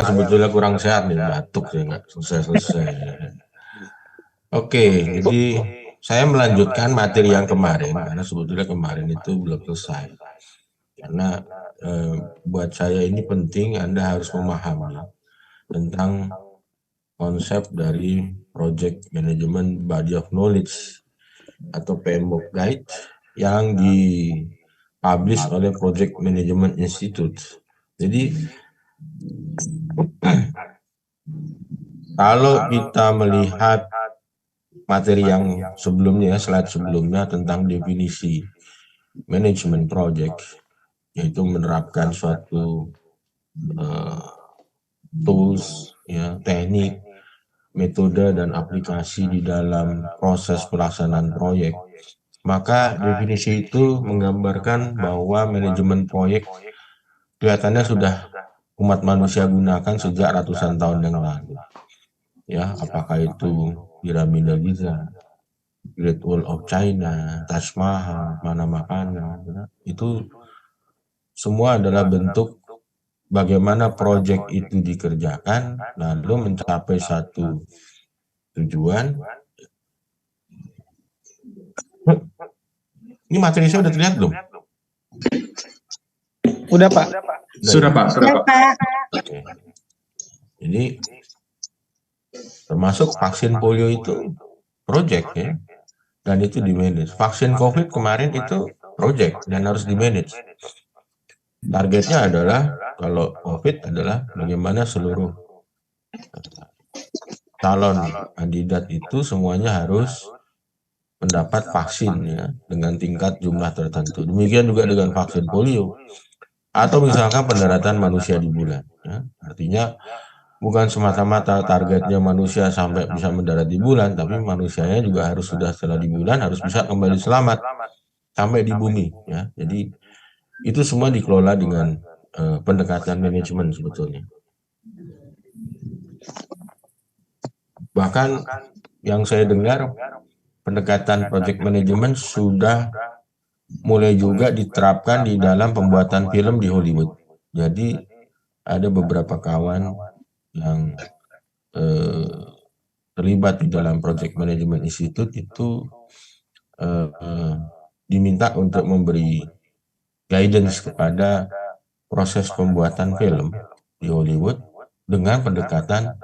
sebetulnya kurang sehat nih, batuk saya nggak selesai-selesai. Oke, jadi saya melanjutkan materi yang kemarin karena sebetulnya kemarin itu belum selesai. Karena buat saya ini penting Anda harus memahami tentang konsep dari Project Management Body of Knowledge atau PMBOK Guide yang dipublish oleh Project Management Institute. Jadi kalau kita melihat materi yang sebelumnya, slide sebelumnya tentang definisi manajemen project, yaitu menerapkan suatu tools, ya, teknik, metode dan aplikasi di dalam proses pelaksanaan proyek. Maka definisi itu menggambarkan bahwa manajemen proyek kelihatannya sudah umat manusia gunakan sejak ratusan tahun yang lalu. Ya, apakah itu piramida Giza, Great Wall of China, Taj Mahal, Mana-Makana, itu semua adalah bentuk bagaimana proyek itu dikerjakan lalu mencapai satu tujuan. Ini materi saya udah terlihat belum? Udah Pak. Sudah Pak. Oke. Jadi termasuk vaksin polio itu project ya, dan itu di manage. Vaksin COVID kemarin itu project dan harus di manage. Targetnya adalah kalau COVID adalah bagaimana seluruh calon kandidat itu semuanya harus mendapat vaksin ya dengan tingkat jumlah tertentu. Demikian juga dengan vaksin polio atau misalkan pendaratan manusia di bulan. Ya. Artinya bukan semata-mata targetnya manusia sampai bisa mendarat di bulan, tapi manusianya juga harus sudah setelah di bulan harus bisa kembali selamat sampai di bumi. Ya. Jadi itu semua dikelola dengan pendekatan manajemen sebetulnya. Bahkan yang saya dengar pendekatan project management sudah mulai juga diterapkan di dalam pembuatan film di Hollywood. Jadi ada beberapa kawan yang terlibat di dalam Project Management Institute itu diminta untuk memberi guidance kepada proses pembuatan film di Hollywood dengan pendekatan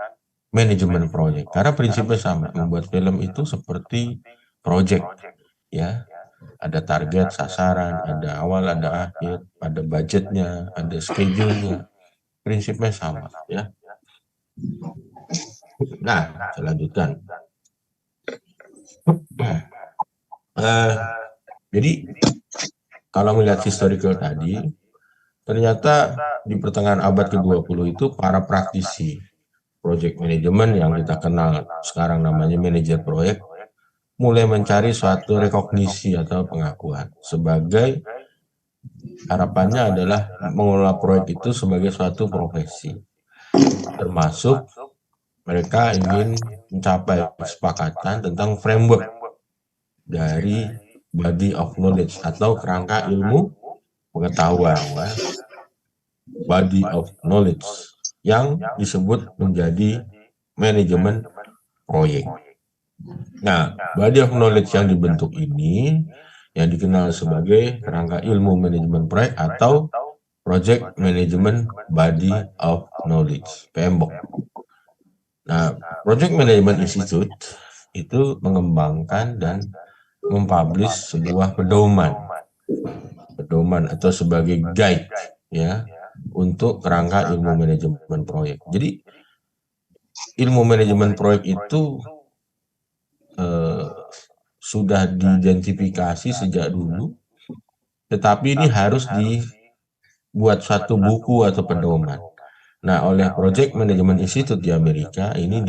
manajemen proyek. Karena prinsipnya sama, membuat film itu seperti project, ya. Ada target, sasaran, ada awal, ada akhir, ada budgetnya, ada schedule-nya. Prinsipnya sama, ya. Nah, saya lanjutkan. Jadi, kalau melihat historical tadi, ternyata di pertengahan abad ke-20 itu para praktisi project management yang kita kenal sekarang namanya manajer proyek mulai mencari suatu rekognisi atau pengakuan sebagai harapannya adalah mengelola proyek itu sebagai suatu profesi, termasuk mereka ingin mencapai kesepakatan tentang framework dari body of knowledge atau kerangka ilmu pengetahuan, body of knowledge yang disebut menjadi manajemen proyek. Nah, body of knowledge yang dibentuk ini yang dikenal sebagai kerangka ilmu manajemen proyek atau Project Management Body of Knowledge, PMBOK. Nah, Project Management Institute itu mengembangkan dan mempublish sebuah pedoman atau sebagai guide ya untuk kerangka ilmu manajemen proyek. Jadi ilmu manajemen proyek itu sudah diidentifikasi sejak dulu, tetapi ini harus dibuat satu buku atau pedoman. Nah, oleh Project Management Institute di Amerika ini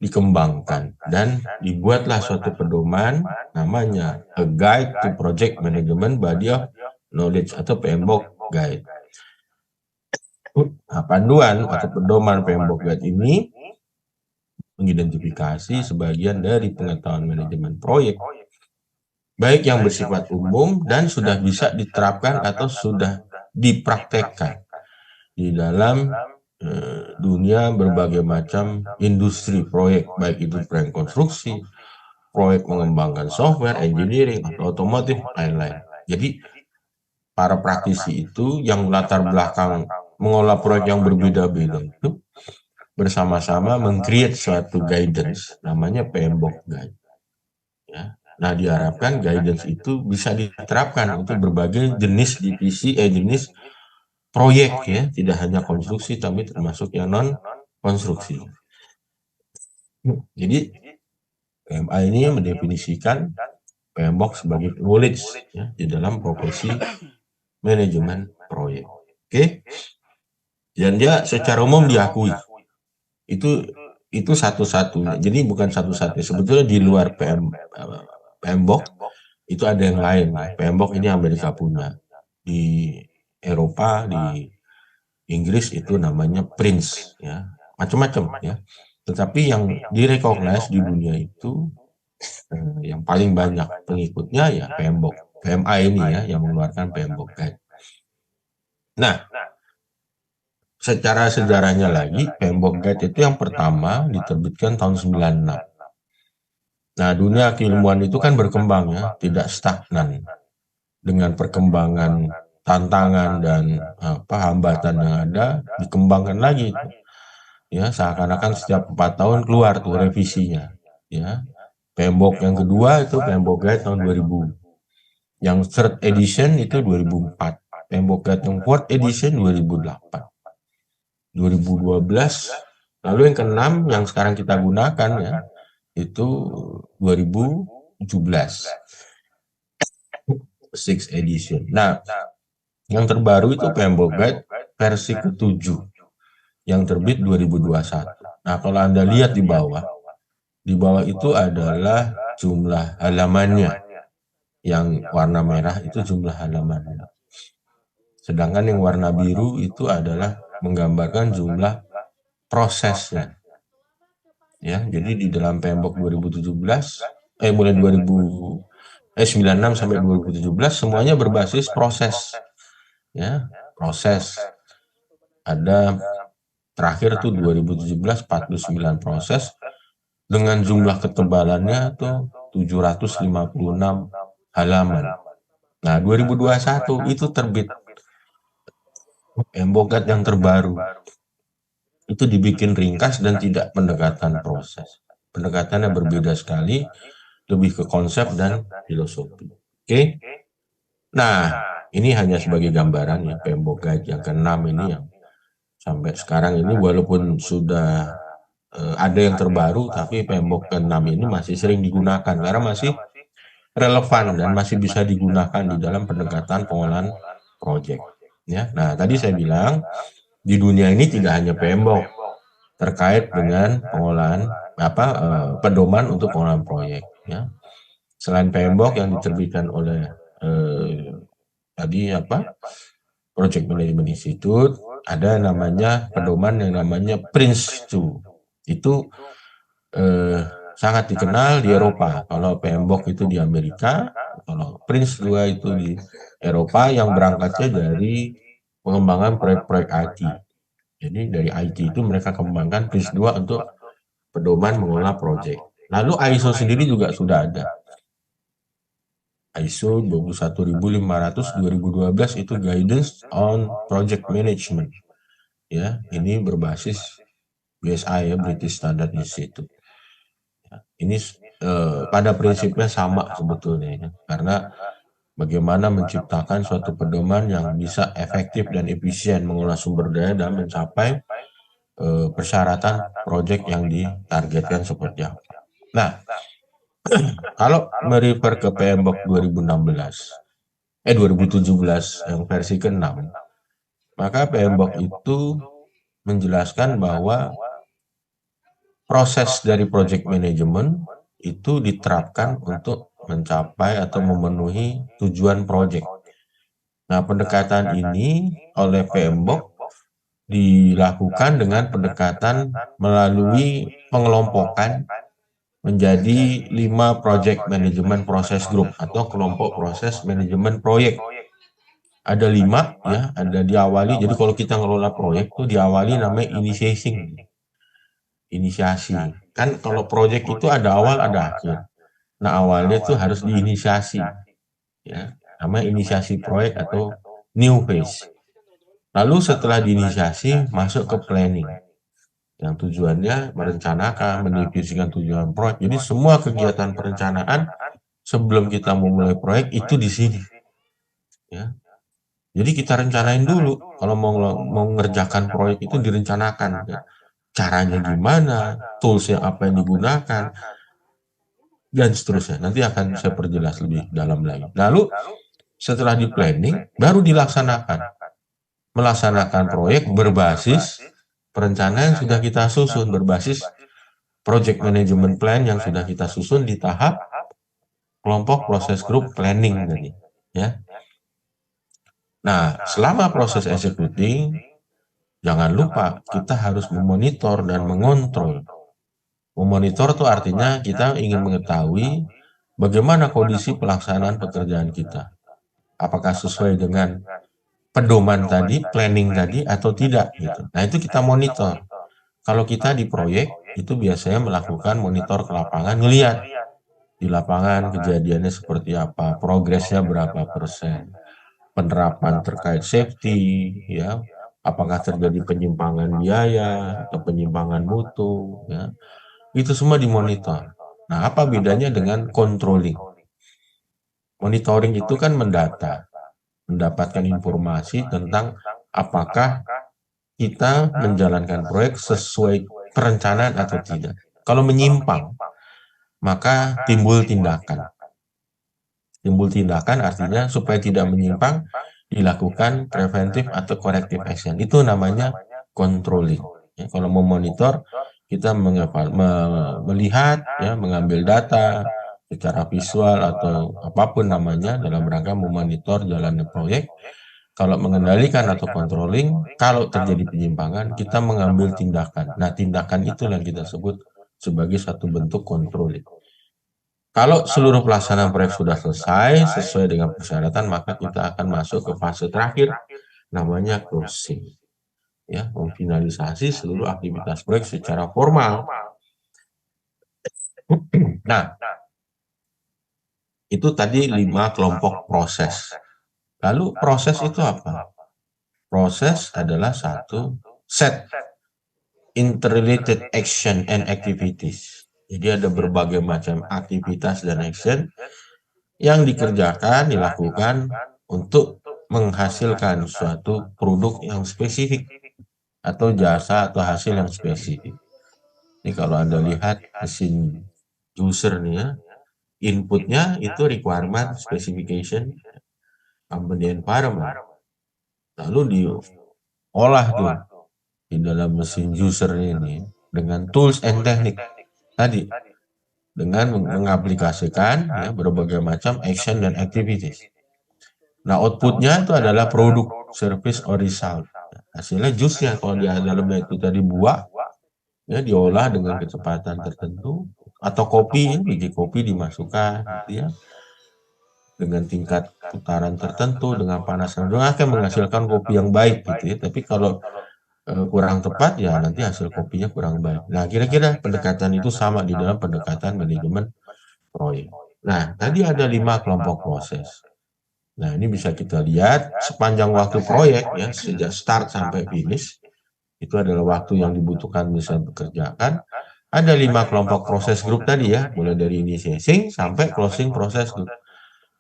dikembangkan dan dibuatlah suatu pedoman namanya A Guide to Project Management Body of Knowledge atau PMBOK Guide. Nah, panduan atau pedoman PMBOK Guide ini mengidentifikasi sebagian dari pengetahuan manajemen proyek, baik yang bersifat umum dan sudah bisa diterapkan atau sudah dipraktekkan di dalam dunia berbagai macam industri proyek, baik itu proyek konstruksi, proyek mengembangkan software, engineering, atau otomotif, lain-lain. Jadi para praktisi itu yang latar belakang mengolah proyek yang berbeda-beda itu bersama-sama meng-create suatu guidance, namanya PMBOK Guide. Ya. Nah, diharapkan guidance itu bisa diterapkan untuk berbagai jenis divisi, jenis proyek ya, tidak hanya konstruksi tapi termasuk yang non konstruksi. Jadi PMA ini mendefinisikan PMBOK sebagai knowledge ya, di dalam profesi manajemen proyek. Oke, dan dia secara umum diakui itu satu-satunya. Jadi bukan satu-satunya. Sebetulnya di luar PMBOK itu ada yang lain. PMBOK ini Amerika punya. Di Eropa, di Inggris itu namanya Prince ya. Macam-macam ya. Tetapi yang direcognize di dunia itu yang paling banyak pengikutnya ya PMBOK. PMA ini ya yang mengeluarkan PMBOK Guide. Nah, secara sejarahnya lagi, PMBOK Guide itu yang pertama diterbitkan tahun 96. Nah, dunia keilmuan itu kan berkembang ya, tidak stagnan. Dengan perkembangan tantangan dan hambatan yang ada, dikembangkan lagi. Ya, seakan-akan setiap 4 tahun keluar tuh revisinya. Ya, PMBOK yang kedua itu PMBOK Guide tahun 2000. Yang third edition itu 2004. PMBOK Guide yang fourth edition 2008. 2012, lalu yang keenam yang sekarang kita gunakan ya, itu 2017. Sixth edition. Nah, yang terbaru itu PMBOK Guide versi ke-7 yang terbit 2021. Nah, kalau Anda lihat di bawah itu adalah jumlah halamannya. Yang warna merah itu jumlah halamannya. Sedangkan yang warna biru itu adalah menggambarkan jumlah prosesnya. Ya, jadi di dalam PMBOK 2017 mulai 96 sampai 2017 semuanya berbasis proses. Ya, proses. Ada terakhir tuh 2017 49 proses dengan jumlah ketebalannya tuh 756 halaman. Nah, 2021 itu terbit PMBOK Guide yang terbaru. Itu dibikin ringkas dan tidak pendekatan proses. Pendekatannya berbeda sekali, lebih ke konsep dan filosofi. Oke? Nah, ini hanya sebagai gambaran ya, PMBOK Guide yang ke-6 ini yang sampai sekarang ini walaupun sudah ada yang terbaru, tapi PMBOK ke-6 ini masih sering digunakan karena masih relevan dan masih bisa digunakan di dalam pendekatan pengolahan proyek. Ya, nah tadi saya bilang di dunia ini tidak hanya PMBOK terkait dengan pengolahan pedoman untuk pengolahan proyek. Ya, selain PMBOK yang diterbitkan oleh Project Management Institute, ada namanya pedoman yang namanya Prince2. Itu sangat dikenal di Eropa. Kalau PMBOK itu di Amerika, kalau Prince2 itu di Eropa yang berangkatnya dari pengembangan proyek-proyek IT. Jadi dari IT itu mereka kembangkan Prince2 untuk pedoman mengolah proyek. Lalu ISO sendiri juga sudah ada. ISO 21500 2012 itu Guidance on Project Management. Ya, ini berbasis BSI ya, British Standard Institute. Ini pada prinsipnya sama sebetulnya ya, karena bagaimana menciptakan suatu pedoman yang bisa efektif dan efisien mengolah sumber daya dan mencapai persyaratan proyek yang ditargetkan seperti apa. Nah, kalau merefer ke PMBOK 2017 yang versi ke-6, maka PMBOK itu menjelaskan bahwa proses dari project management itu diterapkan untuk mencapai atau memenuhi tujuan proyek. Nah, pendekatan ini oleh PMBOK dilakukan dengan pendekatan melalui pengelompokan menjadi 5 project management process group atau kelompok proses manajemen proyek. Ada 5 ya, ada diawali. Jadi kalau kita ngelola proyek tuh diawali namanya inisiasi. Kan kalau proyek itu ada awal ada akhir. Nah, awalnya itu harus diinisiasi ya. Namanya inisiasi proyek atau new phase. Lalu setelah diinisiasi masuk ke planning. Yang tujuannya merencanakan, mendefinisikan tujuan proyek. Jadi semua kegiatan perencanaan sebelum kita memulai proyek itu di sini ya. Jadi kita rencanain dulu kalau mau mengerjakan proyek itu direncanakan ya. Caranya gimana, toolsnya apa yang digunakan, dan seterusnya. Nanti akan saya perjelas lebih dalam lagi. Lalu setelah di planning, baru dilaksanakan. Melaksanakan proyek berbasis perencanaan yang sudah kita susun, berbasis project management plan yang sudah kita susun di tahap kelompok proses group planning tadi. Ya. Nah, selama proses executing, jangan lupa kita harus memonitor dan mengontrol. Memonitor itu artinya kita ingin mengetahui bagaimana kondisi pelaksanaan pekerjaan kita. Apakah sesuai dengan pedoman tadi, planning tadi, atau tidak gitu. Nah, itu kita monitor. Kalau kita di proyek, itu biasanya melakukan monitor ke lapangan, ngelihat di lapangan kejadiannya seperti apa, progresnya berapa persen, penerapan terkait safety, ya, apakah terjadi penyimpangan biaya atau penyimpangan mutu, ya, itu semua dimonitor. Nah, apa bedanya dengan controlling? Monitoring itu kan mendata, mendapatkan informasi tentang apakah kita menjalankan proyek sesuai perencanaan atau tidak. Kalau menyimpang, maka timbul tindakan. Timbul tindakan artinya supaya tidak menyimpang, dilakukan preventif atau corrective action. Itu namanya controlling. Ya, kalau memonitor, kita melihat, ya, mengambil data secara visual atau apapun namanya dalam rangka memonitor jalannya proyek. Kalau mengendalikan atau controlling, kalau terjadi penyimpangan, kita mengambil tindakan. Nah, tindakan itu yang kita sebut sebagai satu bentuk controlling. Kalau seluruh pelaksanaan proyek sudah selesai sesuai dengan persyaratan, maka kita akan masuk ke fase terakhir, namanya closing. Ya, memfinalisasi seluruh aktivitas proyek secara formal. Nah, itu tadi 5 kelompok proses. Lalu proses itu apa? Proses adalah satu set interrelated action and activities. Jadi ada berbagai macam aktivitas dan action yang dikerjakan, dilakukan untuk menghasilkan suatu produk yang spesifik atau jasa atau hasil yang spesifik. Ini kalau Anda lihat mesin user nih ya, inputnya itu requirement specification company environment. Lalu diolah tuh di dalam mesin user ini dengan tools and teknik tadi, dengan mengaplikasikan ya, berbagai macam action dan activities. Nah, outputnya itu adalah produk, service, or result. Hasilnya jusnya kalau di dalamnya itu tadi buah, ya diolah dengan kecepatan tertentu, atau kopi, ya, biji kopi dimasukkan, gitu ya, dengan tingkat putaran tertentu, dengan panas tertentu, akan menghasilkan kopi yang baik, gitu ya. Tapi kalau kurang tepat, ya nanti hasil kopinya kurang baik. Nah, kira-kira pendekatan itu sama di dalam pendekatan manajemen proyek. Nah, tadi ada 5 kelompok proses. Nah, ini bisa kita lihat sepanjang waktu proyek ya, sejak start sampai finish, itu adalah waktu yang dibutuhkan bisa bekerjakan. Ada 5 kelompok proses grup tadi ya, mulai dari initiating sampai closing proses grup.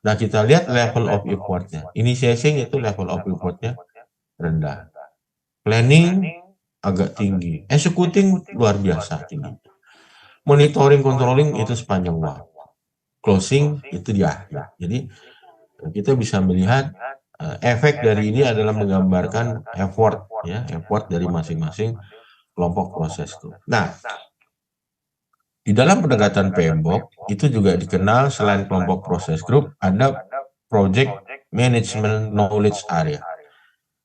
Nah, kita lihat level of effortnya. Initiating itu level of effortnya rendah. Planning agak tinggi. Executing luar biasa tinggi. Monitoring, controlling itu sepanjang waktu. Closing itu di akhir. Jadi kita bisa melihat efek dari ini adalah menggambarkan effort ya, effort dari masing-masing kelompok proses itu. Nah, di dalam pendekatan PMBOK itu juga dikenal selain kelompok proses group ada project management knowledge area,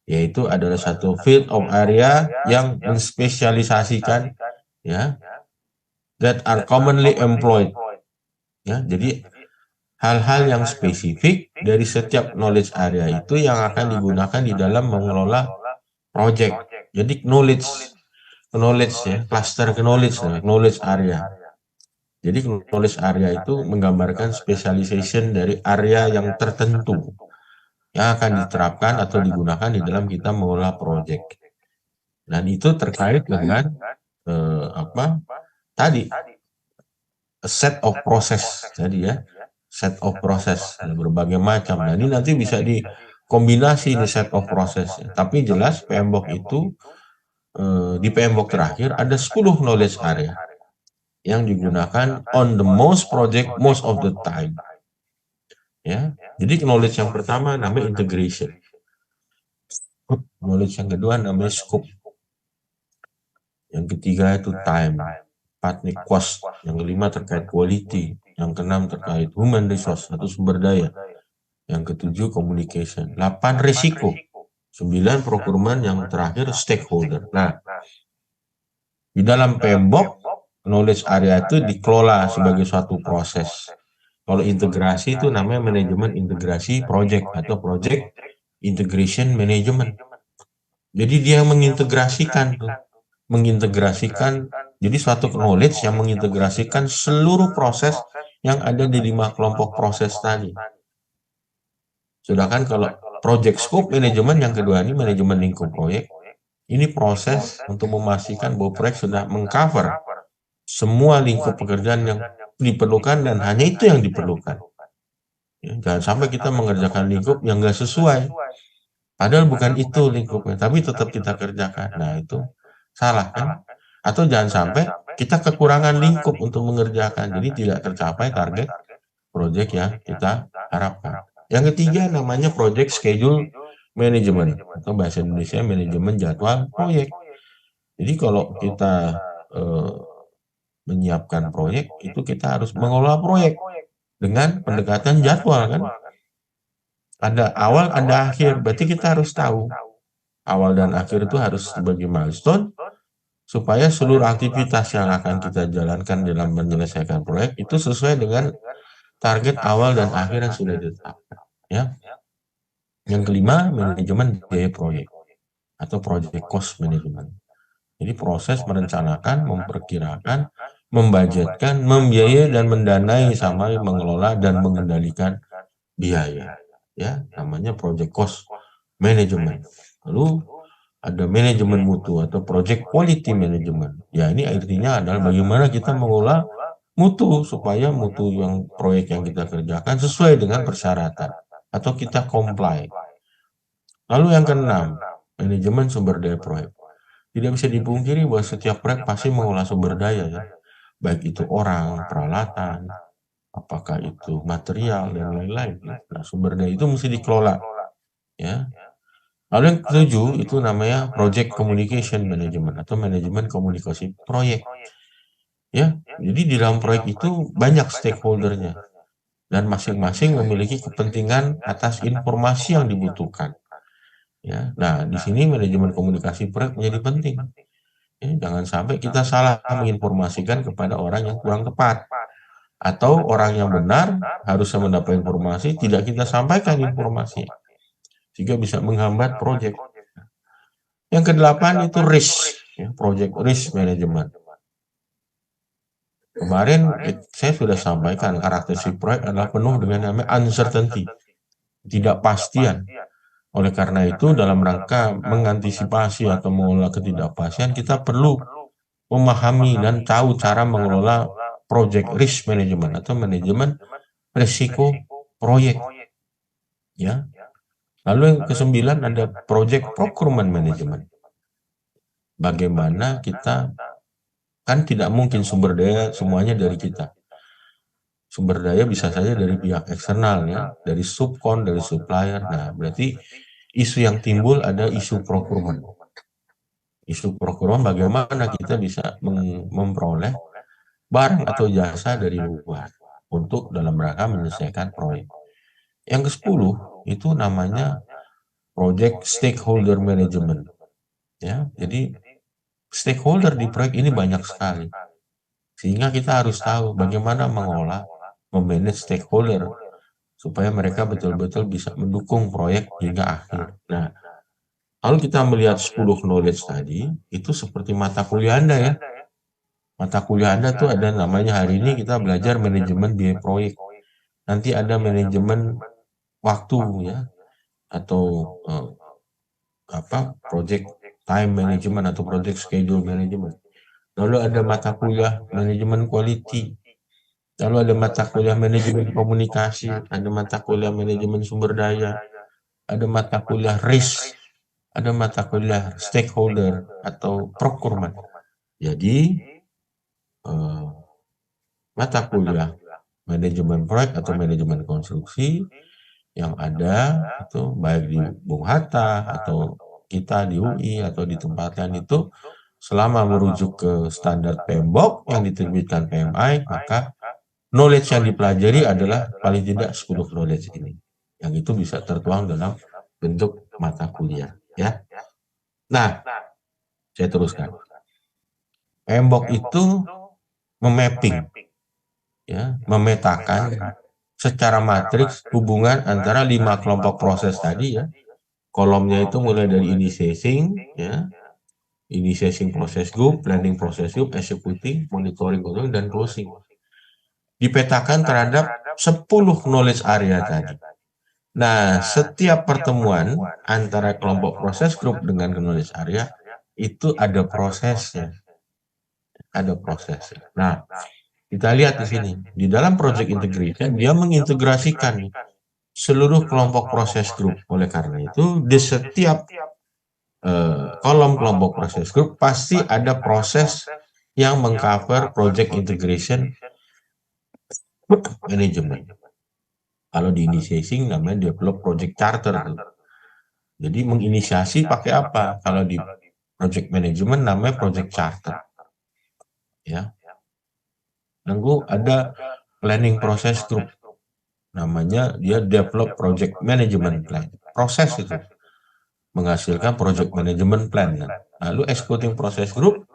yaitu adalah satu field of area yang menspesialisasikan ya that are commonly employed ya. Jadi hal-hal yang spesifik dari setiap knowledge area itu yang akan digunakan di dalam mengelola project. Jadi knowledge ya, cluster knowledge area. Jadi knowledge area itu menggambarkan specialization dari area yang tertentu yang akan diterapkan atau digunakan di dalam kita mengelola project. Dan itu terkait dengan apa tadi set of process tadi ya, set of process berbagai macam. Nah, ini nanti bisa dikombinasi di set of process. Tapi jelas PMBOK itu di PMBOK terakhir ada 10 knowledge area yang digunakan on the most project most of the time. Ya, jadi knowledge yang pertama namanya integration. Knowledge yang kedua namanya scope. Yang ketiga itu time. Empat nih cost. Yang kelima terkait quality. Yang keenam terkait human resource atau sumber daya. Yang ketujuh communication. 8 risiko. 9 procurement, yang terakhir stakeholder. Nah, di dalam PMBOK, knowledge area itu dikelola sebagai suatu proses. Kalau integrasi itu namanya manajemen integrasi project atau project integration management. Jadi dia mengintegrasikan tuh. Jadi suatu knowledge yang mengintegrasikan seluruh proses yang ada di 5 kelompok proses tadi. Sedangkan kalau project scope management yang kedua ini manajemen lingkup proyek, ini proses untuk memastikan bahwa proyek sudah mengcover semua lingkup pekerjaan yang diperlukan dan hanya itu yang diperlukan. Ya, jangan sampai kita mengerjakan lingkup yang nggak sesuai. Padahal bukan itu lingkupnya, tapi tetap kita kerjakan. Nah, itu salah kan? Atau jangan sampai kita kekurangan lingkup untuk mengerjakan, jadi tidak tercapai target proyek yang kita harapkan. Yang ketiga namanya project schedule management, atau bahasa Indonesia manajemen jadwal proyek. Jadi kalau kita menyiapkan proyek, itu kita harus mengelola proyek dengan pendekatan jadwal kan. Ada awal, ada akhir, berarti kita harus tahu awal dan akhir itu harus sebagai milestone supaya seluruh aktivitas yang akan kita jalankan dalam menyelesaikan proyek itu sesuai dengan target awal dan akhir yang sudah ditetapkan. Ya. Yang kelima, manajemen biaya proyek atau project cost management. Jadi proses merencanakan, memperkirakan, membudgetkan, membiayai dan mendanai sampai mengelola dan mengendalikan biaya. Ya, namanya project cost management. Lalu ada manajemen mutu atau project quality management. Ya, ini artinya adalah bagaimana kita mengelola mutu supaya mutu yang proyek yang kita kerjakan sesuai dengan persyaratan atau kita comply. Lalu yang keenam, manajemen sumber daya proyek. Tidak bisa dipungkiri bahwa setiap proyek pasti mengolah sumber daya ya. Baik itu orang, peralatan, apakah itu material dan lain-lain. Nah, sumber daya itu mesti dikelola. Ya. Lalu yang ketujuh itu namanya project communication management atau manajemen komunikasi proyek. Ya, jadi di dalam proyek itu banyak stakeholdernya dan masing-masing memiliki kepentingan atas informasi yang dibutuhkan. Ya, nah di sini manajemen komunikasi proyek menjadi penting. Ya, jangan sampai kita salah menginformasikan kepada orang yang kurang tepat atau orang yang benar harusnya mendapat informasi tidak kita sampaikan informasi sehingga bisa menghambat proyek. Yang kedelapan itu risk, ya, project risk management. Kemarin saya sudah sampaikan karakteristik proyek adalah penuh dengan namanya uncertainty, tidak pastian. Oleh karena itu dalam rangka mengantisipasi atau mengelola ketidakpastian kita perlu memahami dan tahu cara mengelola project risk management atau manajemen risiko proyek. Ya. Lalu yang kesembilan ada project procurement management. Bagaimana kita kan tidak mungkin sumber daya semuanya dari kita. Sumber daya bisa saja dari pihak eksternal ya, dari subkon, dari supplier. Nah, berarti isu yang timbul ada isu procurement. Isu procurement bagaimana kita bisa memperoleh barang atau jasa dari luar untuk dalam rangka menyelesaikan proyek. Yang ke-10 itu namanya project stakeholder management. Ya, jadi stakeholder di proyek ini banyak sekali. Sehingga kita harus tahu bagaimana mengolah, memanage stakeholder supaya mereka betul-betul bisa mendukung proyek hingga akhir. Nah, kalau kita melihat 10 knowledge tadi, itu seperti mata kuliah Anda ya. Mata kuliah Anda tuh ada namanya hari ini kita belajar manajemen biaya proyek. Nanti ada manajemen waktu ya, atau project time management atau project schedule management. Lalu ada mata kuliah manajemen quality. Lalu ada mata kuliah manajemen komunikasi, ada mata kuliah manajemen sumber daya, ada mata kuliah risk, ada mata kuliah stakeholder atau procurement. Jadi mata kuliah manajemen proyek atau manajemen konstruksi yang ada itu baik di Bung Hatta atau kita di UI atau di tempat lain itu selama merujuk ke standar PMBOK yang diterbitkan PMI, maka knowledge yang dipelajari adalah paling tidak 10 knowledge ini. Yang itu bisa tertuang dalam bentuk mata kuliah ya. Nah, saya teruskan. PMBOK itu memapping ya, memetakan secara matriks hubungan antara 5 kelompok proses tadi ya. Kolomnya itu mulai dari initiating ya, initiating process group, planning process group, executing, monitoring, controlling, dan closing. Dipetakan terhadap 10 knowledge area tadi. Nah, setiap pertemuan antara kelompok proses group dengan knowledge area itu ada prosesnya. Ada prosesnya. Nah, kita lihat di sini. Di dalam project integration, dia mengintegrasikan seluruh kelompok proses group. Oleh karena itu, di setiap kolom kelompok proses group pasti ada proses yang mengcover project integration management. Kalau di initiating namanya develop project charter. Jadi menginisiasi pakai apa? Kalau di project management namanya project charter. Ya. Lalu ada planning process group. Namanya dia develop project management plan. Proses itu menghasilkan project management plan. Lalu executing process group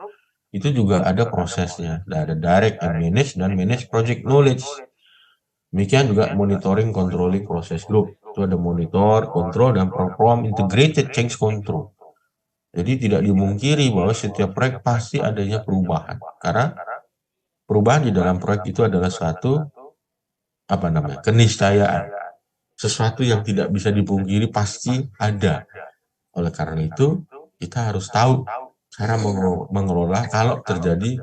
itu juga ada prosesnya. Ada direct and manage project knowledge. Demikian juga monitoring controlling process group. Itu ada monitor, control, dan perform integrated change control. Jadi tidak dimungkiri bahwa setiap proyek pasti adanya perubahan. Karena perubahan di dalam proyek itu adalah suatu keniscayaan. Sesuatu yang tidak bisa dipungkiri pasti ada. Oleh karena itu, kita harus tahu cara mengelola kalau terjadi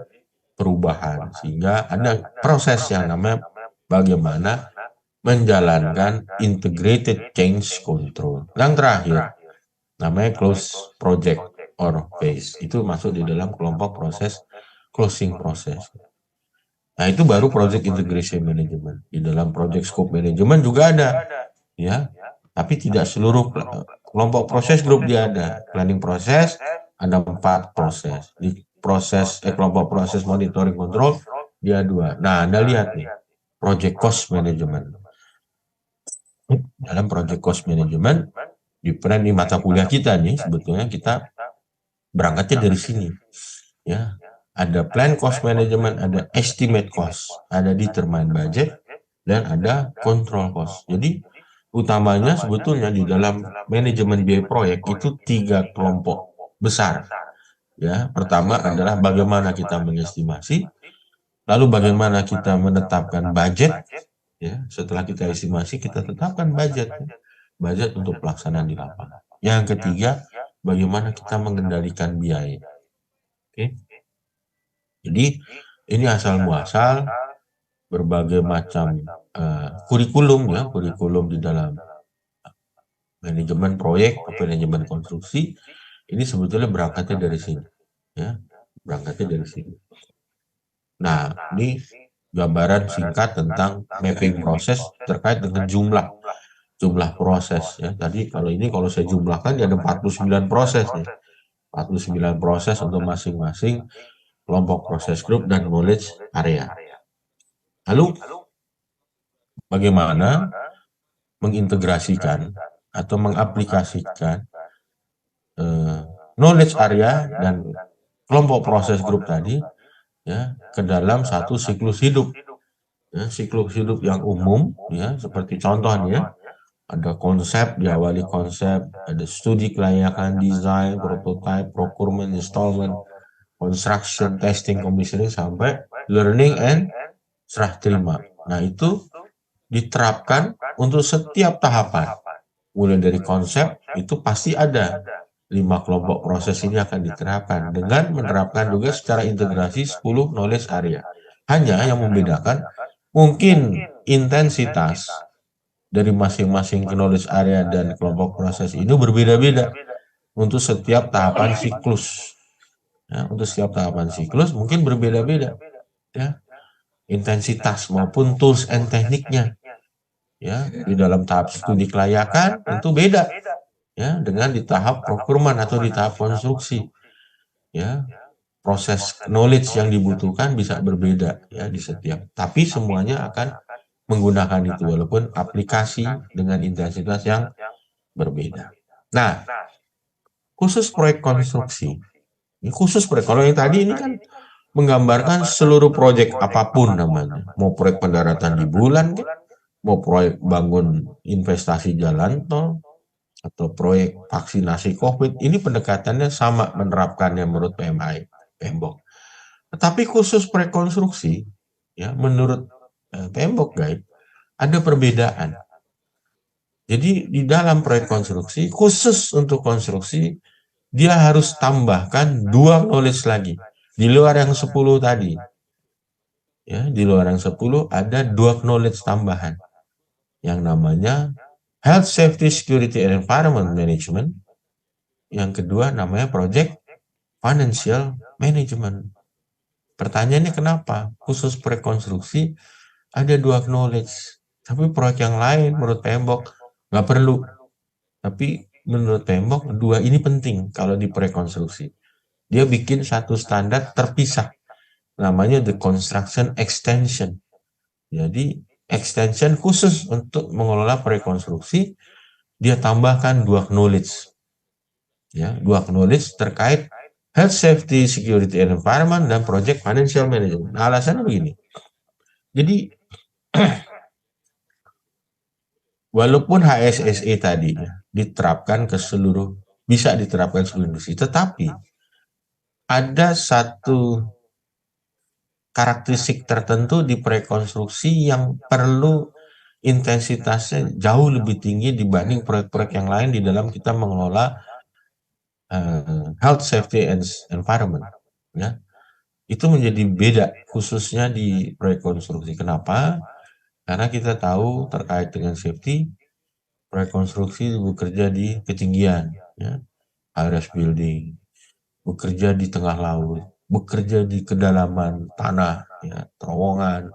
perubahan. Sehingga ada proses yang namanya bagaimana menjalankan integrated change control. Yang terakhir, namanya close project or phase. Itu masuk di dalam kelompok proses closing proses. Nah, itu baru project integration management. Di dalam project scope management juga ada, ya. Tapi tidak seluruh kelompok proses group dia ada. Planning proses ada 4 proses. Di proses kelompok proses monitoring control dia 2. Nah, Anda lihat nih, project cost management. Dalam project cost management di mata kuliah kita nih sebetulnya kita berangkatnya dari sini, ya. Ada plan cost management, ada estimate cost, ada determine budget, dan ada control cost. Jadi utamanya sebetulnya di dalam manajemen biaya proyek itu 3 kelompok besar. Ya, pertama adalah bagaimana kita mengestimasi, lalu bagaimana kita menetapkan budget. Ya, setelah kita estimasi kita tetapkan budget, budget untuk pelaksanaan di lapangan. Yang ketiga, bagaimana kita mengendalikan biaya. Oke. Jadi ini asal muasal berbagai macam kurikulum ya, kurikulum di dalam manajemen proyek atau manajemen konstruksi ini sebetulnya berangkatnya dari sini, ya, berangkatnya dari sini. Nah, ini gambaran singkat tentang mapping proses terkait dengan jumlah proses ya. Tadi kalau saya jumlahkan ada 49 proses ya. 49 proses untuk masing-masing kelompok proses group dan knowledge area. Lalu bagaimana mengintegrasikan atau mengaplikasikan knowledge area dan kelompok proses group tadi ya ke dalam satu siklus hidup. ya, siklus hidup yang umum, ya, seperti contohnya ada konsep, diawali konsep, ada studi kelayakan, desain, prototype, procurement, installment, construction, testing, commissioning, sampai learning and serah terima. Nah, itu diterapkan untuk setiap tahapan. Mulai dari konsep, itu pasti ada 5 kelompok proses ini akan diterapkan dengan menerapkan juga secara integrasi 10 knowledge area. Hanya yang membedakan mungkin intensitas dari masing-masing knowledge area dan kelompok proses ini berbeda-beda untuk setiap tahapan siklus. Ya, untuk setiap tahapan siklus mungkin berbeda-beda, ya, intensitas maupun tools and tekniknya. Ya, di dalam tahap studi kelayakan tentu beda, ya, dengan di tahap procurement atau di tahap konstruksi. Ya, proses knowledge yang dibutuhkan bisa berbeda, ya, di setiap. Tapi semuanya akan menggunakan itu walaupun aplikasi dengan intensitas yang berbeda. Nah, khusus proyek konstruksi, ini khusus proyek. Kalau yang tadi ini kan menggambarkan seluruh proyek apapun namanya. Mau proyek pendaratan di bulan, mau proyek bangun investasi jalan tol, atau proyek vaksinasi COVID, ini pendekatannya sama menerapkannya menurut PMI, PMBOK. Tetapi khusus proyek konstruksi, ya, menurut PMBOK Guide, ada perbedaan. Jadi di dalam proyek konstruksi, khusus untuk konstruksi, dia harus tambahkan 2 knowledge lagi. Di luar yang 10 tadi. Ya, di luar yang 10 ada 2 knowledge tambahan. Yang namanya Health, Safety, Security, and Environment Management. Yang kedua namanya Project Financial Management. Pertanyaannya kenapa? Khusus proyek konstruksi ada 2 knowledge. Tapi proyek yang lain menurut PMBOK nggak perlu. Tapi menurut PMBOK 2 ini penting kalau di proyek konstruksi. Dia bikin satu standar terpisah. Namanya the construction extension. Jadi extension khusus untuk mengelola proyek konstruksi, dia tambahkan 2 knowledge. Ya, 2 knowledge terkait health, safety, security, and environment dan project financial management. Nah, alasannya begini. Jadi walaupun HSSE tadi diterapkan ke seluruh, bisa diterapkan seluruh industri, tetapi ada satu karakteristik tertentu di proyek konstruksi yang perlu intensitasnya jauh lebih tinggi dibanding proyek-proyek yang lain di dalam kita mengelola health, safety, and environment. Ya, itu menjadi beda khususnya di proyek konstruksi. Kenapa? Karena kita tahu terkait dengan safety, proyek konstruksi bekerja di ketinggian, ya, high-rise building, bekerja di tengah laut, bekerja di kedalaman tanah, ya, terowongan,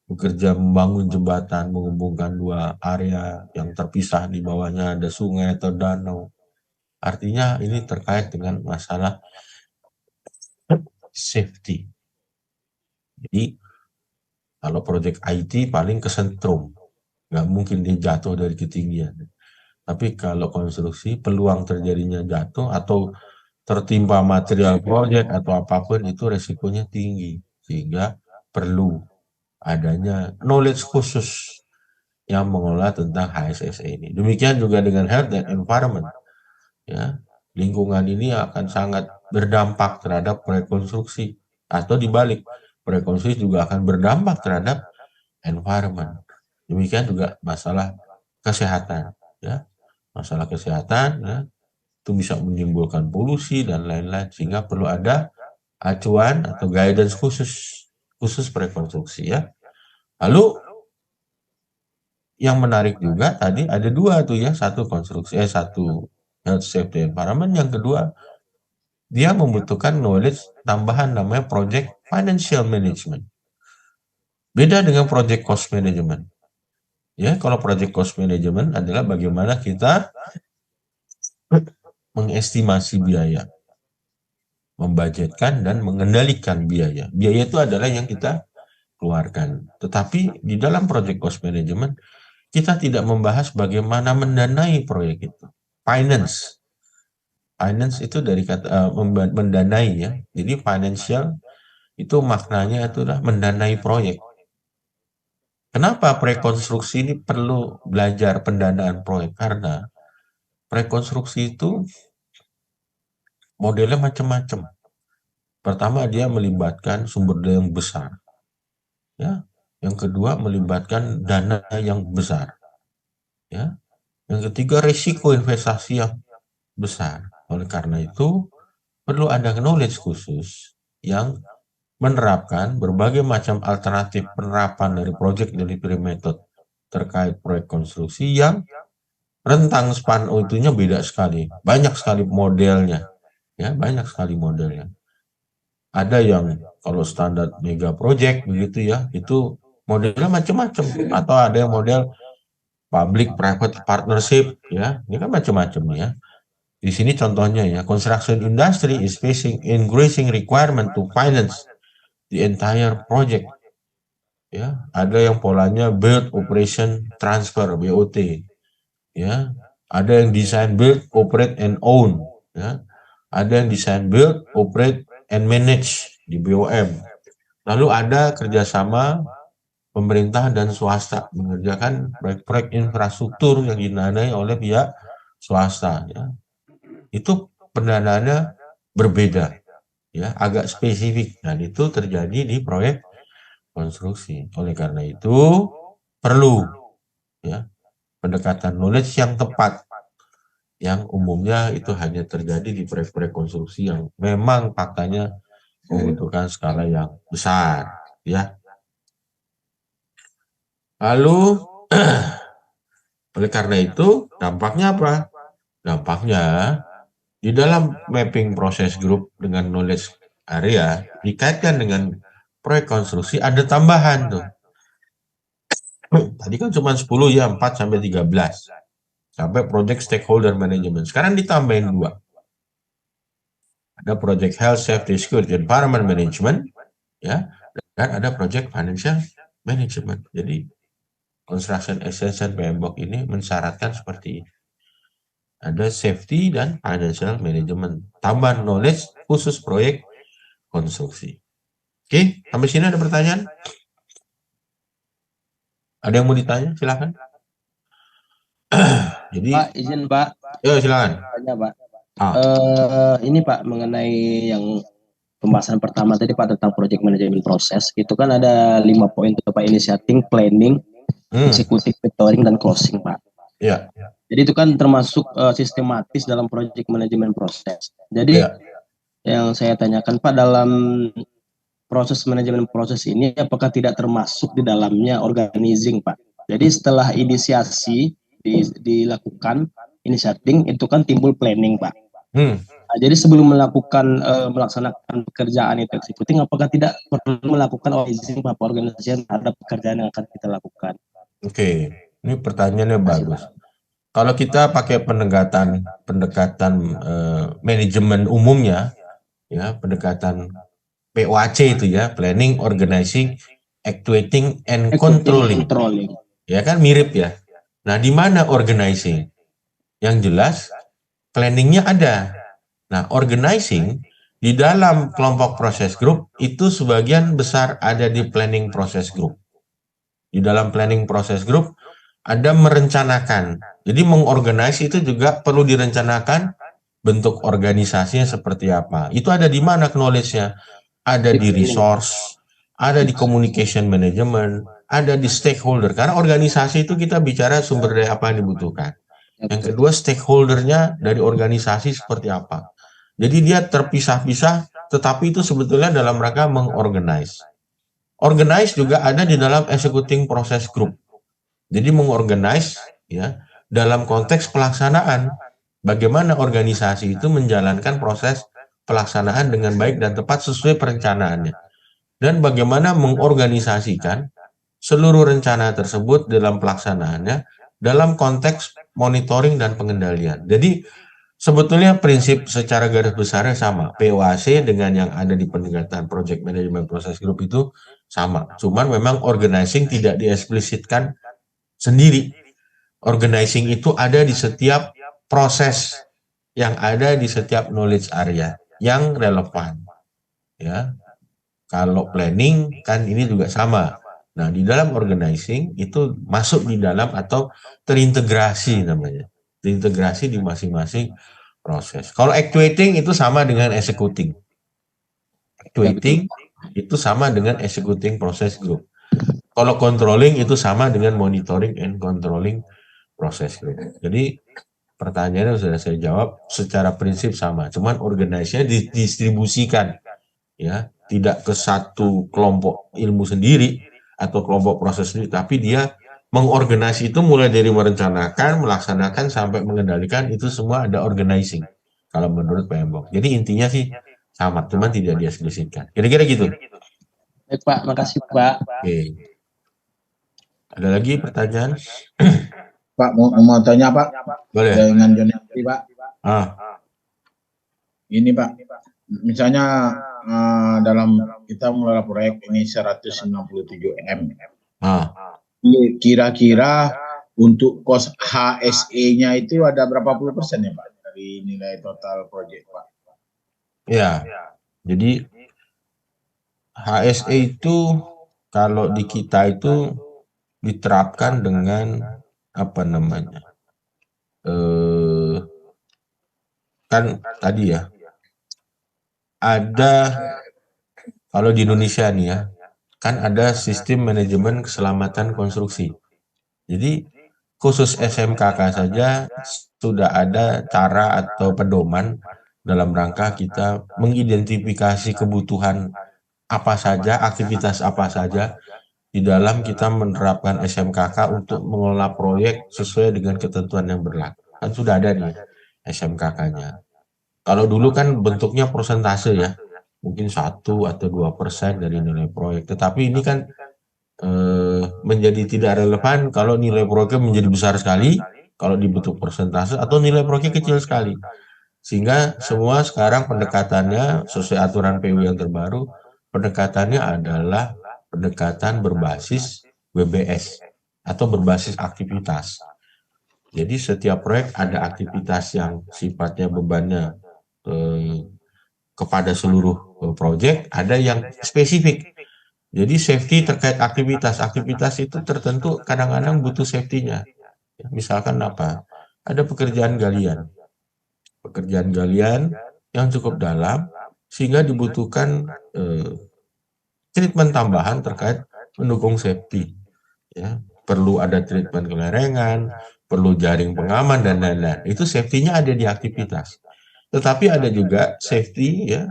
bekerja membangun jembatan menghubungkan 2 area yang terpisah, di bawahnya ada sungai atau danau. Artinya ini terkait dengan masalah safety. Jadi kalau proyek IT paling kesentrum, nggak mungkin dia jatuh dari ketinggian. Tapi kalau konstruksi, peluang terjadinya jatuh atau tertimpa material proyek atau apapun itu resikonya tinggi. Sehingga perlu adanya knowledge khusus yang mengelola tentang HSSE ini. Demikian juga dengan health and environment. Ya, lingkungan ini akan sangat berdampak terhadap proyek konstruksi. Atau dibalik, proyek konstruksi juga akan berdampak terhadap environment. Demikian juga masalah kesehatan. Ya, masalah kesehatan, ya, itu bisa menimbulkan polusi dan lain-lain, sehingga perlu ada acuan atau guidance khusus rekonstruksi, ya. Lalu yang menarik juga tadi ada 2 tuh, ya, satu konstruksi, satu health safety environment, yang kedua dia membutuhkan knowledge tambahan namanya project financial management. Beda dengan project cost management. Ya, kalau project cost management adalah bagaimana kita mengestimasi biaya, membudgetkan dan mengendalikan biaya. Biaya itu adalah yang kita keluarkan. Tetapi di dalam project cost management, kita tidak membahas bagaimana mendanai proyek itu. Finance. Finance itu dari kata mendanai, ya. Jadi financial itu maknanya itu adalah mendanai proyek. Kenapa prekonstruksi ini perlu belajar pendanaan proyek? Karena prekonstruksi itu modelnya macam-macam. Pertama, dia melibatkan sumber daya yang besar, ya. Yang kedua, melibatkan dana yang besar, ya. Yang ketiga, risiko investasi yang besar. Oleh karena itu, perlu ada knowledge khusus yang menerapkan berbagai macam alternatif penerapan dari project delivery method terkait proyek konstruksi yang rentang span itunya beda sekali. Banyak sekali modelnya, ya, banyak sekali modelnya. Ada yang kalau standar mega project begitu ya, itu modelnya macam-macam, atau ada yang model public private partnership, ya. Ini kan macam-macam ya. Di sini contohnya ya, construction industry is facing increasing requirement to finance the entire project. Ya, ada yang polanya build, operation, transfer (BOT). Ya, ada yang design, build, operate, and own. Ya, ada yang design, build, operate, and manage di BOM. Lalu ada kerjasama pemerintah dan swasta mengerjakan proyek-proyek infrastruktur yang didanai oleh pihak swasta. Ya. Itu pendanaannya berbeda, ya, agak spesifik, dan itu terjadi di proyek konstruksi. Oleh karena itu perlu, ya, pendekatan knowledge yang tepat, yang umumnya itu hanya terjadi di proyek-proyek konstruksi yang memang faktanya membutuhkan skala yang besar, ya. Lalu oleh karena itu dampaknya apa? Dampaknya di dalam mapping proses grup dengan knowledge area dikaitkan dengan proyek konstruksi ada tambahan tuh. Tadi kan cuma 10 ya, 4 sampai 13. Sampai project stakeholder management. Sekarang ditambahin 2. Ada project health, safety, security, environment management, ya, dan ada project financial management. Jadi construction extension PMBOK ini mensyaratkan seperti ini. Ada safety dan financial management. Tambahan knowledge khusus proyek konstruksi. Oke, sampai sini ada pertanyaan? Ada yang mau ditanya? Silakan. Jadi, Pak, izin Pak. ya silakan. Tanya Pak. Ini Pak mengenai yang pembahasan pertama tadi Pak tentang project management proses. Itu kan ada 5 poin tuh Pak: initiating, planning, executing, monitoring, dan closing Pak. Ya. Jadi itu kan termasuk sistematis dalam project management proses. Jadi yang saya tanyakan Pak, dalam proses manajemen proses ini apakah tidak termasuk di dalamnya organizing Pak? Jadi setelah inisiasi dilakukan initiating, itu kan timbul planning Pak. Nah, jadi sebelum melaksanakan pekerjaan itu executing, apakah tidak perlu melakukan organizing Pak, organisasi terhadap pekerjaan yang akan kita lakukan? Oke, ini pertanyaannya bagus. Kalau kita pakai pendekatan manajemen umumnya, ya, pendekatan POAC itu ya, planning, organizing, actuating, and controlling. Ya kan mirip ya. Nah, di mana organizing? Yang jelas planningnya ada. Nah, organizing di dalam kelompok proses group itu sebagian besar ada di planning proses group. Di dalam planning proses group ada merencanakan. Jadi mengorganisasi itu juga perlu direncanakan bentuk organisasinya seperti apa. Itu ada di mana knowledge-nya? Ada di resource, ada di communication management, ada di stakeholder. Karena organisasi itu kita bicara sumber daya apa yang dibutuhkan. Yang kedua, stakeholdernya dari organisasi seperti apa. Jadi dia terpisah-pisah, tetapi itu sebetulnya dalam rangka mengorganize. Organize juga ada di dalam executing process group. Jadi mengorganize, ya, dalam konteks pelaksanaan. Bagaimana organisasi itu menjalankan proses pelaksanaan dengan baik dan tepat sesuai perencanaannya. Dan bagaimana mengorganisasikan seluruh rencana tersebut dalam pelaksanaannya dalam konteks monitoring dan pengendalian. Jadi sebetulnya prinsip secara garis besarnya sama. POAC dengan yang ada di pendekatan Project Management Process Group itu sama. Cuman memang organizing tidak dieksplisitkan sendiri. Organizing itu ada di setiap proses yang ada di setiap knowledge area yang relevan. Ya. Kalau planning kan ini juga sama. Nah, di dalam organizing itu masuk di dalam atau terintegrasi namanya. Terintegrasi di masing-masing proses. Kalau actuating itu sama dengan executing. Ya, betul. Actuating itu sama dengan executing proses group. Kalau controlling itu sama dengan monitoring and controlling proses group. Jadi pertanyaannya sudah saya jawab, secara prinsip sama, cuman organisasinya didistribusikan, ya, tidak ke satu kelompok ilmu sendiri atau kelompok proses sendiri, tapi dia mengorganisasi itu mulai dari merencanakan, melaksanakan sampai mengendalikan, itu semua ada organizing kalau menurut PMBOK. Jadi intinya sih sama, cuman tidak diasosiasikan. Kira-kira gitu. Baik Pak, makasih Pak. Oke. Ada lagi pertanyaan? Pak, mau tanya Pak, Boleh. dengan Jonny Pak. Ini Pak, misalnya dalam kita mengelola proyek ini 197 M. Kira-kira untuk kos HSE-nya itu ada berapa puluh persen ya Pak dari nilai total proyek Pak? Ya, jadi HSE itu kalau di kita itu diterapkan dengan apa namanya? Kan tadi ya, ada kalau di Indonesia nih ya, kan ada sistem manajemen keselamatan konstruksi. Jadi khusus SMKK saja sudah ada cara atau pedoman dalam rangka kita mengidentifikasi kebutuhan apa saja, aktivitas apa saja di dalam kita menerapkan SMKK untuk mengelola proyek sesuai dengan ketentuan yang berlaku. Kan sudah ada nih SMKK-nya. Kalau dulu kan bentuknya persentase ya, mungkin 1 atau 2% dari nilai proyek. Tetapi ini kan menjadi tidak relevan kalau nilai proyeknya menjadi besar sekali, kalau dibentuk persentase, atau nilai proyeknya kecil sekali. Sehingga semua sekarang pendekatannya sesuai aturan PU yang terbaru, pendekatannya adalah pendekatan berbasis WBS atau berbasis aktivitas. Jadi setiap proyek ada aktivitas yang sifatnya bebannya kepada seluruh proyek, ada yang spesifik. Jadi safety terkait aktivitas itu tertentu kadang-kadang butuh safety-nya. Misalkan apa? Ada pekerjaan galian yang cukup dalam sehingga dibutuhkan treatment tambahan terkait mendukung safety. Ya, perlu ada treatment kelerengan, perlu jaring pengaman dan lain-lain. Itu safety-nya ada di aktivitas. Tetapi ada juga safety ya,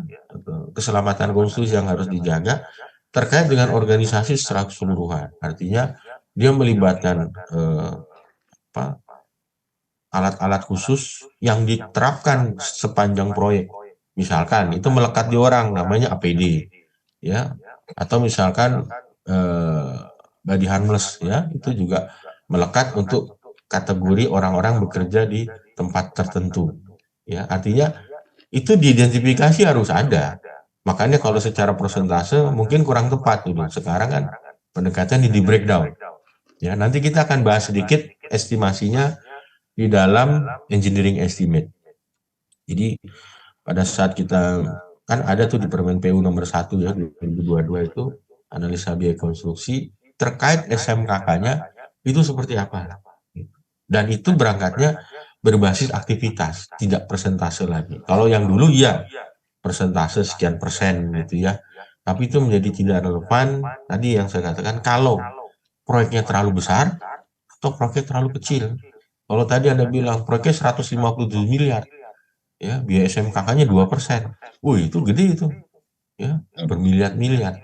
keselamatan konstruksi yang harus dijaga terkait dengan organisasi secara keseluruhan. Artinya dia melibatkan alat-alat khusus yang diterapkan sepanjang proyek. Misalkan itu melekat di orang namanya APD, ya, atau misalkan body harness, ya, itu juga melekat untuk kategori orang-orang bekerja di tempat tertentu. Ya, artinya itu diidentifikasi harus ada. Makanya kalau secara persentase mungkin kurang tepat dulu. Sekarang kan pendekatan di breakdown. Ya, nanti kita akan bahas sedikit estimasinya di dalam engineering estimate. Jadi pada saat kita kan ada tuh di Permen PU nomor 1 ya 2022 itu analisa biaya konstruksi terkait SMKK-nya itu seperti apa. Dan itu berangkatnya berbasis aktivitas, tidak persentase lagi. Kalau yang dulu ya persentase sekian persen gitu ya. Tapi itu menjadi tidak relevan tadi yang saya katakan kalau proyeknya terlalu besar atau proyeknya terlalu kecil. Kalau tadi Anda bilang proyeknya 157 miliar, ya biaya SMKK-nya 2%. Wih, itu gede itu. Ya, bermiliar-miliar.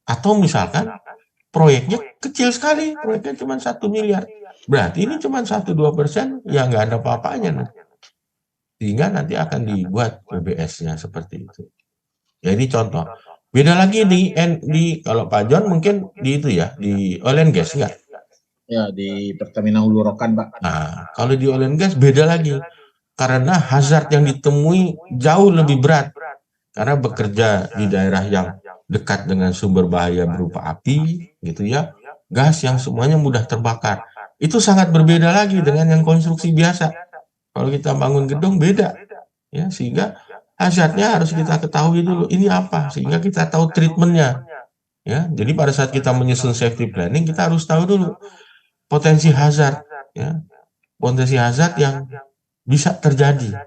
Atau misalkan proyeknya kecil sekali, proyeknya cuma 1 miliar. Berarti ini cuma 1-2%, ya nggak ada apa-apanya. Sehingga nanti akan dibuat PBS-nya seperti itu. Jadi contoh. Beda lagi di kalau Pak John mungkin di itu ya, di oil and gas enggak? Ya, di Pertamina Hulu Rokan, Pak. Nah, kalau di oil and gas beda lagi. Karena hazard yang ditemui jauh lebih berat. Karena bekerja di daerah yang dekat dengan sumber bahaya berupa api, gitu ya. Gas yang semuanya mudah terbakar. Itu sangat berbeda lagi dengan yang konstruksi biasa. Kalau kita bangun gedung beda. Ya, sehingga hazardnya harus kita ketahui dulu. Ini apa? Sehingga kita tahu treatmentnya. Ya, jadi pada saat kita menyusun safety planning, kita harus tahu dulu potensi hazard, ya, potensi hazard yang bisa terjadi.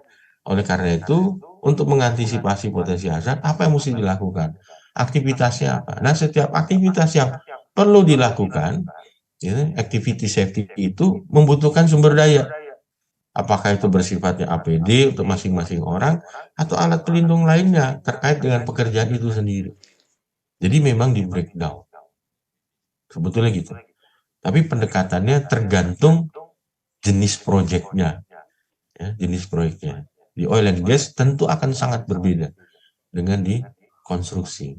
Oleh karena itu, untuk mengantisipasi potensi hazard, apa yang mesti dilakukan? Aktivitasnya apa? Nah, setiap aktivitas yang perlu dilakukan, ya, activity safety itu membutuhkan sumber daya. Apakah itu bersifatnya APD untuk masing-masing orang, atau alat pelindung lainnya terkait dengan pekerjaan itu sendiri. Jadi memang di breakdown. Sebetulnya gitu. Tapi pendekatannya tergantung jenis proyeknya. Ya, jenis proyeknya. Di oil and gas tentu akan sangat berbeda dengan di konstruksi.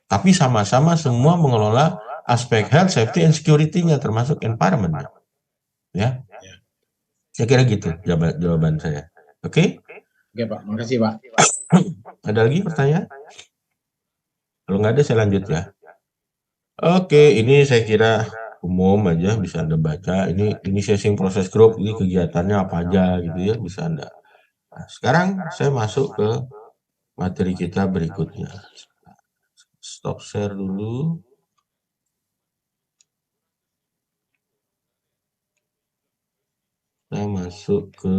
Tapi sama-sama semua mengelola aspek health, safety, and security-nya termasuk environment. Ya, saya kira gitu jawaban saya. Oke? Oke Pak, makasih Pak. Ada lagi pertanyaan? Kalau nggak ada saya lanjut ya. Oke, ini saya kira umum aja bisa Anda baca. Ini initiating proses group, ini kegiatannya apa aja gitu ya, bisa Anda. Nah, sekarang saya masuk ke materi kita berikutnya. Stop share dulu. Saya masuk ke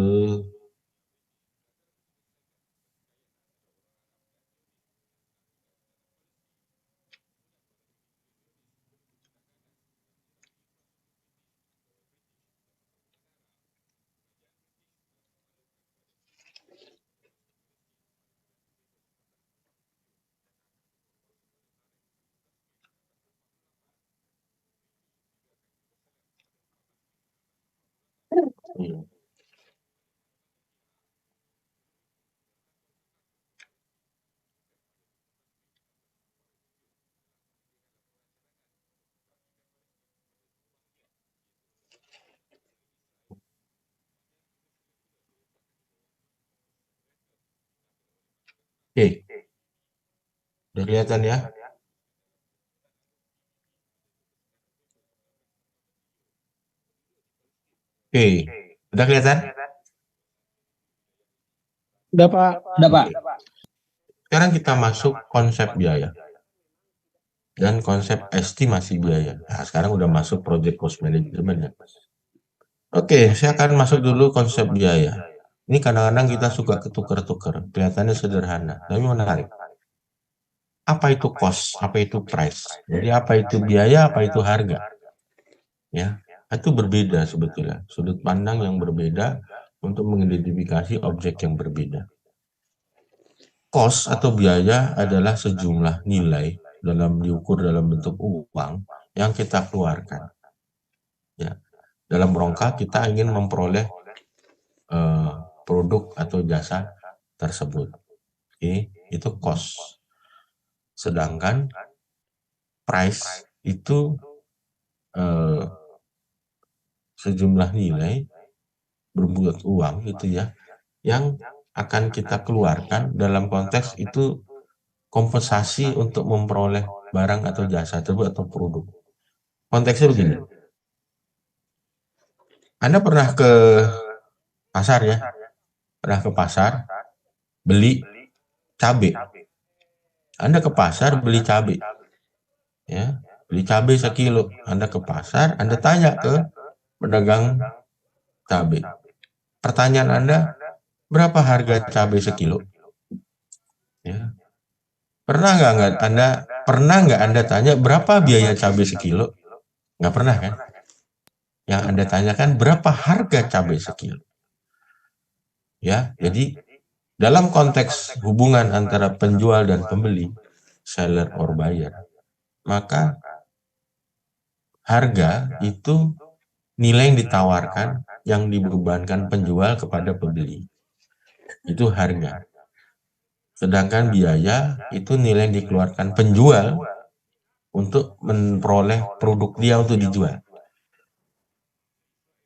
Oke, udah kelihatan ya? Oke, udah kelihatan? Udah Pak. Udah Pak. Sekarang kita masuk konsep biaya dan konsep estimasi biaya. Nah, sekarang udah masuk project cost management ya. Oke, saya akan masuk dulu konsep biaya. Ini kadang-kadang kita suka ketukar-tukar, kelihatannya sederhana, tapi menarik. Apa itu cost? Apa itu price? Jadi apa itu biaya? Apa itu harga? Ya, itu berbeda sebetulnya. Sudut pandang yang berbeda untuk mengidentifikasi objek yang berbeda. Cost atau biaya adalah sejumlah nilai diukur dalam bentuk uang yang kita keluarkan. Ya, dalam rangka kita ingin memperoleh produk atau jasa tersebut. Oke, itu cost. Sedangkan price itu sejumlah nilai berbuat uang gitu ya, yang akan kita keluarkan dalam konteks itu kompensasi untuk memperoleh barang atau jasa tersebut atau produk. Konteksnya begini. Anda pernah ke pasar ya? Pernah ke pasar beli cabai. Anda ke pasar beli cabai. Ya, beli cabai sekilo. Anda ke pasar, Anda tanya ke pedagang cabai. Pertanyaan Anda, berapa harga cabai sekilo? Ya. Pernah nggak Anda tanya berapa biaya cabai sekilo? Nggak pernah kan? Yang Anda tanyakan berapa harga cabai sekilo? Ya, jadi dalam konteks hubungan antara penjual dan pembeli, seller or buyer, maka harga itu nilai yang ditawarkan yang dibebankan penjual kepada pembeli. Itu harga. Sedangkan biaya itu nilai yang dikeluarkan penjual untuk memperoleh produk dia untuk dijual.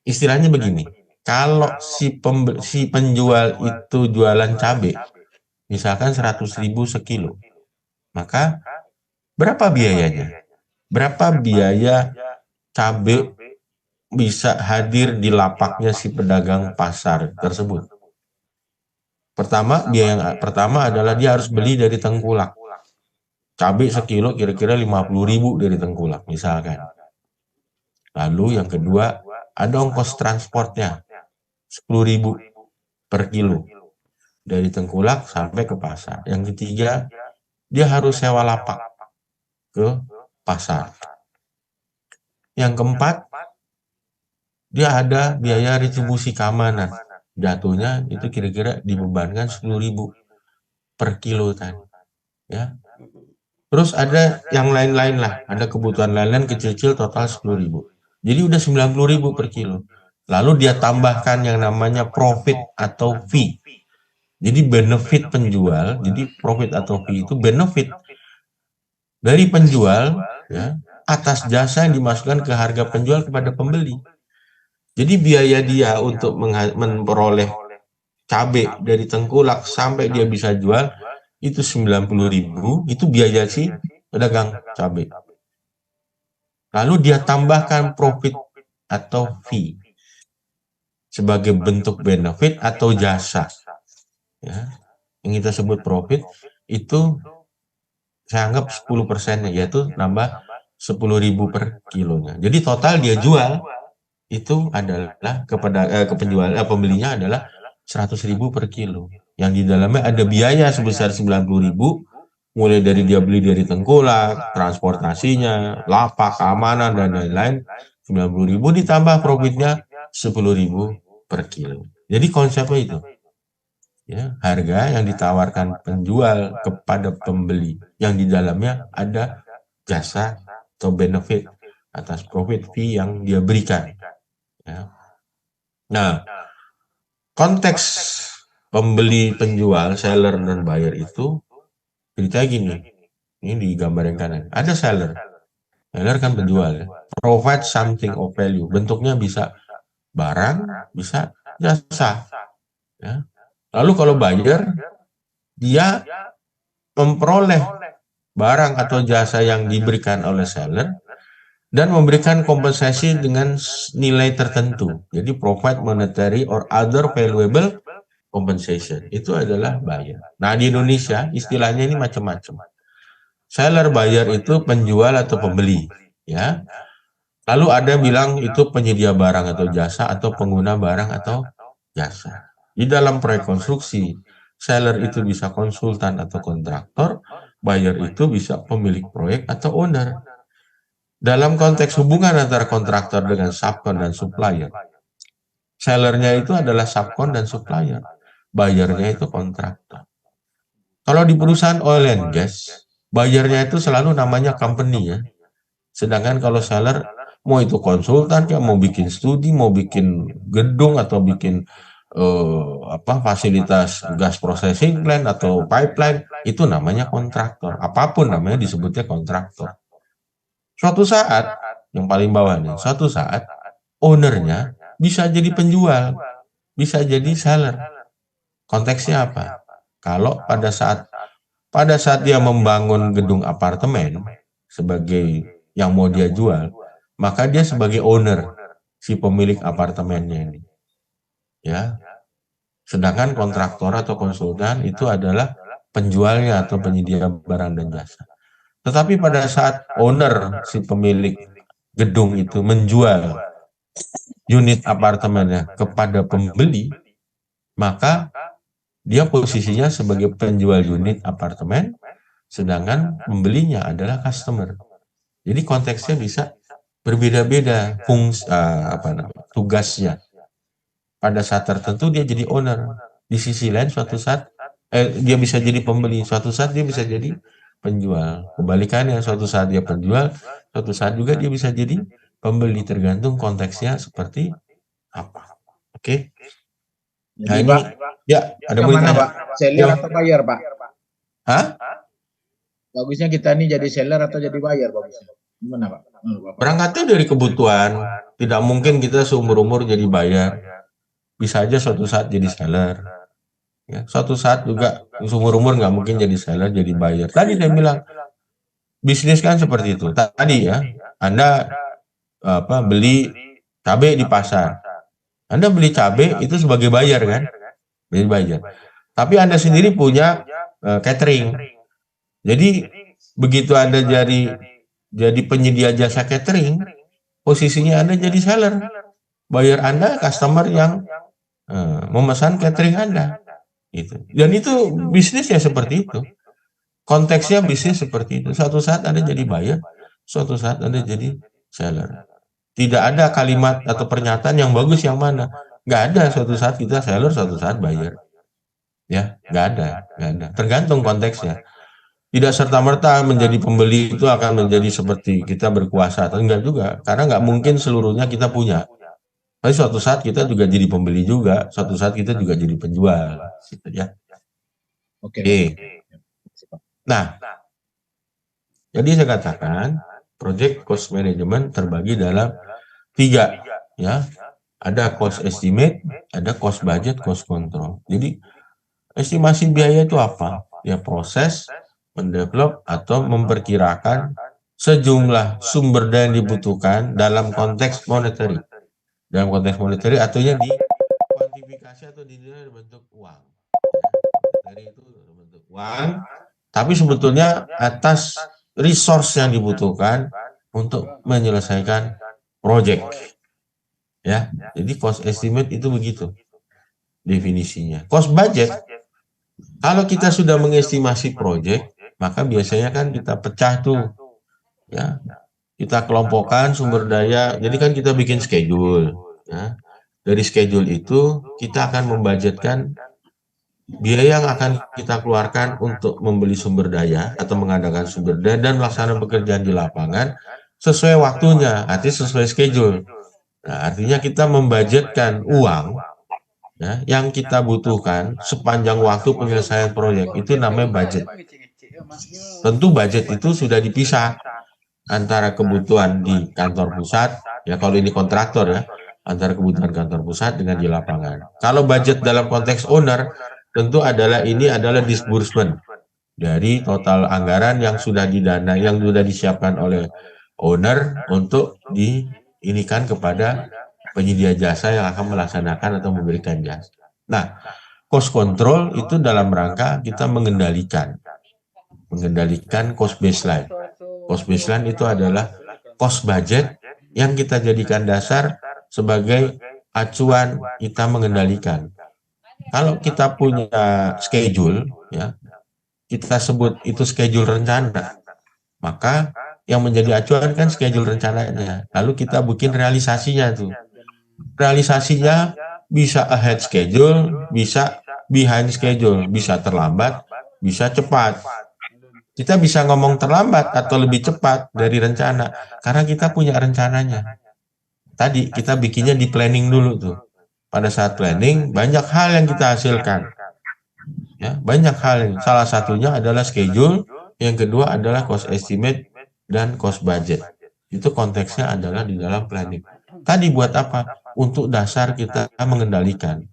Istilahnya begini, kalau si penjual itu jualan cabai, misalkan 100.000 sekilo, maka berapa biayanya? Berapa biaya cabai bisa hadir di lapaknya si pedagang pasar tersebut? Biaya yang pertama adalah dia harus beli dari tengkulak. cabai sekilo kira-kira 50.000 dari Tengkulak misalkan. Lalu yang kedua, ada ongkos transportnya 10.000 per kilo dari Tengkulak sampai ke pasar. Yang ketiga, dia harus sewa lapak ke pasar. Yang keempat, dia ada biaya retribusi keamanan. Jatuhnya itu kira-kira dibebankan 10.000 per kilo tadi. Ya. Terus ada yang lain-lain lah, ada kebutuhan lain-lain kecil-kecil total 10.000. Jadi udah 90.000 per kilo. Lalu dia tambahkan yang namanya profit atau fee. Jadi benefit penjual, jadi profit atau fee itu benefit dari penjual ya, atas jasa yang dimasukkan ke harga penjual kepada pembeli. Jadi biaya dia untuk memperoleh cabai dari Tengkulak sampai dia bisa jual itu 90.000, itu biaya si pedagang cabai. Lalu dia tambahkan profit atau fee sebagai bentuk benefit atau jasa. Ya, yang kita sebut profit itu saya anggap 10%-nya, yaitu nambah 10.000 per kilonya. Jadi total dia jual itu adalah kepada pembelinya adalah 100.000 per kilo. Yang di dalamnya ada biaya sebesar 90.000, mulai dari dia beli dari Tengkulak, transportasinya, lapak, keamanan, dan lain-lain. 90.000 ditambah profitnya 10.000 per kilo. Jadi konsepnya itu. Ya, harga yang ditawarkan penjual kepada pembeli yang di dalamnya ada jasa atau benefit atas profit fee yang dia berikan. Ya. Nah, konteks pembeli, penjual, seller dan buyer itu ceritanya gini. Ini di gambar yang kanan. Ada seller. Seller kan penjual ya. Provide something of value. Bentuknya bisa barang, bisa jasa. Ya. Lalu kalau buyer, dia memperoleh barang atau jasa yang diberikan oleh seller dan memberikan kompensasi dengan nilai tertentu. Jadi provide monetary or other valuable compensation. Itu adalah buyer. Nah, di Indonesia istilahnya ini macam-macam. Seller, buyer itu penjual atau pembeli, ya. Lalu ada bilang itu penyedia barang atau jasa atau pengguna barang atau jasa. Di dalam proyek konstruksi, seller itu bisa konsultan atau kontraktor, buyer itu bisa pemilik proyek atau owner. Dalam konteks hubungan antara kontraktor dengan subkon dan supplier, sellernya itu adalah subkon dan supplier, buyernya itu kontraktor. Kalau di perusahaan oil and gas, buyernya itu selalu namanya company ya. Sedangkan kalau seller, mau itu konsultan, ya, mau bikin studi, mau bikin gedung atau bikin fasilitas gas processing plant atau pipeline, itu namanya kontraktor. Apapun namanya disebutnya kontraktor. Suatu saat, yang paling bawah nih, suatu saat ownernya bisa jadi penjual, bisa jadi seller. Konteksnya apa? Kalau pada saat dia membangun gedung apartemen sebagai yang mau dia jual, maka dia sebagai owner, si pemilik apartemennya ini. Ya. Sedangkan kontraktor atau konsultan itu adalah penjualnya atau penyedia barang dan jasa. Tetapi pada saat owner, si pemilik gedung itu menjual unit apartemennya kepada pembeli, maka dia posisinya sebagai penjual unit apartemen, sedangkan pembelinya adalah customer. Jadi konteksnya bisa berbeda-beda tugasnya. Pada saat tertentu dia jadi owner, di sisi lain suatu saat dia bisa jadi pembeli, suatu saat dia bisa jadi penjual. Kebalikannya, suatu saat dia penjual, suatu saat juga dia bisa jadi pembeli, tergantung konteksnya seperti apa. Oke. Nah, Jadi, ini Pak, ya ada yang mana, Pak? Seller atau buyer, Pak? Hah? Bagusnya kita ini jadi seller atau jadi buyer, bagusnya? Gimana, Pak? Berangkatnya dari kebutuhan. Tidak mungkin kita seumur-umur jadi buyer. Bisa aja suatu saat jadi seller. Ya, suatu saat juga seumur-umur nggak mungkin jadi seller, jadi buyer. Tadi saya bilang, bisnis kan seperti itu. Tadi ya, Anda beli cabai di pasar. Anda beli cabai itu sebagai buyer kan? Beli buyer. Tapi Anda sendiri punya catering. Jadi begitu Anda jadi penyedia jasa catering, posisinya Anda jadi seller. Buyer Anda customer yang memesan catering Anda. Gitu. Dan itu bisnisnya seperti itu. Konteksnya bisnis seperti itu. Suatu saat Anda jadi buyer, suatu saat Anda jadi seller. Tidak ada kalimat atau pernyataan yang bagus yang mana. Nggak ada, suatu saat kita seller, suatu saat buyer. Ya, nggak ada. Tergantung konteksnya. Tidak serta-merta menjadi pembeli itu akan menjadi seperti kita berkuasa. Atau enggak juga. Karena nggak mungkin seluruhnya kita punya. Tapi suatu saat kita juga jadi pembeli juga. Suatu saat kita juga jadi penjual. Gitu ya. Oke. Nah, jadi saya katakan project cost management terbagi dalam 3, ya. Ada cost estimate, ada cost budget, cost control. Jadi estimasi biaya itu apa? Ya proses, mendevelop atau memperkirakan sejumlah sumber daya yang dibutuhkan dalam konteks monetary. Dalam konteks monetary artinya di kuantifikasi atau dinilai dalam bentuk uang. Monetary itu dalam bentuk uang, tapi sebetulnya atas resource yang dibutuhkan untuk menyelesaikan project. Ya, jadi cost estimate itu begitu definisinya. Cost budget, kalau kita sudah mengestimasi project, maka biasanya kan kita pecah tuh, ya, kita kelompokkan sumber daya. Jadi kan kita bikin schedule. Ya. Dari schedule itu kita akan membudgetkan biaya yang akan kita keluarkan untuk membeli sumber daya atau mengadakan sumber daya dan melaksanakan pekerjaan di lapangan sesuai waktunya, artinya sesuai schedule. Nah, artinya kita membudgetkan uang ya, yang kita butuhkan sepanjang waktu penyelesaian proyek, itu namanya budget. Tentu budget itu sudah dipisah antara kebutuhan di kantor pusat, ya kalau ini kontraktor ya, antara kebutuhan kantor pusat dengan di lapangan. Kalau budget dalam konteks owner, tentu ini adalah disbursement dari total anggaran yang sudah disiapkan oleh owner untuk diinikan kepada penyedia jasa yang akan melaksanakan atau memberikan jasa. Nah, cost control itu dalam rangka kita mengendalikan cost baseline. Cost baseline itu adalah cost budget yang kita jadikan dasar sebagai acuan kita mengendalikan. Kalau kita punya schedule, ya, kita sebut itu schedule rencana, maka yang menjadi acuan kan schedule rencananya. Lalu kita bikin realisasinya tuh. Realisasinya bisa ahead schedule, bisa behind schedule, bisa terlambat, bisa cepat. Kita bisa ngomong terlambat atau lebih cepat dari rencana karena kita punya rencananya. Tadi kita bikinnya di planning dulu tuh. Pada saat planning banyak hal yang kita hasilkan. Ya, banyak hal. Salah satunya adalah schedule, yang kedua adalah cost estimate dan cost budget. Itu konteksnya adalah di dalam planning. Tadi buat apa? Untuk dasar kita mengendalikan.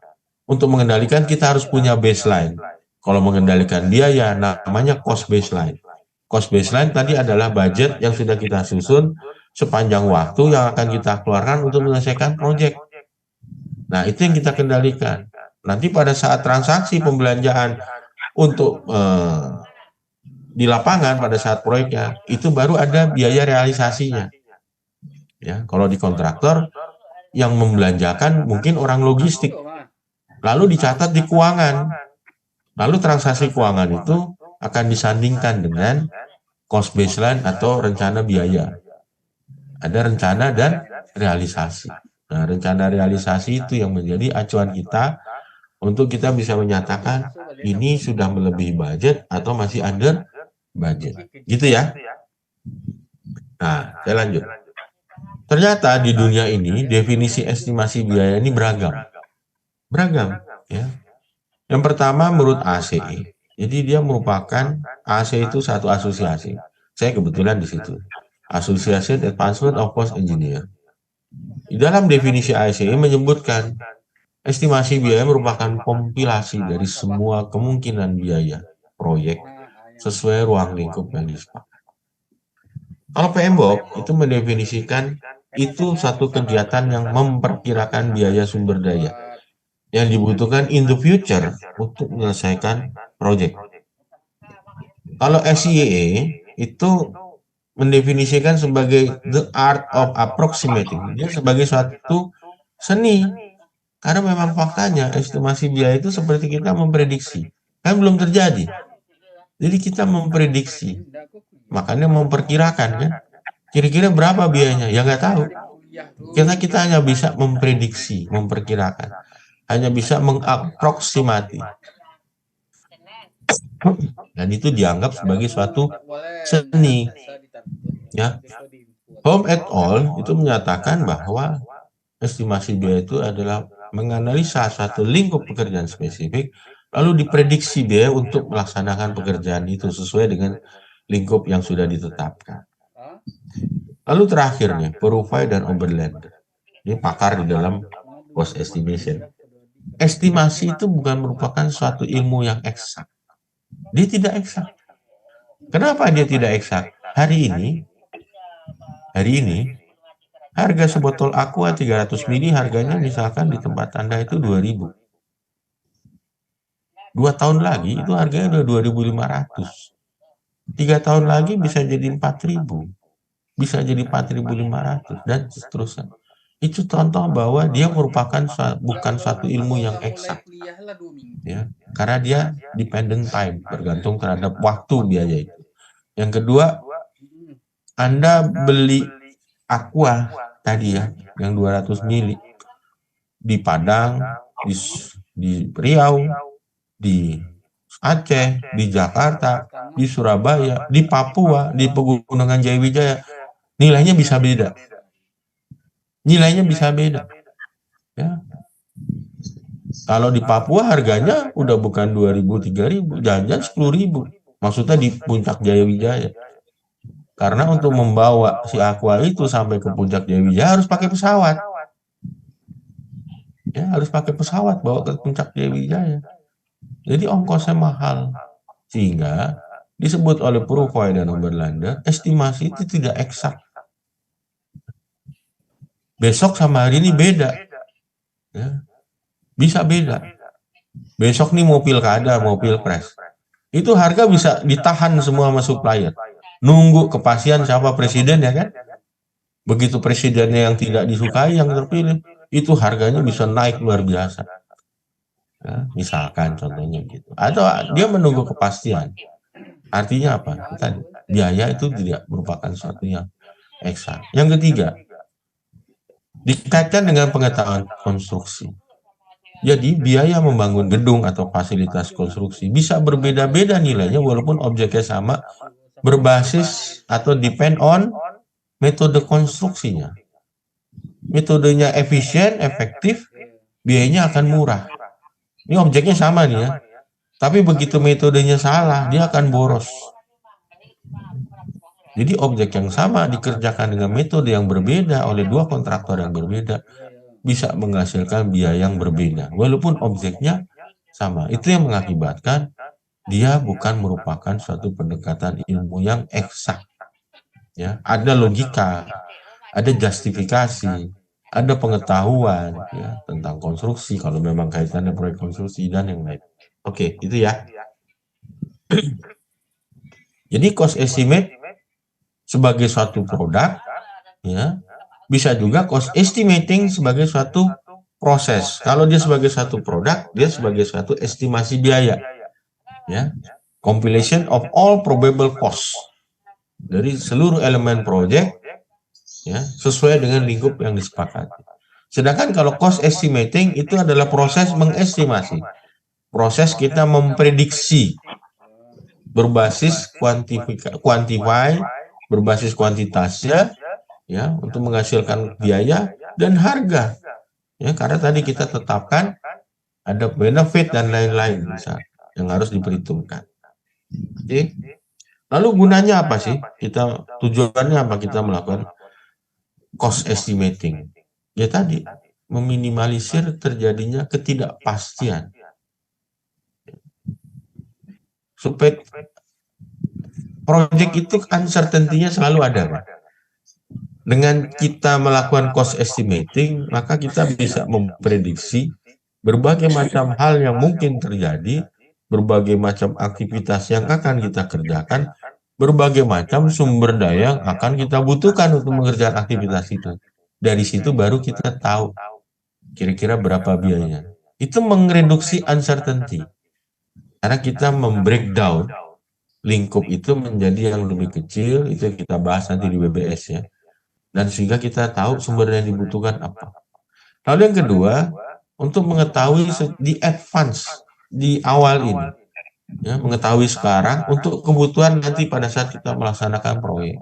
Untuk mengendalikan kita harus punya baseline. Kalau mengendalikan biaya namanya cost baseline. Cost baseline tadi adalah budget yang sudah kita susun sepanjang waktu yang akan kita keluarkan untuk menyelesaikan proyek. Nah, itu yang kita kendalikan. Nanti pada saat transaksi pembelanjaan untuk di lapangan pada saat proyeknya, itu baru ada biaya realisasinya. Ya, kalau di kontraktor yang membelanjakan mungkin orang logistik, lalu dicatat di keuangan. Lalu transaksi keuangan itu akan disandingkan dengan cost baseline atau rencana biaya. Ada rencana dan realisasi. Nah, rencana realisasi itu yang menjadi acuan kita untuk kita bisa menyatakan ini sudah melebihi budget atau masih under budget. Gitu ya. Nah, saya lanjut. Ternyata di dunia ini definisi estimasi biaya ini beragam. Beragam, ya. Yang pertama menurut ACE. Jadi dia merupakan ACE itu satu asosiasi. Saya kebetulan di situ. Association Advancement of Cost Engineer. Di dalam definisi ACE menyebutkan estimasi biaya merupakan kompilasi dari semua kemungkinan biaya proyek sesuai ruang lingkup yang disepakati. Kalau PMBOK itu mendefinisikan itu satu kegiatan yang memperkirakan biaya sumber daya yang dibutuhkan in the future untuk menyelesaikan proyek. Kalau SIEE itu mendefinisikan sebagai the art of approximating. Dia sebagai suatu seni. Karena memang faktanya estimasi biaya itu seperti kita memprediksi. Kan belum terjadi. Jadi kita memprediksi. Makanya memperkirakan kan. Kira-kira berapa biayanya? Ya nggak tahu. Kita hanya bisa memprediksi, memperkirakan. Hanya bisa mengaproksimati. Dan itu dianggap sebagai suatu seni. Ya. Home et al. Itu menyatakan bahwa estimasi biaya itu adalah menganalisa suatu lingkup pekerjaan spesifik, lalu diprediksi biaya untuk melaksanakan pekerjaan itu sesuai dengan lingkup yang sudah ditetapkan. Lalu terakhirnya, Purufy dan Oberlander. Ini pakar di dalam cost estimation. Estimasi itu bukan merupakan suatu ilmu yang eksak. Dia tidak eksak. Kenapa dia tidak eksak? Hari ini, harga sebotol Aqua 300 ml harganya misalkan di tempat Anda itu 2.000. 2 tahun lagi itu harganya udah 2.500. 3 tahun lagi bisa jadi 4.000. Bisa jadi 4.500 dan seterusnya. Itu contoh bahwa dia merupakan bukan suatu ilmu yang eksak. Ya, karena dia dependent time, bergantung terhadap waktu biaya itu. Yang kedua, Anda beli Aqua tadi ya, yang 200 ml di Padang, di Riau, di Aceh, di Jakarta, di Surabaya, di Papua, di Pegunungan Jayawijaya, nilainya bisa beda. Nilainya bisa beda. Ya. Kalau di Papua harganya udah bukan 2.000, 3.000, jangan 10.000. Maksudnya di puncak Jayawijaya. Karena untuk membawa si Aqua itu sampai ke puncak Jayawijaya harus pakai pesawat. Ya, harus pakai pesawat bawa ke puncak Jayawijaya. Jadi ongkosnya mahal. Sehingga disebut oleh Purufy dan Oberlander, estimasi itu tidak eksak. Besok sama hari ini beda. Ya. Bisa beda. Besok nih mau pilkada, mau pilpres. Itu harga bisa ditahan semua sama supplier. Nunggu kepastian siapa presiden ya kan. Begitu presidennya yang tidak disukai, yang terpilih, itu harganya bisa naik luar biasa. Ya, misalkan contohnya gitu. Atau dia menunggu kepastian. Artinya apa? Tadi, biaya itu tidak merupakan sesuatu yang eksak. Yang ketiga, dikaitkan dengan pengetahuan konstruksi. Jadi biaya membangun gedung atau fasilitas konstruksi bisa berbeda-beda nilainya walaupun objeknya sama, berbasis atau depend on metode konstruksinya. Metodenya efisien, efektif, biayanya akan murah. Ini objeknya sama nih ya, tapi begitu metodenya salah, dia akan boros. Jadi objek yang sama dikerjakan dengan metode yang berbeda oleh dua kontraktor yang berbeda, bisa menghasilkan biaya yang berbeda, walaupun objeknya sama. Itu yang mengakibatkan dia bukan merupakan suatu pendekatan ilmu yang eksak. Ya, ada logika, ada justifikasi, ada pengetahuan ya tentang konstruksi kalau memang kaitannya proyek konstruksi dan yang lain. Oke, itu ya. Jadi cost estimate sebagai suatu produk ya, bisa juga cost estimating sebagai suatu proses. Kalau dia sebagai suatu produk, dia sebagai suatu estimasi biaya. Ya, compilation of all probable costs dari seluruh elemen proyek ya, sesuai dengan lingkup yang disepakati. Sedangkan kalau cost estimating itu adalah proses mengestimasi. Proses kita memprediksi berbasis quantify, berbasis kuantitasnya ya, untuk menghasilkan biaya dan harga. Ya, karena tadi kita tetapkan ada benefit dan lain-lain yang harus diperhitungkan. Oke. Lalu gunanya apa sih? Tujuannya apa kita melakukan cost estimating? Ya tadi, meminimalisir terjadinya ketidakpastian. Supaya proyek itu uncertainty-nya selalu ada, Pak. Dengan kita melakukan cost estimating, maka kita bisa memprediksi berbagai macam hal yang mungkin terjadi, berbagai macam aktivitas yang akan kita kerjakan, berbagai macam sumber daya yang akan kita butuhkan untuk mengerjakan aktivitas itu. Dari situ baru kita tahu kira-kira berapa biayanya. Itu mereduksi uncertainty. Karena kita membreakdown lingkup itu menjadi yang lebih kecil, itu yang kita bahas nanti di WBS ya. Dan sehingga kita tahu sumber yang dibutuhkan apa. Lalu yang kedua, untuk mengetahui di advance, di awal ini. Ya, mengetahui sekarang untuk kebutuhan nanti pada saat kita melaksanakan proyek.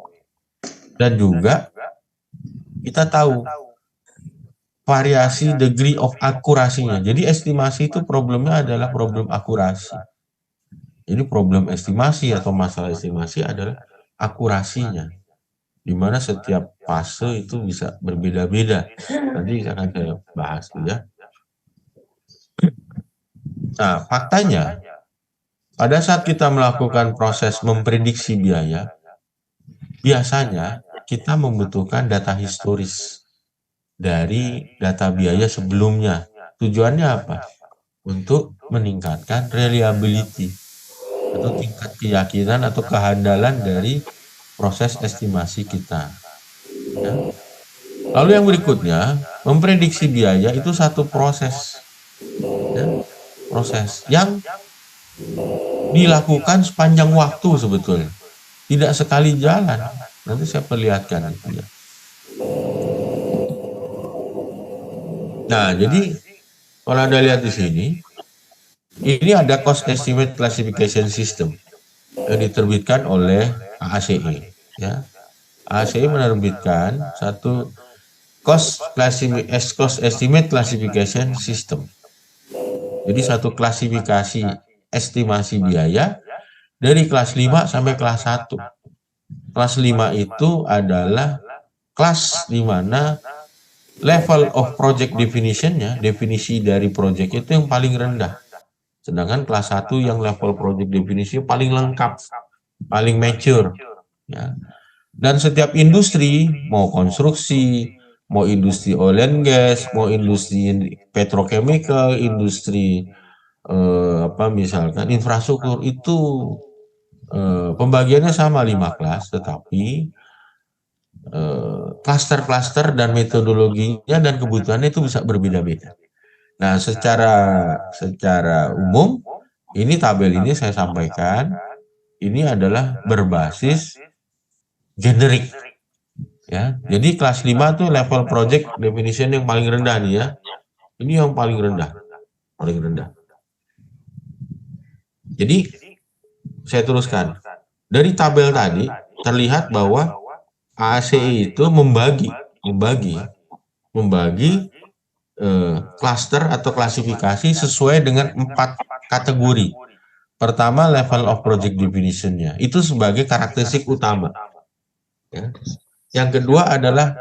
Dan juga kita tahu variasi degree of akurasinya. Jadi estimasi itu problemnya adalah problem akurasi. Jadi problem estimasi atau masalah estimasi adalah akurasinya. Di mana setiap fase itu bisa berbeda-beda. Nanti akan saya bahas ya. Nah, faktanya pada saat kita melakukan proses memprediksi biaya, biasanya kita membutuhkan data historis dari data biaya sebelumnya. Tujuannya apa? Untuk meningkatkan reliability atau tingkat keyakinan atau kehandalan dari proses estimasi kita. Ya. Lalu yang berikutnya, memprediksi biaya itu satu proses. Ya. Proses yang dilakukan sepanjang waktu sebetulnya. Tidak sekali jalan. Nanti saya perlihatkan itu ya. Nah, jadi kalau Anda lihat di sini, ini ada cost estimate classification system yang diterbitkan oleh AACE. Ya. AACE menerbitkan satu cost estimate classification system. Jadi satu klasifikasi estimasi biaya dari kelas 5 sampai kelas 1. Kelas 5 itu adalah kelas di mana level of project definition-nya, definisi dari project itu yang paling rendah. Sedangkan kelas 1 yang level project definisi paling lengkap, paling mature. Ya. Dan setiap industri, mau konstruksi, mau industri oil and gas, mau industri petrochemical, industri misalkan infrastruktur itu pembagiannya sama 5 kelas, tetapi klaster-klaster dan metodologinya dan kebutuhannya itu bisa berbeda-beda. Nah, secara umum ini tabel ini saya sampaikan ini adalah berbasis generik. Ya, jadi kelas 5 tuh level project definition yang paling rendah nih ya. Ini yang paling rendah. Paling rendah. Jadi saya teruskan. Dari tabel tadi terlihat bahwa AACE itu membagi klaster atau klasifikasi sesuai dengan 4 kategori. Pertama, level of project definition-nya. Itu sebagai karakteristik utama. Ya. Yang kedua adalah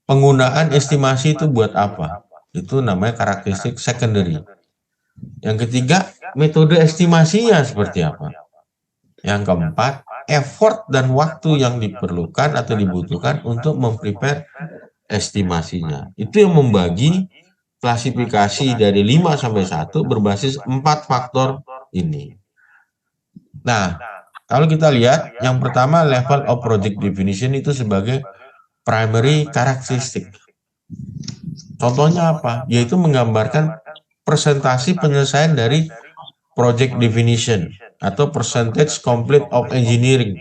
penggunaan estimasi itu buat apa? Itu namanya karakteristik secondary. Yang ketiga, metode estimasinya seperti apa? Yang keempat, effort dan waktu yang diperlukan atau dibutuhkan untuk memprepare estimasinya. Itu yang membagi klasifikasi dari 5 sampai 1 berbasis 4 faktor ini. Nah, kalau kita lihat, yang pertama level of project definition itu sebagai primary characteristic. Contohnya apa? Yaitu menggambarkan presentasi penyelesaian dari project definition atau percentage complete of engineering.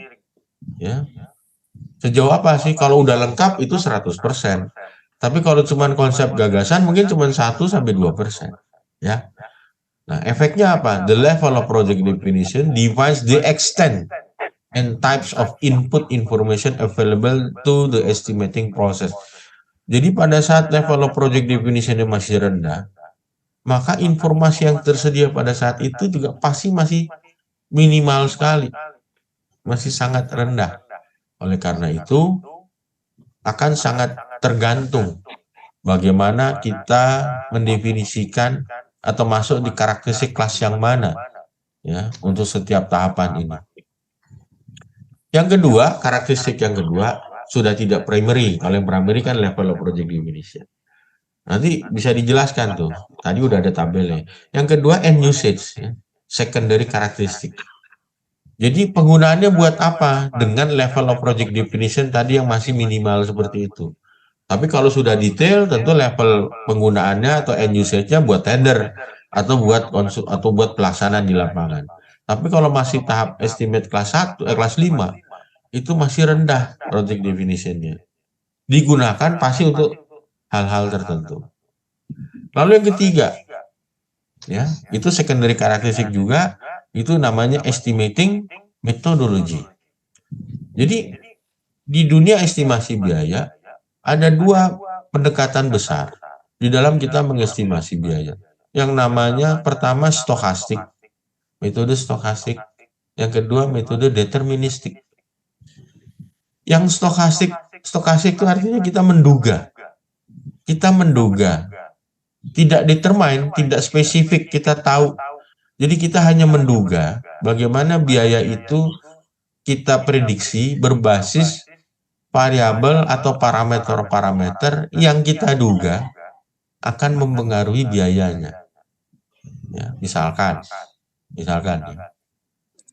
Ya. Sejauh apa sih? Kalau udah lengkap itu 100%. Tapi kalau cuma konsep gagasan mungkin cuma 1-2%. Ya. Nah, efeknya apa? The level of project definition defines the extent and types of input information available to the estimating process. Jadi pada saat level of project definition masih rendah, maka informasi yang tersedia pada saat itu juga pasti masih minimal sekali, masih sangat rendah. Oleh karena itu, akan sangat tergantung bagaimana kita mendefinisikan atau masuk di karakteristik kelas yang mana ya untuk setiap tahapan ini. Yang kedua, karakteristik yang kedua sudah tidak primary. Kalau yang primary kan level of project definition. Nanti bisa dijelaskan tuh. Tadi udah ada tabelnya. Yang kedua, end usage, ya. Secondary karakteristik. Jadi penggunaannya buat apa? Dengan level of project definition tadi yang masih minimal seperti itu. Tapi kalau sudah detail, tentu level penggunaannya atau end usage-nya buat tender atau buat pelaksanaan di lapangan. Tapi kalau masih tahap estimate kelas 1, kelas 5, itu masih rendah project definition-nya. Digunakan pasti untuk hal-hal tertentu. Lalu yang ketiga, ya, itu secondary karakteristik juga, itu namanya estimating methodology. Jadi di dunia estimasi biaya ada dua pendekatan besar di dalam kita mengestimasi biaya. Yang namanya pertama stokastik, metode stokastik. Yang kedua metode deterministik. Yang stokastik itu artinya kita menduga. Kita menduga. Tidak determine, tidak spesifik, kita tahu. Jadi kita hanya menduga bagaimana biaya itu kita prediksi berbasis variabel atau parameter-parameter yang kita duga akan mempengaruhi biayanya. Ya, misalkan ya,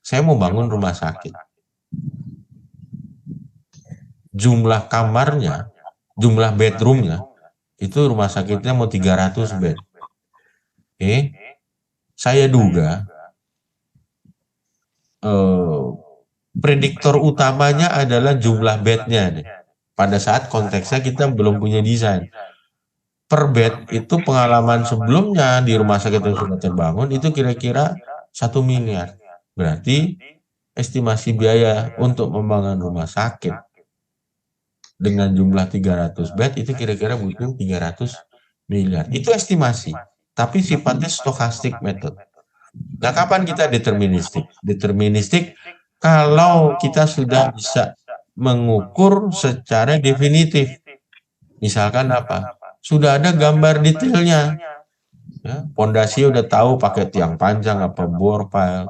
saya mau bangun rumah sakit. Jumlah kamarnya, jumlah bedroomnya, itu rumah sakitnya mau 300 bed. Oke, saya duga prediktor utamanya adalah jumlah bednya nih. Pada saat konteksnya kita belum punya desain. Per bed itu pengalaman sebelumnya di rumah sakit yang sudah terbangun itu kira-kira 1 miliar. Berarti estimasi biaya untuk membangun rumah sakit dengan jumlah 300 bed itu kira-kira butuh 300 miliar. Itu estimasi, tapi sifatnya stochastic method. Nah, kapan kita deterministik? Deterministik kalau kita sudah bisa mengukur secara definitif. Misalkan apa? Sudah ada gambar detailnya. Ya, pondasi udah tahu pakai tiang panjang apa bore pile.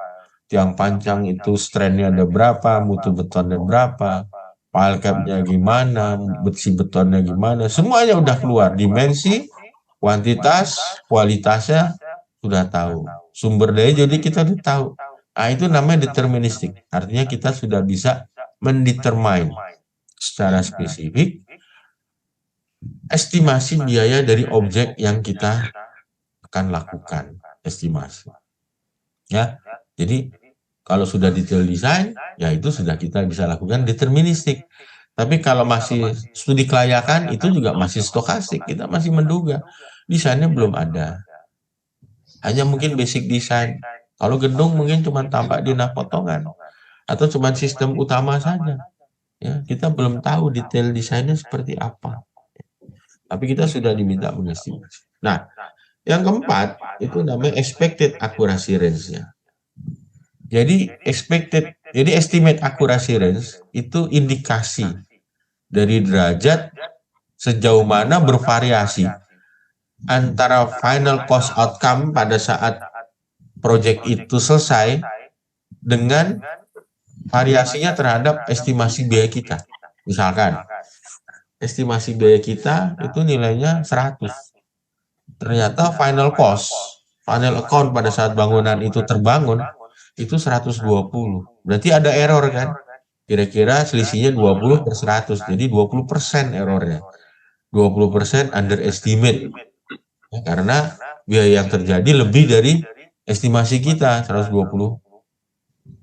Tiang panjang itu strandnya ada berapa, mutu betonnya berapa, pile cap-nya gimana, besi betonnya gimana, semuanya udah keluar. Dimensi, kuantitas, kualitasnya sudah tahu. Sumber daya jadi kita udah tahu. Nah, itu namanya deterministik. Artinya kita sudah bisa mendetermine secara spesifik estimasi biaya dari objek yang kita akan lakukan estimasi. Ya, jadi kalau sudah detail desain, ya itu sudah kita bisa lakukan deterministik. Tapi kalau masih studi kelayakan, itu juga masih stokastik. Kita masih menduga. Desainnya belum ada. Hanya mungkin basic design. Kalau gedung mungkin cuma tampak di potongan. Atau cuma sistem utama saja. Ya, kita belum tahu detail desainnya seperti apa. Tapi kita sudah diminta mengestimasi. Nah, yang keempat, itu namanya expected accuracy range-nya. Jadi estimate accuracy range itu indikasi dari derajat sejauh mana bervariasi antara final cost outcome pada saat proyek itu selesai dengan variasinya terhadap estimasi biaya kita. Misalkan, estimasi biaya kita itu nilainya 100. Ternyata final cost, final account pada saat bangunan itu terbangun, itu 120. Berarti ada error kan? Kira-kira selisihnya 20 per 100. Jadi 20% errornya. 20% underestimate. Ya, karena biaya yang terjadi lebih dari estimasi kita, 120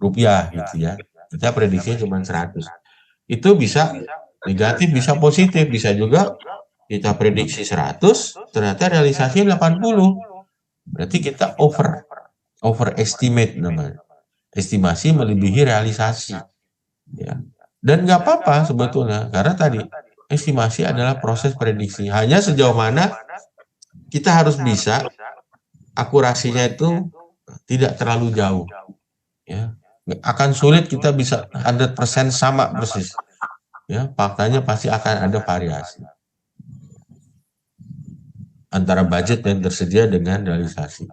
rupiah gitu ya. Kita prediksinya cuma 100. Itu bisa negatif, bisa positif. Bisa juga kita prediksi 100, ternyata realisasinya 80. Berarti kita overestimate namanya. Estimasi melebihi realisasi. Ya. Dan nggak apa-apa sebetulnya, karena tadi estimasi adalah proses prediksi. Hanya sejauh mana kita harus bisa akurasinya itu tidak terlalu jauh. Ya. Akan sulit kita bisa 100% sama persis. Ya, faktanya pasti akan ada variasi antara budget yang tersedia dengan realisasi.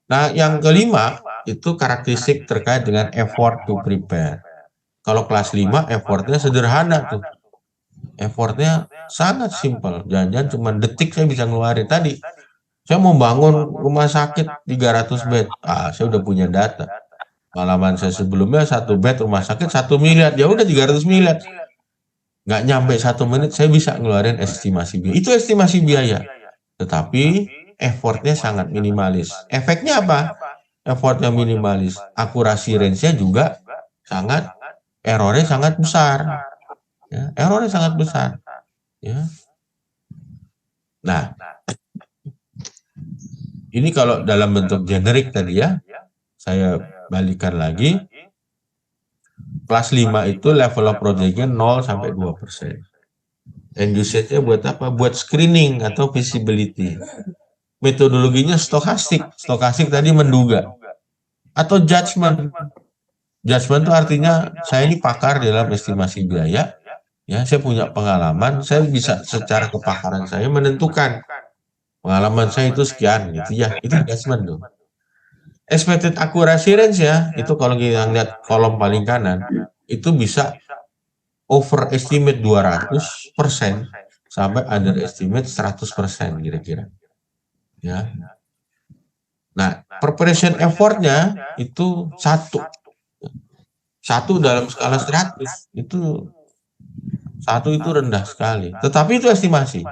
Nah, yang kelima itu karakteristik terkait dengan effort to prepare. Kalau kelas 5 effortnya sederhana tuh. Effortnya sangat simpel. Jangan-jangan cuma detik saya bisa ngeluarin. Tadi saya mau bangun rumah sakit 300 bed. Saya udah punya data. Pengalaman saya sebelumnya 1 bed rumah sakit 1 miliar, ya udah 300 miliar. Nggak nyampe 1 menit saya bisa ngeluarin estimasi biaya. Itu estimasi biaya. Tetapi effortnya sangat minimalis. Efeknya apa? Effortnya minimalis. Akurasi range-nya juga sangat, errornya sangat besar. Ya, errornya sangat besar. Ya. Nah, ini kalau dalam bentuk generik tadi ya, saya balikan lagi. Kelas 5 itu level of project-nya 0 sampai 2%. End usage-nya buat apa? Buat screening atau visibility. Metodologinya stokastik. Stokastik tadi menduga. Atau judgment. Judgment itu artinya saya ini pakar dalam estimasi biaya. Ya, saya punya pengalaman, saya bisa secara kepakaran saya menentukan pengalaman saya itu sekian gitu ya. Itu judgment dong. Expected accuracy range ya, itu kalau kita lihat kolom paling kanan, itu bisa overestimate 200% sampai underestimate 100% kira-kira. Ya. Nah, preparation effort-nya itu 1. 1 dalam skala 100 itu 1 itu rendah sekali. Tetapi itu estimasi.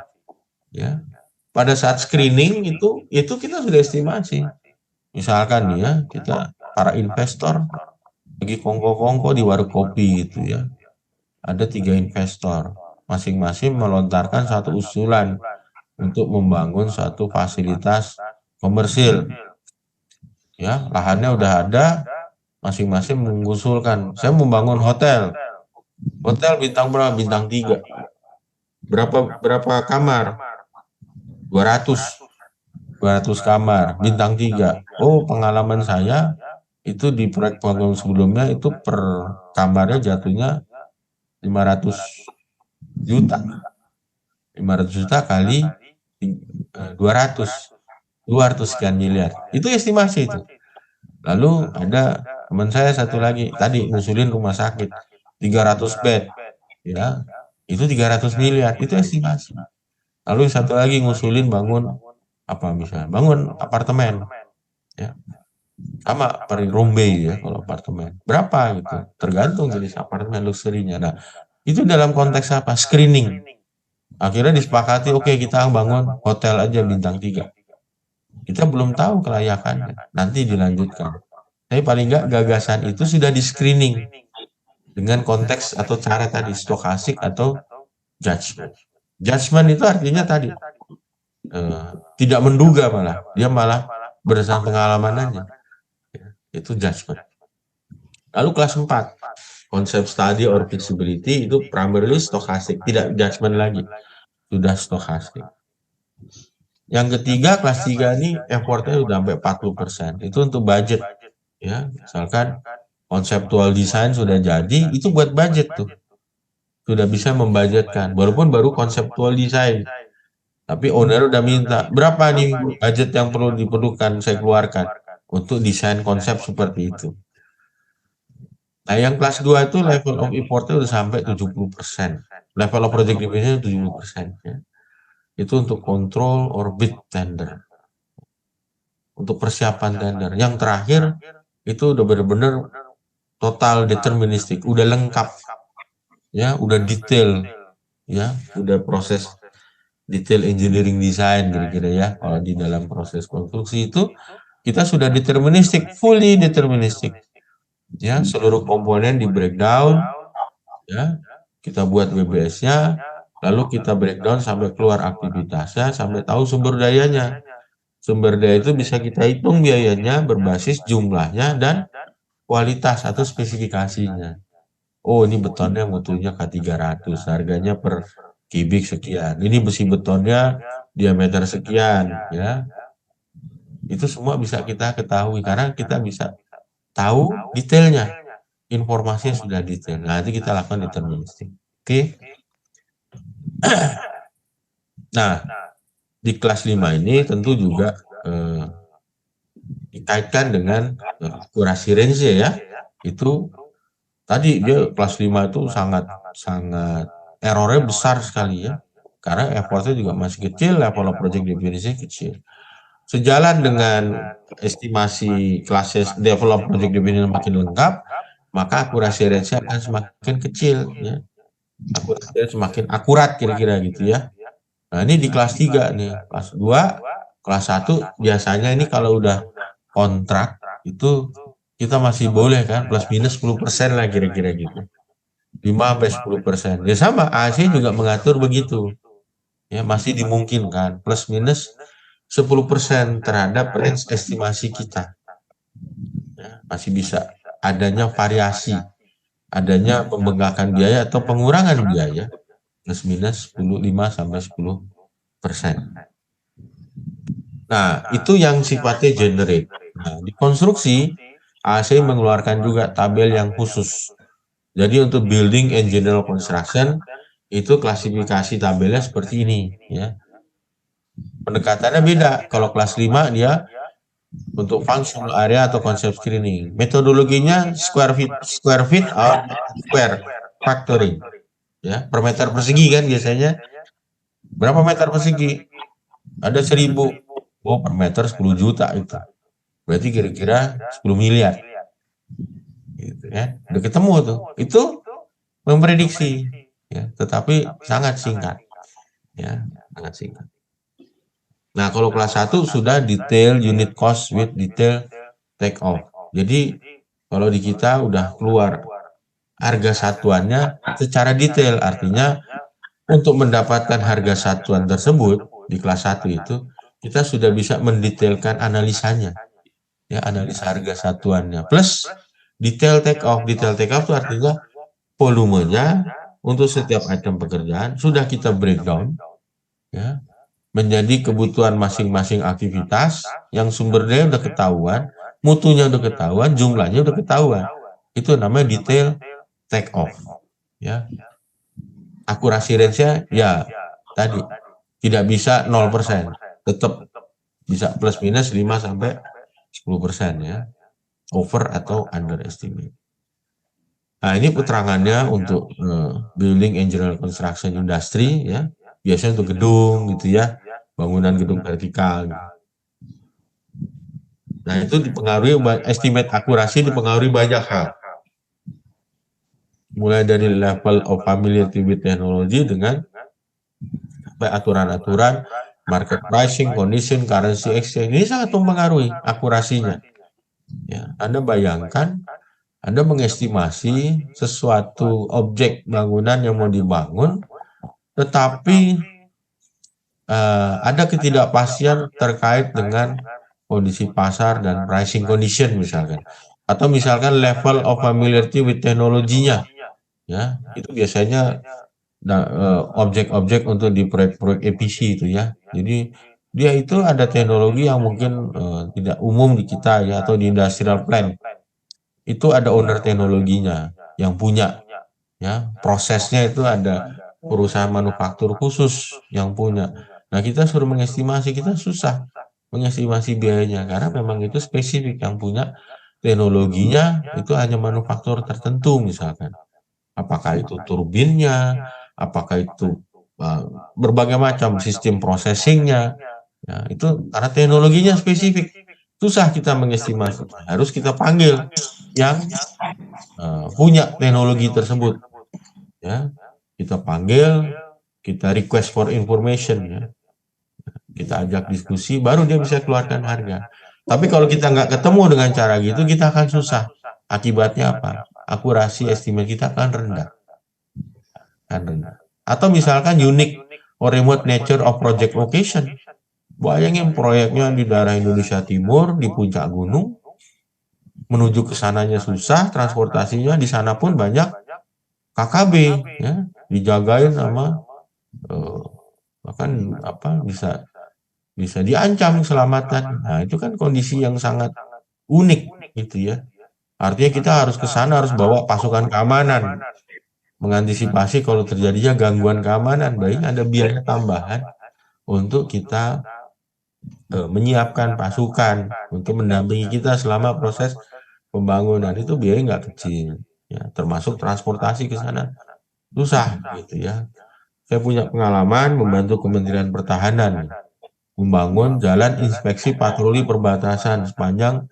Ya. Pada saat screening itu kita sudah estimasi. Misalkan nih ya, kita para investor lagi kongko-kongko di warung kopi gitu ya. Ada 3 investor, masing-masing melontarkan satu usulan untuk membangun satu fasilitas komersil. Ya, lahannya udah ada, masing-masing mengusulkan, saya membangun hotel. Hotel bintang berapa? Bintang 3. Berapa kamar? 200 kamar, bintang 3. Oh, pengalaman saya itu di proyek bangun sebelumnya itu per kamarnya jatuhnya 500 juta. 500 juta kali 200 sekian miliar. Itu estimasi itu. Lalu ada teman saya satu lagi tadi ngusulin rumah sakit 300 bed. Ya. Itu 300 miliar, itu estimasi. Lalu satu lagi ngusulin bangun apa misalnya? Bangun apartemen. Ya. Sama per room bay ya kalau apartemen. Berapa gitu? Tergantung jenis apartemen luxury-nya. Nah, itu dalam konteks apa? Screening. Akhirnya disepakati, oke kita bangun hotel aja bintang 3. Kita belum tahu kelayakannya. Nanti dilanjutkan. Tapi paling enggak gagasan itu sudah di screening dengan konteks atau cara tadi stokastik atau judgment. Judgment itu artinya tadi tidak menduga dia malah berdasarkan pengalaman aja. Itu judgment. Lalu kelas 4, konsep study or feasibility itu primarily stokastik, tidak judgment lagi, sudah stokastik. Yang ketiga kelas 3 ini effortnya udah sampai 40%, itu untuk budget. Ya, misalkan konseptual design sudah jadi, itu buat budget tuh. Sudah bisa membudgetkan, walaupun baru konseptual design. Tapi owner udah minta, berapa nih budget yang perlu diperlukan saya keluarkan untuk desain konsep seperti itu. Nah, yang kelas 2 itu level of effortnya udah sampai 70%. Level of project division 70%. Ya. Itu untuk control orbit tender. Untuk persiapan tender. Yang terakhir, itu udah benar-benar total deterministik. Udah lengkap. Ya, udah detail. Ya, udah proses detail engineering design kira-kira ya. Kalau di dalam proses konstruksi itu, kita sudah deterministik, fully deterministik. Ya, seluruh komponen di breakdown, ya, kita buat WBS-nya, lalu kita breakdown sampai keluar aktivitasnya, sampai tahu sumber dayanya. Sumber daya itu bisa kita hitung biayanya berbasis jumlahnya dan kualitas atau spesifikasinya. Oh, ini betonnya mutunya K300, harganya per kubik sekian. Ini besi betonnya diameter sekian, ya. Itu semua bisa kita ketahui karena kita bisa tahu detailnya, informasinya sudah detail. Nah, nanti kita lakukan deterministik. Oke. Nah, di kelas 5 ini tentu juga dikaitkan dengan akurasi range ya. Itu tadi dia kelas 5 itu sangat errornya besar sekali ya. Karena effortnya juga masih kecil, level of project definisi kecil. sejalan dengan estimasi classes develop project definition makin lengkap, maka akurasi range akan semakin kecil, ya. Akurasi semakin akurat kira-kira gitu ya. Nah, ini di kelas 3 nih, kelas 2, kelas 1 biasanya ini kalau udah kontrak itu kita masih boleh kan plus minus 10% lah kira-kira gitu. 5-10%. Ya sama, AC juga mengatur begitu. Ya, masih dimungkinkan plus minus 10% terhadap range estimasi kita. Ya, masih bisa adanya variasi, adanya pembengkakan biaya atau pengurangan biaya plus minus 5-10%. Nah, itu yang sifatnya generate. Nah, di konstruksi, AC mengeluarkan juga tabel yang khusus. Jadi untuk building and general construction, itu klasifikasi tabelnya seperti ini, ya. Pendekatannya beda. Kalau kelas 5 dia untuk functional area atau konsep screening. Metodologinya square feet out square factoring. Ya, per meter persegi kan biasanya. Berapa meter persegi? Ada 1000. Oh, per meter 10 juta itu. Berarti kira-kira 10 miliar. Gitu ya. Udah ketemu tuh. Itu memprediksi, ya, tetapi sangat singkat. Ya, sangat singkat. Nah, kalau kelas 1 sudah detail unit cost with detail take off. Jadi kalau di kita udah keluar harga satuannya secara detail, artinya untuk mendapatkan harga satuan tersebut di kelas 1 itu kita sudah bisa mendetailkan analisanya. Ya, analisa harga satuannya plus detail take off. Detail take off itu artinya volumenya untuk setiap item pekerjaan sudah kita breakdown, ya, menjadi kebutuhan masing-masing aktivitas yang sumber daya udah ketahuan, mutunya udah ketahuan, jumlahnya udah ketahuan. Itu namanya detail take off, ya. Akurasi range-nya ya tadi tidak bisa 0%, tetap bisa plus minus 5-10% ya. Over atau underestimate. Nah, ini keterangannya untuk building and general construction industry, ya. Biasanya untuk gedung gitu ya, bangunan gedung vertikal. Nah, itu dipengaruhi estimate akurasi dipengaruhi banyak hal. Mulai dari level of familiarity with technology dengan aturan-aturan market pricing, condition, currency exchange. Ini sangat mempengaruhi akurasinya. Ya, Anda bayangkan Anda mengestimasi sesuatu objek bangunan yang mau dibangun, tetapi ada ketidakpastian terkait dengan kondisi pasar dan pricing condition misalkan, atau misalkan level of familiarity with teknologinya, ya, itu biasanya objek-objek untuk di proyek-proyek EPC itu ya. Jadi dia itu ada teknologi yang mungkin tidak umum di kita ya, atau di industrial plant. Itu ada owner teknologinya yang punya, ya, prosesnya itu ada perusahaan manufaktur khusus yang punya. Nah, kita suruh mengestimasi, kita susah mengestimasi biayanya karena memang itu spesifik, yang punya teknologinya itu hanya manufaktur tertentu misalkan. Apakah itu turbinnya, apakah itu berbagai macam sistem processingnya, ya, itu karena teknologinya spesifik, susah kita mengestimasi. Harus kita panggil yang punya teknologi tersebut, ya, kita panggil, kita request for information, ya, kita ajak diskusi, baru dia bisa keluarkan harga. Tapi kalau kita nggak ketemu dengan cara gitu, kita akan susah. Akibatnya apa? Akurasi estimate kita akan rendah. Atau misalkan unique or remote nature of project location. Bayangin proyeknya di daerah Indonesia Timur, di puncak gunung, menuju ke sananya susah, transportasinya di sana pun banyak KKB, ya, dijagain sama bahkan bisa diancam keselamatan. Nah, itu kan kondisi yang sangat unik gitu ya. Artinya kita harus ke sana, harus bawa pasukan keamanan, mengantisipasi kalau terjadinya gangguan keamanan. Baik ada biaya tambahan untuk kita menyiapkan pasukan untuk mendampingi kita selama proses pembangunan. Itu biaya nggak kecil, ya, termasuk transportasi ke sana susah gitu ya. Saya punya pengalaman membantu Kementerian Pertahanan membangun jalan inspeksi patroli perbatasan sepanjang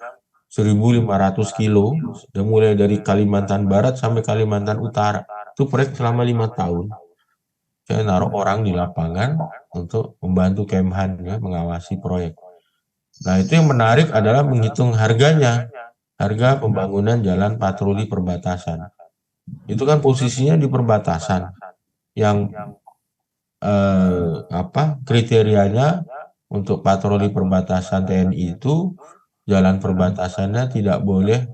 1.500 kilo, mulai dari Kalimantan Barat sampai Kalimantan Utara. Itu proyek selama 5 tahun. Saya naruh orang di lapangan untuk membantu Kemhan ya, mengawasi proyek. Nah, itu yang menarik adalah menghitung harganya, harga pembangunan jalan patroli perbatasan. Itu kan posisinya di perbatasan, yang kriterianya untuk patroli perbatasan TNI itu jalan perbatasannya tidak boleh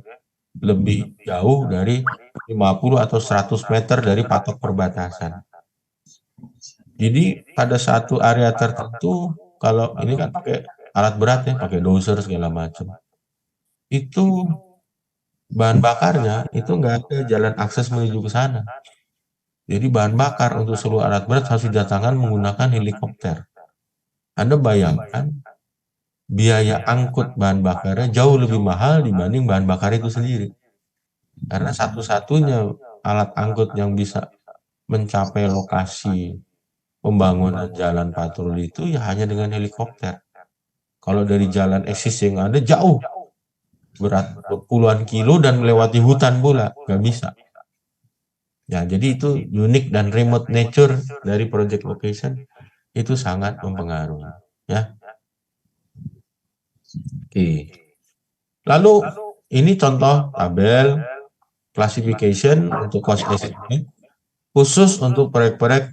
lebih jauh dari 50 atau 100 meter dari patok perbatasan. Jadi pada satu area tertentu, kalau ini kan pakai alat berat ya, pakai dozer segala macam, itu bahan bakarnya itu nggak ada jalan akses menuju ke sana. Jadi bahan bakar untuk seluruh alat berat harus didatangkan menggunakan helikopter. Anda bayangkan biaya angkut bahan bakarnya jauh lebih mahal dibanding bahan bakar itu sendiri. Karena satu-satunya alat angkut yang bisa mencapai lokasi pembangunan jalan patroli itu ya hanya dengan helikopter. Kalau dari jalan eksis yang ada jauh, berat puluhan kilo dan melewati hutan pula, nggak bisa. Ya, jadi itu unik dan remote nature dari project location itu sangat mempengaruhi. Ya. Oke. Lalu ini contoh tabel classification untuk cost estimate khusus untuk proyek-proyek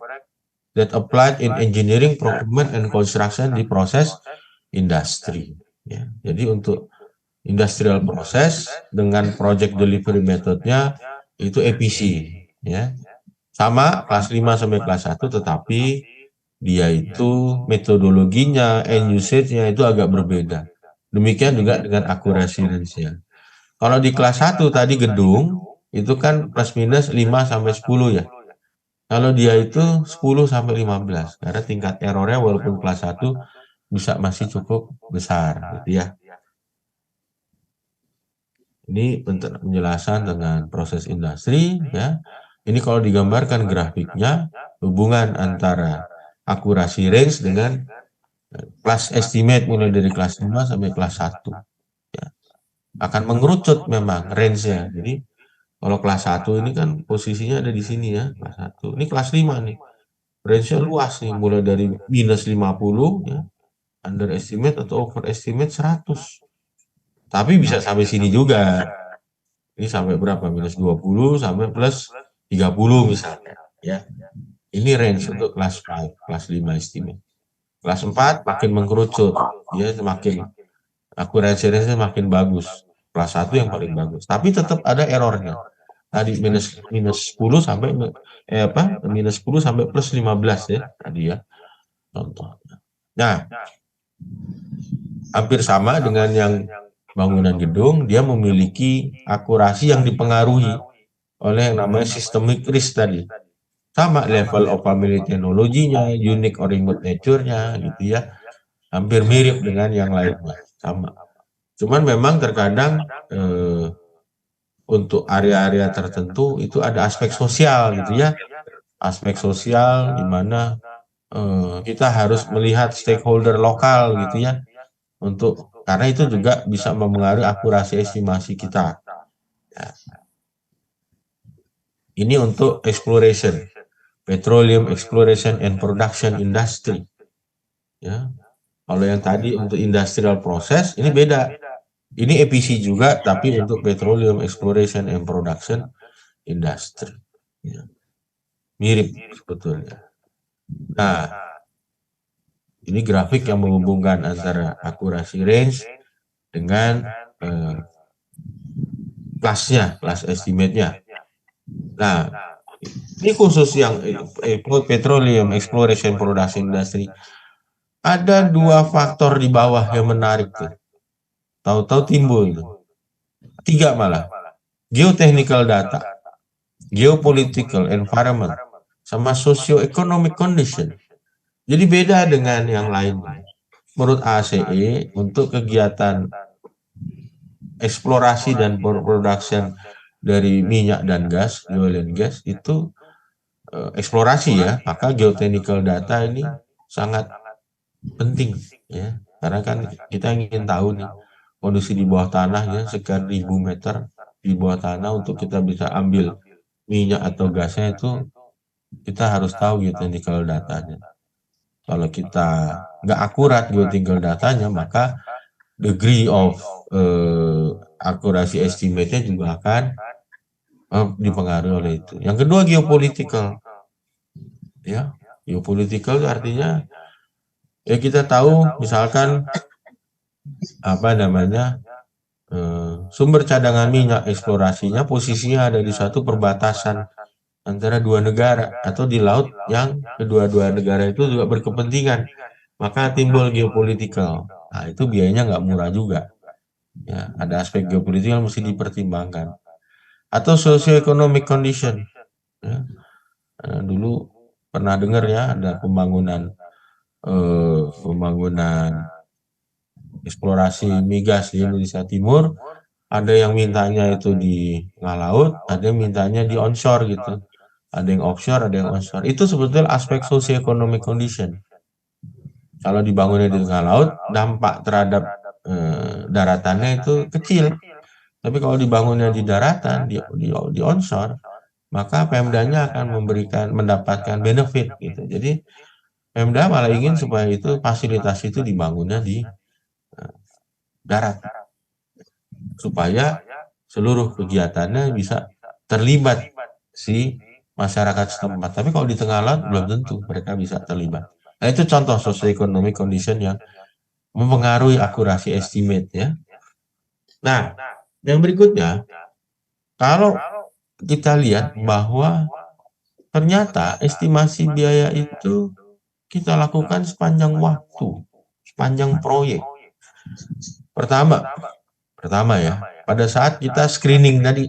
that applied in engineering, procurement, and construction di proses industri. Ya. Jadi untuk industrial process dengan project delivery methodnya itu EPC. Ya. Sama kelas 5 sampai kelas 1, tetapi dia itu metodologinya, end usage-nya itu agak berbeda. Demikian juga dengan akurasi range-nya. Kalau di kelas 1 tadi gedung, itu kan plus minus 5 sampai 10 ya. Kalau dia itu 10 sampai 15, karena tingkat errornya walaupun kelas 1 bisa masih cukup besar gitu ya. Ini penjelasan dengan proses industri ya. Ini kalau digambarkan grafiknya hubungan antara akurasi range dengan kelas estimate mulai dari kelas 5 sampai kelas 1 ya. Akan mengerucut memang range-nya. Jadi kalau kelas 1 ini kan posisinya ada di sini ya, kelas 1. Ini kelas 5 nih. Range-nya luas nih, mulai dari minus 50 ya, underestimate atau overestimate 100. Tapi bisa sampai sini juga. Ini sampai berapa? Minus 20 sampai plus 30 misalnya ya. Ini range untuk kelas 5, kelas 5 estimate. Kelas 4 makin mengkerucut, ya semakin akurasi range-nya makin bagus. Kelas 1 yang paling bagus. Tapi tetap ada errornya. Tadi minus 10 sampai minus 10 sampai plus 15 ya tadi ya. Contoh. Nah, hampir sama dengan yang bangunan gedung, dia memiliki akurasi yang dipengaruhi oleh yang namanya systemic risk tadi. Sama level of familiar teknologinya, unique or remote nature-nya gitu ya. Hampir mirip dengan yang lainnya, sama. Cuman memang terkadang untuk area-area tertentu itu ada aspek sosial gitu ya. Aspek sosial di mana kita harus melihat stakeholder lokal gitu ya. Karena itu juga bisa mempengaruhi akurasi estimasi kita. Ya. Ini untuk exploration, petroleum exploration and production industry. Ya. Kalau yang tadi untuk industrial process ini beda. Ini EPC juga, tapi untuk petroleum exploration and production industry. Ya. Mirip sebetulnya. Nah, ini grafik yang menghubungkan antara akurasi range dengan kelasnya, kelas estimate-nya. Nah, ini khusus yang petroleum exploration production industry. Ada 2 faktor di bawah yang menarik tuh. Tahu-tahu timbul tuh. 3 malah. Geotechnical data, geopolitical environment, sama socio-economic condition. Jadi beda dengan yang lain. Menurut ACE, untuk kegiatan eksplorasi dan production dari minyak dan gas, oil and gas, itu eksplorasi ya, maka geotechnical data ini sangat penting. ya. Karena kan kita ingin tahu nih kondisi di bawah tanah ya, sekian ribu meter di bawah tanah untuk kita bisa ambil minyak atau gasnya itu kita harus tahu geotechnical datanya. Kalau kita nggak akurat geotechnical datanya, maka degree of akurasi estimate-nya juga akan dipengaruhi oleh itu. Yang kedua geopolitical, ya. Geopolitical artinya ya kita tahu misalkan apa namanya sumber cadangan minyak eksplorasinya posisinya ada di satu perbatasan antara dua negara atau di laut yang kedua-dua negara itu juga berkepentingan, maka timbul geopolitical. Nah itu biayanya nggak murah juga. Ya, ada aspek geopolitik yang mesti dipertimbangkan. Atau socio-economic condition. Ya. Dulu pernah dengar ya ada pembangunan eksplorasi migas di Indonesia Timur. Ada yang mintanya itu di tengah laut, ada yang mintanya di onshore gitu. Ada yang offshore, ada yang onshore. Itu sebetulnya aspek socio-economic condition. Kalau dibangunnya di tengah laut, dampak terhadap daratannya itu kecil. Tapi kalau dibangunnya di daratan, di onshore, maka Pemdanya akan mendapatkan benefit gitu. Jadi Pemda malah ingin supaya itu fasilitas itu dibangunnya di darat supaya seluruh kegiatannya bisa terlibat si masyarakat setempat. Tapi kalau di tengah laut belum tentu mereka bisa terlibat. Nah itu contoh socio-economic condition yang mempengaruhi akurasi estimate ya. Nah, yang berikutnya kalau kita lihat bahwa ternyata estimasi biaya itu kita lakukan sepanjang waktu, sepanjang proyek. Pertama ya, pada saat kita screening tadi,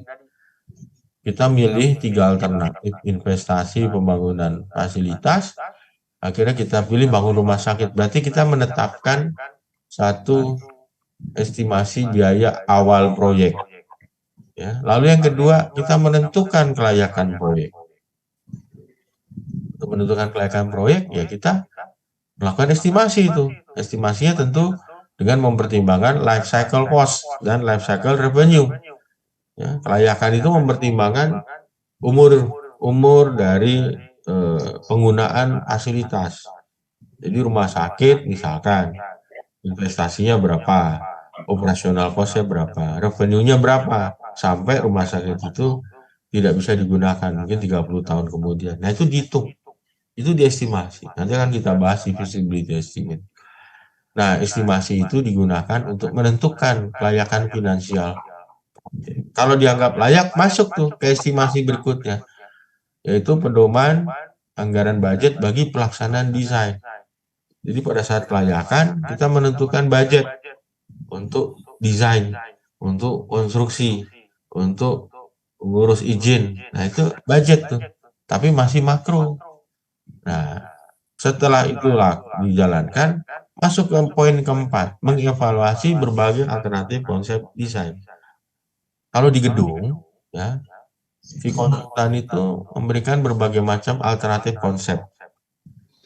kita milih 3 alternatif investasi pembangunan fasilitas, akhirnya kita pilih bangun rumah sakit. Berarti kita menetapkan satu estimasi biaya awal proyek. Ya. Lalu yang kedua, kita menentukan kelayakan proyek. Untuk menentukan kelayakan proyek, ya kita melakukan estimasi itu. Estimasinya tentu dengan mempertimbangkan life cycle cost dan life cycle revenue. Ya, kelayakan itu mempertimbangkan umur dari penggunaan fasilitas. Jadi rumah sakit misalkan investasinya berapa, operasional cost-nya berapa, revenue-nya berapa, sampai rumah sakit itu tidak bisa digunakan mungkin 30 tahun kemudian. Nah itu dihitung, itu diestimasi. Nanti akan kita bahas di feasibility estimate. Nah, estimasi itu digunakan untuk menentukan kelayakan finansial. Kalau dianggap layak, masuk tuh ke estimasi berikutnya, yaitu pedoman anggaran budget bagi pelaksanaan desain. Jadi pada saat kelayakan, kita menentukan budget untuk desain, untuk konstruksi, untuk mengurus izin. Nah, itu budget tuh, tapi masih makro. Nah, setelah itulah dijalankan, masuk ke poin keempat, mengevaluasi berbagai alternatif konsep desain. Kalau di gedung, ya, si konsultan itu memberikan berbagai macam alternatif konsep.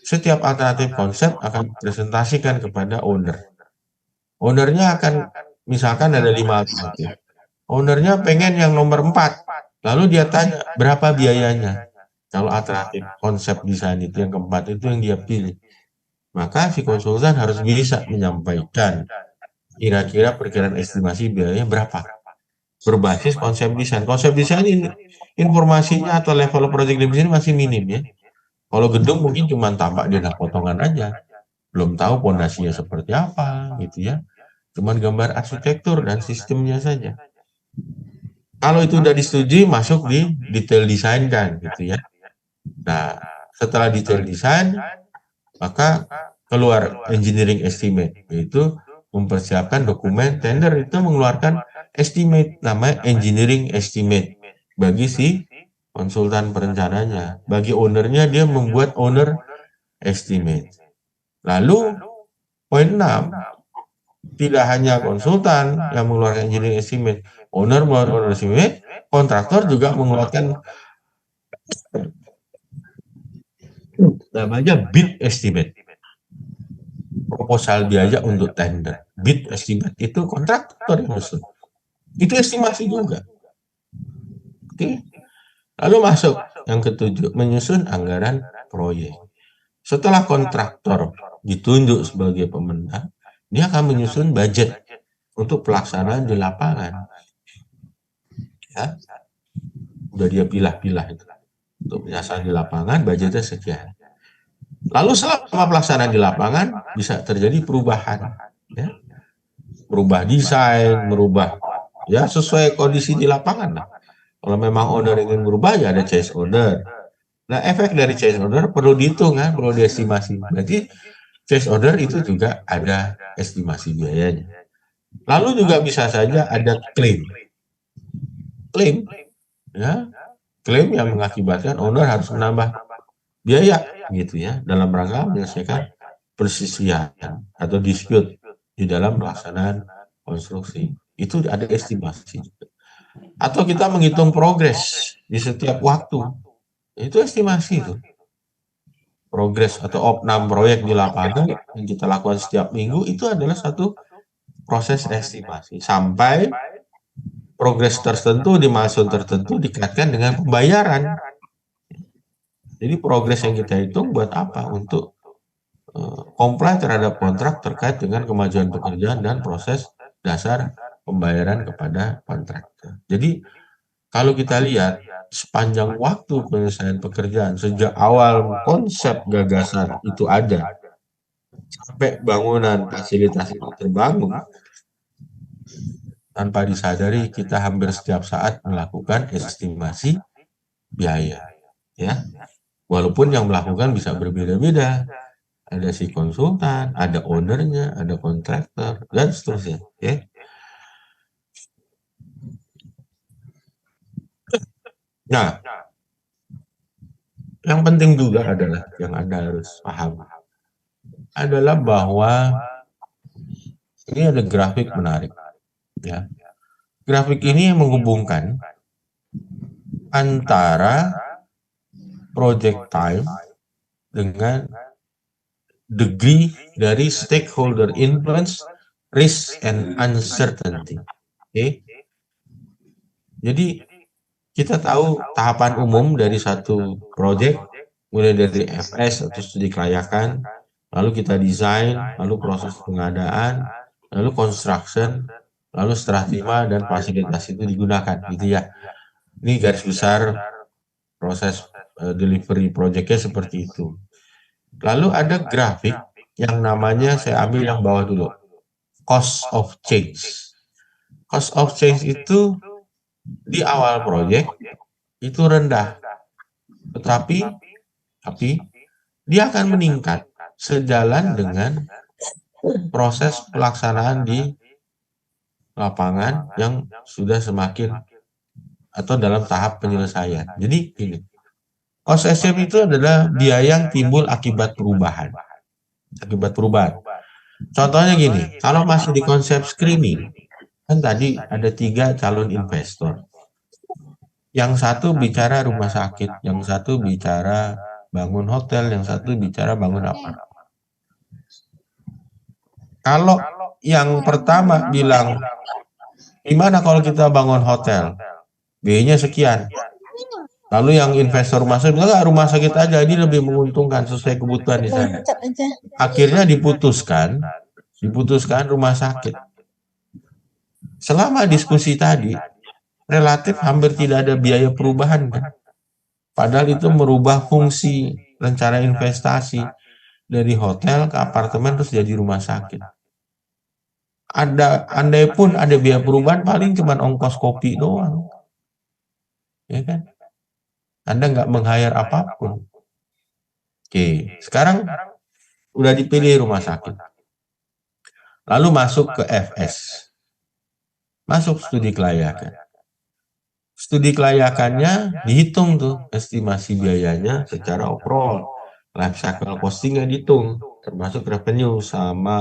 Setiap alternatif konsep akan dipresentasikan kepada owner. Ownernya akan, misalkan ada 5 alternatif. Ownernya pengen yang nomor 4. Lalu dia tanya, berapa biayanya? Kalau alternatif konsep desain itu yang keempat itu yang dia pilih. Maka si konsultan harus bisa menyampaikan kira-kira perkiraan estimasi biayanya berapa. Berbasis konsep desain. Konsep desain ini informasinya atau level project design masih minim ya. Kalau gedung mungkin cuma tampak di anak potongan aja. Belum tahu pondasinya seperti apa gitu ya. Cuman gambar arsitektur dan sistemnya saja. Kalau itu udah disetujui masuk di detail desain kan gitu ya. Nah, setelah detail desain maka keluar engineering estimate, yaitu mempersiapkan dokumen tender itu mengeluarkan estimate, namanya engineering estimate bagi si konsultan perencananya. Bagi ownernya dia membuat owner estimate. Lalu poin 6, tidak hanya konsultan yang mengeluarkan engineering estimate, owner mengeluarkan owner estimate, kontraktor juga mengeluarkan namanya bid estimate. proposal biaya untuk tender. Bid estimate itu kontraktor yang menyusun. Itu estimasi juga. Oke. Lalu masuk yang ketujuh, menyusun anggaran proyek. Setelah kontraktor ditunjuk sebagai pemenang, dia akan menyusun budget untuk pelaksanaan di lapangan. Ya, udah dia pilah-pilah itu. Untuk pelaksanaan di lapangan, budgetnya sekian. Lalu selama pelaksanaan di lapangan bisa terjadi perubahan, ya. Merubah desain, merubah ya sesuai kondisi di lapangan lah. Kalau memang owner ingin berubah ya ada change order. Nah, efek dari change order perlu dihitung kan, perlu diestimasi. Berarti change order itu juga ada estimasi biayanya. Lalu juga bisa saja ada klaim. Klaim, ya, klaim yang mengakibatkan owner harus menambah biaya gitu ya dalam rangka menyelesaikan perselisihan atau dispute di dalam pelaksanaan konstruksi. Itu ada estimasi juga. Atau kita menghitung progres di setiap waktu. Itu estimasi itu. Progres atau opnam proyek di lapangan yang kita lakukan setiap minggu itu adalah satu proses estimasi. Sampai progres tertentu di milestone tertentu dikaitkan dengan pembayaran. Jadi progres yang kita hitung buat apa? Untuk comply terhadap kontrak terkait dengan kemajuan pekerjaan dan proses dasar pembayaran kepada kontraktor. Jadi kalau kita lihat sepanjang waktu penyelesaian pekerjaan sejak awal konsep gagasan itu ada sampai bangunan fasilitas itu terbangun, tanpa disadari kita hampir setiap saat melakukan estimasi biaya, ya. Walaupun yang melakukan bisa berbeda-beda. Ada si konsultan, ada ownernya, ada kontraktor, dan seterusnya. Ya. Nah, yang penting juga adalah yang Anda harus paham adalah bahwa ini ada grafik menarik. Ya. Grafik ini menghubungkan antara project time dengan degree dari stakeholder influence, risk, and uncertainty. Oke. Jadi kita tahu tahapan umum dari satu project, mulai dari FS atau studi kelayakan, lalu kita desain, lalu proses pengadaan, lalu construction, lalu setelah terima dan fasilitas itu digunakan, gitu ya. Ini garis besar proses delivery projectnya seperti itu. Lalu ada grafik yang namanya, saya ambil yang bawah dulu, cost of change. Cost of change itu di awal proyek itu rendah, tetapi dia akan meningkat sejalan dengan proses pelaksanaan di lapangan yang sudah semakin atau dalam tahap penyelesaian. Jadi ini, cost estimate itu adalah biaya yang timbul akibat perubahan. Contohnya gini, kalau masih di konsep screening, kan tadi ada 3 calon investor. Yang satu bicara rumah sakit, yang satu bicara bangun hotel, yang satu bicara bangun apa. Kalau yang pertama bilang, gimana kalau kita bangun hotel? Biayanya sekian. Lalu yang investor rumah sakit, enggak, rumah sakit aja, ini lebih menguntungkan sesuai kebutuhan di sana. Akhirnya diputuskan rumah sakit. Selama diskusi tadi, relatif hampir tidak ada biaya perubahan kan. Padahal itu merubah fungsi rencana investasi dari hotel ke apartemen terus jadi rumah sakit. Andai pun ada biaya perubahan paling cuma ongkos kopi doang. Ya kan? Anda nggak meng-hire apapun. Oke, sekarang udah dipilih rumah sakit. Lalu masuk ke FS. Masuk studi kelayakan. Studi kelayakannya dihitung tuh estimasi biayanya secara overall. Life cycle costingnya dihitung, termasuk revenue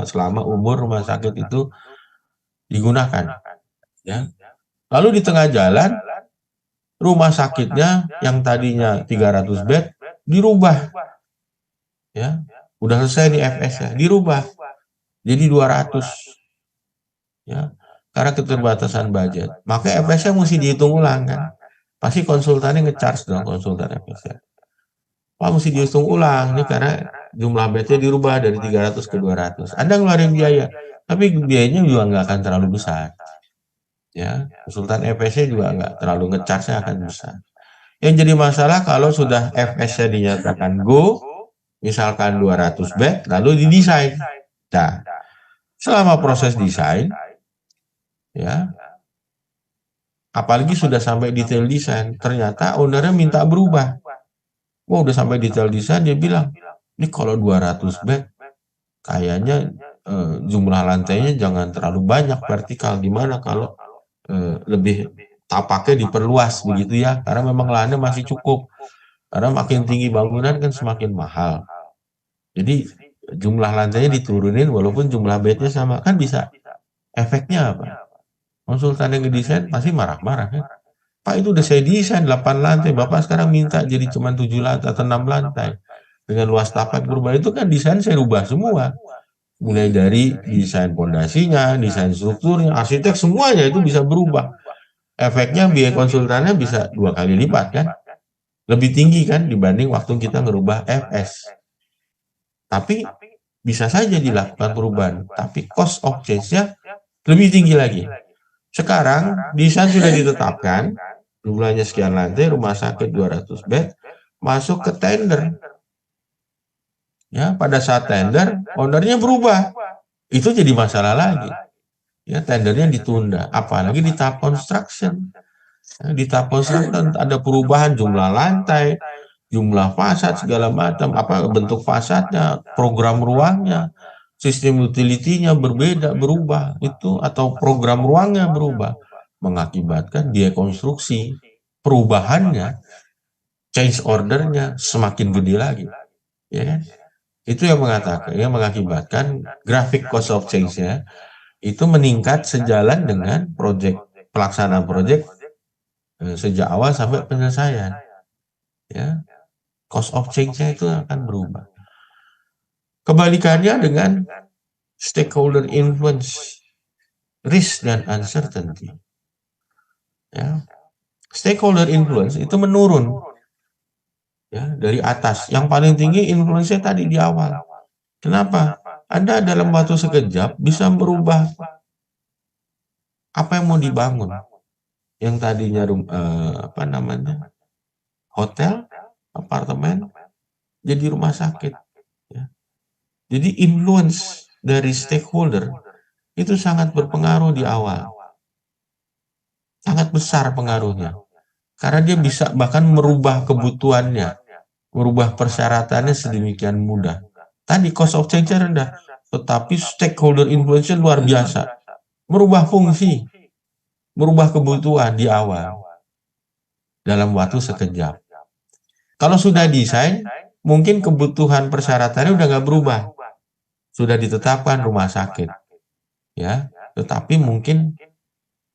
selama umur rumah sakit itu digunakan. Ya. Lalu di tengah jalan, rumah sakitnya yang tadinya 300 bed dirubah. Ya. Udah selesai nih FS ya, dirubah. jadi 200 ya, karena keterbatasan budget. Maka FS-nya mesti dihitung ulang kan. Pasti konsultannya nge-charge dong, konsultan FS-nya. Pak mesti dihitung ulang nih karena jumlah bednya dirubah dari 300 ke 200. Anda ngeluarin biaya, tapi biayanya juga nggak akan terlalu besar. Ya, konsultan FS-nya juga nggak terlalu nge-charge-nya akan besar. Yang jadi masalah kalau sudah FS-nya dinyatakan go, misalkan 200 bed, lalu didesain. Nah, selama proses desain, ya, apalagi sudah sampai detail desain, ternyata ownernya minta berubah. Wah, udah sampai detail desain, dia bilang, ini kalau 200 bed, kayaknya jumlah lantainya jangan terlalu banyak vertikal. Gimana kalau lebih tapaknya diperluas begitu ya? Karena memang lahannya masih cukup. Karena makin tinggi bangunan kan semakin mahal. Jadi jumlah lantainya diturunin walaupun jumlah bednya sama. Kan bisa. Efeknya apa? Konsultan yang ngedesain pasti marah-marah kan? Pak, itu udah saya desain 8 lantai, Bapak sekarang minta jadi cuma 7 lantai atau 6 lantai. Dengan luas tapak berubah, itu kan desain saya rubah semua. Mulai dari desain pondasinya, desain strukturnya, arsitek, semuanya itu bisa berubah. Efeknya biaya konsultannya bisa 2 kali lipat kan? Lebih tinggi kan dibanding waktu kita ngerubah FS. Tapi bisa saja dilakukan perubahan, tapi cost of change-nya lebih tinggi lagi. Sekarang desain sudah ditetapkan, jumlahnya sekian lantai, rumah sakit 200 bed, masuk ke tender. Ya, pada saat tender, ownernya berubah. Itu jadi masalah lagi. Ya, tendernya ditunda, apalagi di tahap construction. Ya, di tahap construction ada perubahan jumlah lantai, jumlah fasad segala macam, apa bentuk fasadnya, program ruangnya, sistem utility-nya berbeda, berubah itu, atau program ruangnya berubah, mengakibatkan biaya konstruksi perubahannya, change order-nya semakin gede lagi, ya kan? Itu yang mengakibatkan grafik cost of change-nya itu meningkat sejalan dengan pelaksanaan proyek sejak awal sampai penyelesaian. Ya, cost of change-nya itu akan berubah. Kebalikannya dengan stakeholder influence, risk dan uncertainty. Ya, stakeholder influence itu menurun. Ya, dari atas. Yang paling tinggi influence-nya tadi di awal. Kenapa? Anda dalam waktu sekejap bisa merubah apa yang mau dibangun. Yang tadinya hotel, apartemen, jadi rumah sakit. Ya. Jadi influence dari stakeholder itu sangat berpengaruh di awal. Sangat besar pengaruhnya. Karena dia bisa bahkan merubah kebutuhannya, merubah persyaratannya sedemikian mudah. Tadi cost of change rendah, tetapi stakeholder influence luar biasa. Merubah fungsi, merubah kebutuhan di awal dalam waktu sekejap. Kalau sudah desain, mungkin kebutuhan persyaratannya udah nggak berubah. Sudah ditetapkan rumah sakit. Ya, tetapi mungkin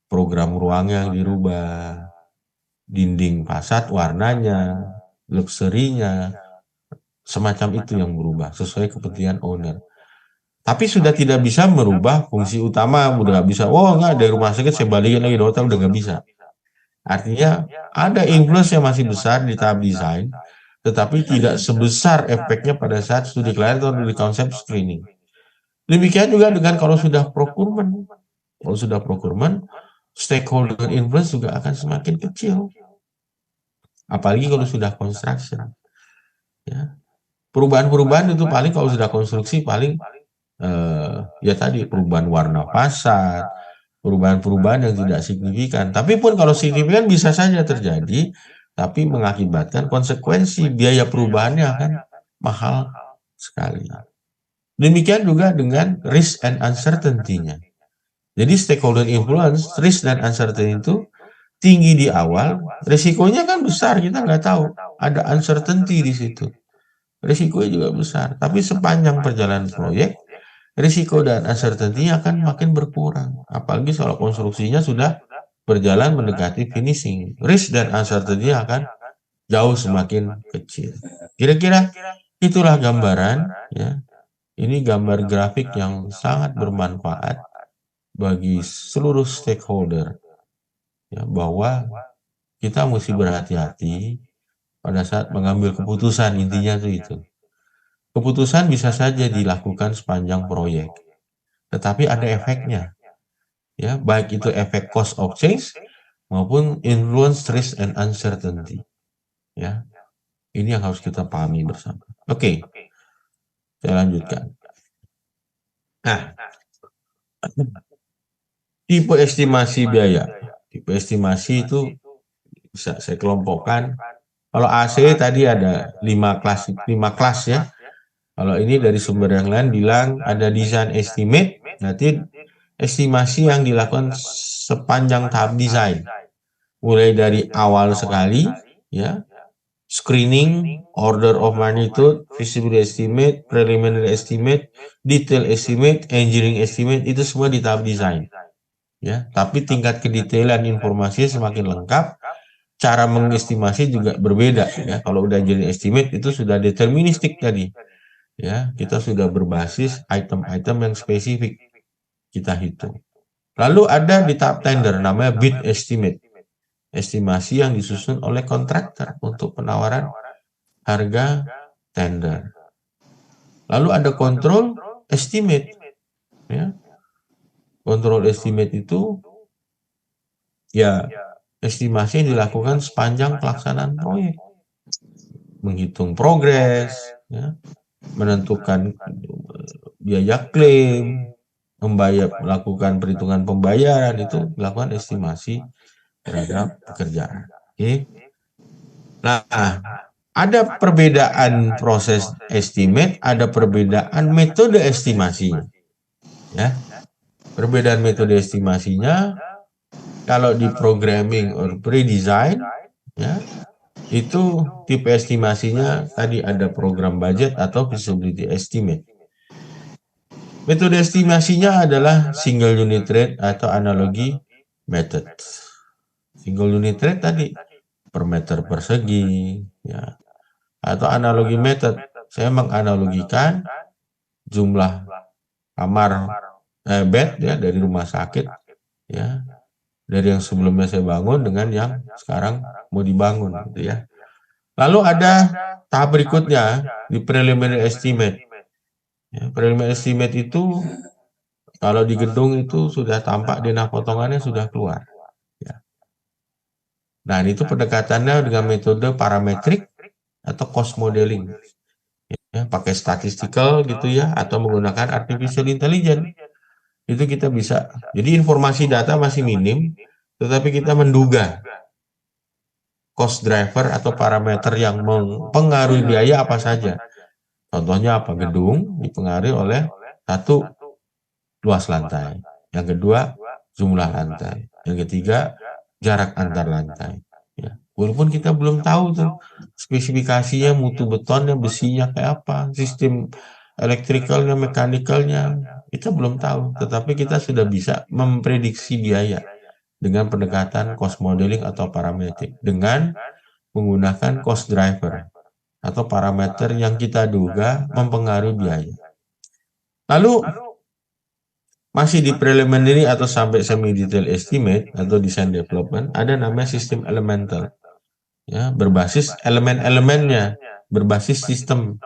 program ruangnya yang dirubah, dinding fasad warnanya, luxury-nya, semacam itu yang berubah sesuai kepentingan owner. Tapi sudah tidak bisa merubah fungsi utama, udah nggak bisa. Oh enggak, dari rumah sakit saya balikin lagi di hotel, udah nggak bisa. Artinya ada influence yang masih besar di tahap desain, tetapi tidak sebesar efeknya pada saat studi klien atau di konsep screening. Demikian juga dengan kalau sudah procurement. Kalau sudah procurement, stakeholder influence juga akan semakin kecil. Apalagi kalau sudah construction. Ya. Perubahan-perubahan itu paling kalau sudah konstruksi paling ya tadi perubahan warna fasad, perubahan-perubahan yang tidak signifikan. Tapi pun kalau signifikan bisa saja terjadi, tapi mengakibatkan konsekuensi biaya perubahannya akan mahal sekali. Demikian juga dengan risk and uncertainty-nya. Jadi stakeholder influence, risk dan uncertainty itu tinggi di awal, risikonya kan besar, kita nggak tahu. Ada uncertainty di situ. Risikonya juga besar, tapi sepanjang perjalanan proyek, risiko dan uncertainty akan makin berkurang. Apalagi soal konstruksinya sudah berjalan mendekati finishing. Risk dan uncertainty akan jauh semakin kecil. Kira-kira itulah gambaran ya Ini gambar grafik yang sangat bermanfaat bagi seluruh stakeholder, ya, bahwa kita mesti berhati-hati pada saat mengambil keputusan. Intinya tuh itu. Keputusan bisa saja dilakukan sepanjang proyek, tetapi ada efeknya, ya, baik itu efek cost of change maupun influence, risk, and uncertainty. Ya, ini yang harus kita pahami bersama. Oke, saya lanjutkan. Nah, tipe estimasi biaya. Tipe estimasi itu bisa saya kelompokkan. Kalau AC tadi ada 5 kelas ya. Kalau ini dari sumber yang lain bilang ada design estimate, berarti estimasi yang dilakukan sepanjang tahap desain. Mulai dari awal sekali, ya, screening, order of magnitude, feasibility estimate, preliminary estimate, detail estimate, engineering estimate, itu semua di tahap desain. Ya, tapi tingkat kedetailan informasi semakin lengkap, cara mengestimasi juga berbeda. Ya, kalau udah jadi estimate itu sudah deterministik tadi. Ya, kita sudah berbasis item-item yang spesifik kita hitung. Lalu ada di tahap tender namanya bid estimate. Estimasi yang disusun oleh kontraktor untuk penawaran harga tender. Lalu ada control estimate. Ya. Control estimate itu ya estimasi yang dilakukan sepanjang pelaksanaan proyek. Menghitung progres, ya, menentukan biaya klaim, melakukan perhitungan pembayaran, itu melakukan estimasi terhadap pekerjaan. Oke. Nah, ada perbedaan proses estimate, ada perbedaan metode estimasinya. Ya. Perbedaan metode estimasinya, kalau di programming or pre-design, ya, itu tipe estimasinya tadi ada program budget atau feasibility estimate. Metode estimasinya adalah single unit rate atau analogi method. Single unit rate tadi per meter persegi, ya. Atau analogi method, saya menganalogikan jumlah kamar bed ya dari rumah sakit, ya, dari yang sebelumnya saya bangun dengan yang sekarang mau dibangun, gitu ya. Lalu ada tahap berikutnya di preliminary estimate. Ya, preliminary estimate itu kalau di gedung itu sudah tampak denah potongannya sudah keluar. Ya. Nah, itu pendekatannya dengan metode parametrik atau cost modeling. Ya, pakai statistical gitu ya, atau menggunakan artificial intelligence. Itu kita bisa. Jadi informasi data masih minim, tetapi kita menduga cost driver atau parameter yang mempengaruhi biaya apa saja. Contohnya apa? Gedung dipengaruhi oleh satu, luas lantai. Yang kedua, jumlah lantai. Yang ketiga, jarak antar lantai. Ya. Walaupun kita belum tahu tuh spesifikasinya, mutu betonnya, besinya kayak apa, sistem elektrikalnya, mekanikalnya, kita belum tahu. Tetapi kita sudah bisa memprediksi biaya dengan pendekatan cost modeling atau parametrik dengan menggunakan cost driver atau parameter yang kita duga mempengaruhi biaya. Lalu masih di preliminary atau sampai semi detail estimate atau design development, ada namanya sistem elemental. Ya, berbasis elemen-elemennya, berbasis sistem.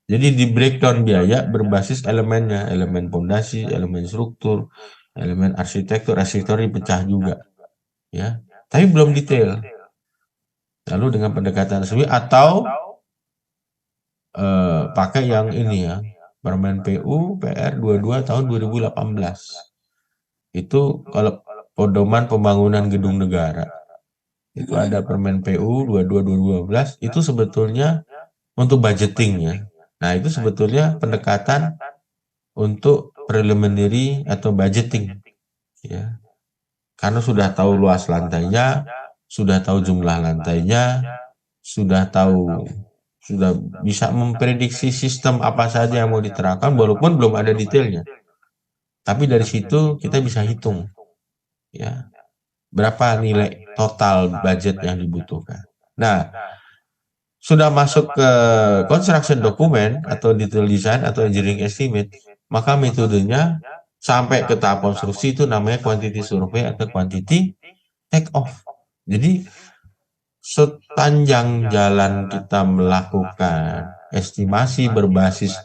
Jadi di breakdown biaya berbasis elemennya, elemen fondasi, elemen struktur, elemen arsitektur dipecah juga. Ya, tapi belum detail. Lalu dengan pendekatan tersebut atau pakai yang ini ya, Permen PU PR 22 tahun 2018. Itu kalau pedoman pembangunan gedung negara. Itu ada Permen PU 22 2012, itu sebetulnya untuk budgeting ya. Nah, itu sebetulnya pendekatan untuk preliminary atau budgeting ya. Karena sudah tahu luas lantainya, sudah tahu jumlah lantainya, sudah bisa memprediksi sistem apa saja yang mau diterapkan walaupun belum ada detailnya. Tapi dari situ kita bisa hitung ya berapa nilai total budget yang dibutuhkan. Nah, sudah masuk ke construction document atau detail design atau engineering estimate, maka metodenya sampai ke tahap konstruksi itu namanya quantity survey atau quantity take off. Jadi sepanjang jalan kita melakukan estimasi berbasis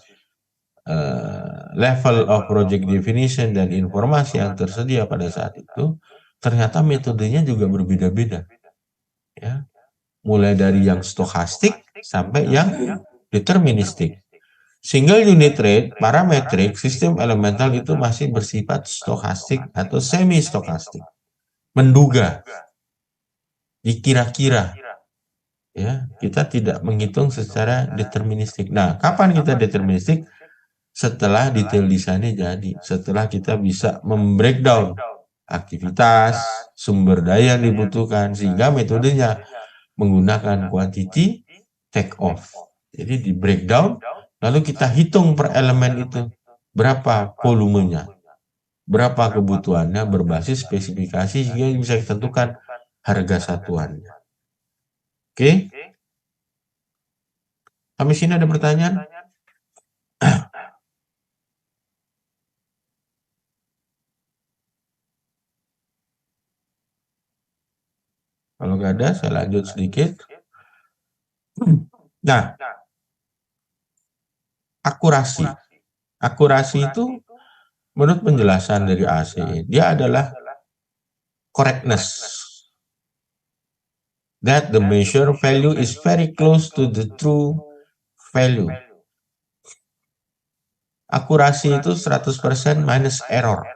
level of project definition dan informasi yang tersedia pada saat itu, ternyata metodenya juga berbeda-beda. Ya. Mulai dari yang stokastik sampai yang deterministik. Single unit rate, parametrik, sistem elemental itu masih bersifat stokastik atau semi stokastik. Menduga, dikira-kira. Ya, kita tidak menghitung secara deterministik. Nah, kapan kita deterministik? Setelah detail desainnya jadi, setelah kita bisa membreakdown aktivitas, sumber daya yang dibutuhkan, sehingga metodenya menggunakan quantity take off. Jadi di breakdown, lalu kita hitung per elemen itu, berapa volumenya, berapa kebutuhannya berbasis spesifikasi, sehingga bisa ditentukan harga satuannya. Oke? Sampai sini ada pertanyaan? Kalau nggak ada, saya lanjut sedikit. Nah, akurasi. Akurasi itu menurut penjelasan dari AC, dia adalah correctness. That the measure value is very close to the true value. Akurasi itu 100% minus error.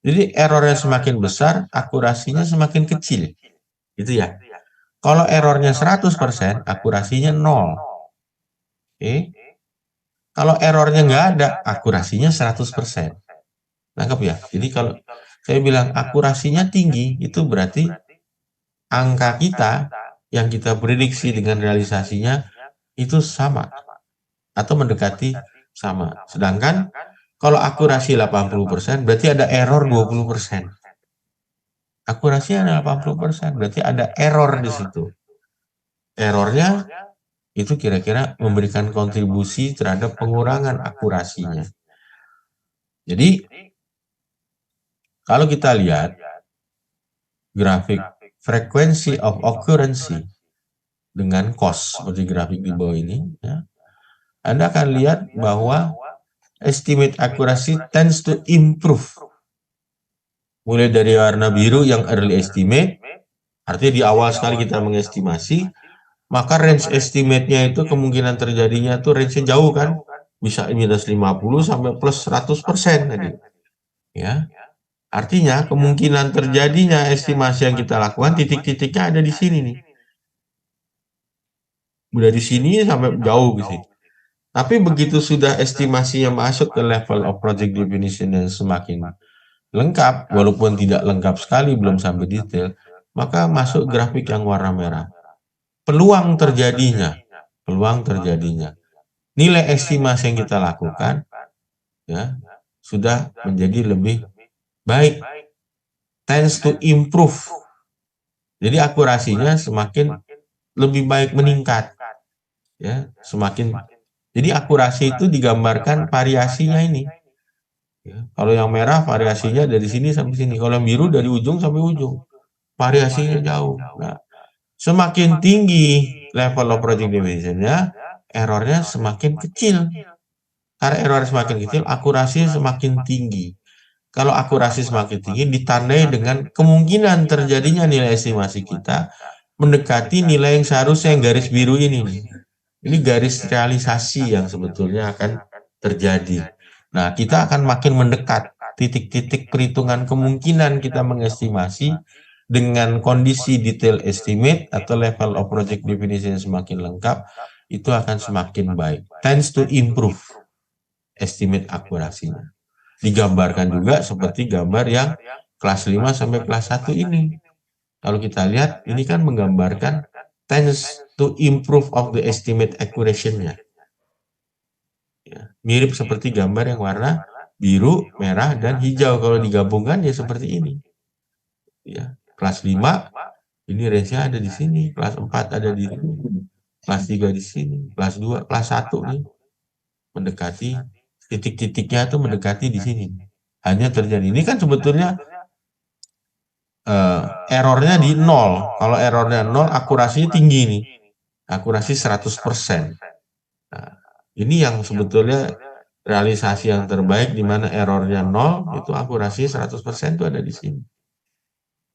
Jadi errornya semakin besar, akurasinya semakin kecil. Gitu ya. Kalau errornya 100%, akurasinya 0. Oke. Kalau errornya nggak ada, akurasinya 100%. Nangkep ya? Jadi kalau saya bilang akurasinya tinggi, itu berarti angka kita yang kita prediksi dengan realisasinya itu sama atau mendekati sama. Sedangkan kalau akurasi 80%, berarti ada error 20%. Akurasinya ada 80%, berarti ada error di situ. Errornya itu kira-kira memberikan kontribusi terhadap pengurangan akurasinya. Jadi, kalau kita lihat grafik frequency of occurrence dengan cost seperti grafik di bawah ini, ya, Anda akan lihat bahwa estimate accuracy tends to improve. Mulai dari warna biru yang early estimate, artinya di awal sekali kita mengestimasi, maka range estimate-nya itu kemungkinan terjadinya tuh range-nya jauh kan, bisa minus 50 sampai plus 100% tadi. Ya. Artinya kemungkinan terjadinya estimasi yang kita lakukan titik-titiknya ada di sini nih. Udah di sini sampai jauh ke situ. Tapi begitu sudah estimasinya masuk ke level of project definition yang semakin lengkap, walaupun tidak lengkap sekali, belum sampai detail, maka masuk grafik yang warna merah. Peluang terjadinya, nilai estimasi yang kita lakukan, ya, sudah menjadi lebih baik, tends to improve. Jadi akurasinya semakin lebih baik meningkat, ya, semakin. Jadi akurasi itu digambarkan variasinya ini. Ya, kalau yang merah variasinya dari sini sampai sini, kalau yang biru dari ujung sampai ujung, variasinya jauh. Nah, semakin tinggi level of project definition-nya, errornya semakin kecil. Karena error semakin kecil, akurasi semakin tinggi. Kalau akurasi semakin tinggi, ditandai dengan kemungkinan terjadinya nilai estimasi kita mendekati nilai yang seharusnya yang garis biru ini. Ini garis realisasi yang sebetulnya akan terjadi. Nah, kita akan makin mendekat titik-titik perhitungan kemungkinan kita mengestimasi dengan kondisi detail estimate atau level of project definition semakin lengkap, itu akan semakin baik. Tends to improve estimate akurasinya. Digambarkan juga seperti gambar yang kelas 5 sampai kelas 1 ini. Kalau kita lihat, ini kan menggambarkan tends to improve of the estimate accuracy-nya. Ya, mirip seperti gambar yang warna biru, merah, dan hijau. Kalau digabungkan ya seperti ini. Ya, kelas 5, ini range-nya ada di sini. Kelas 4 ada di sini. kelas 3 di sini, kelas 2, kelas 1 nih mendekati titik-titiknya itu mendekati di sini. Hanya terjadi. Ini kan sebetulnya errornya di 0. Kalau errornya 0, akurasinya tinggi nih. Akurasi 100%. Nah, ini yang sebetulnya realisasi yang terbaik di mana errornya 0, itu akurasi 100% itu ada di sini.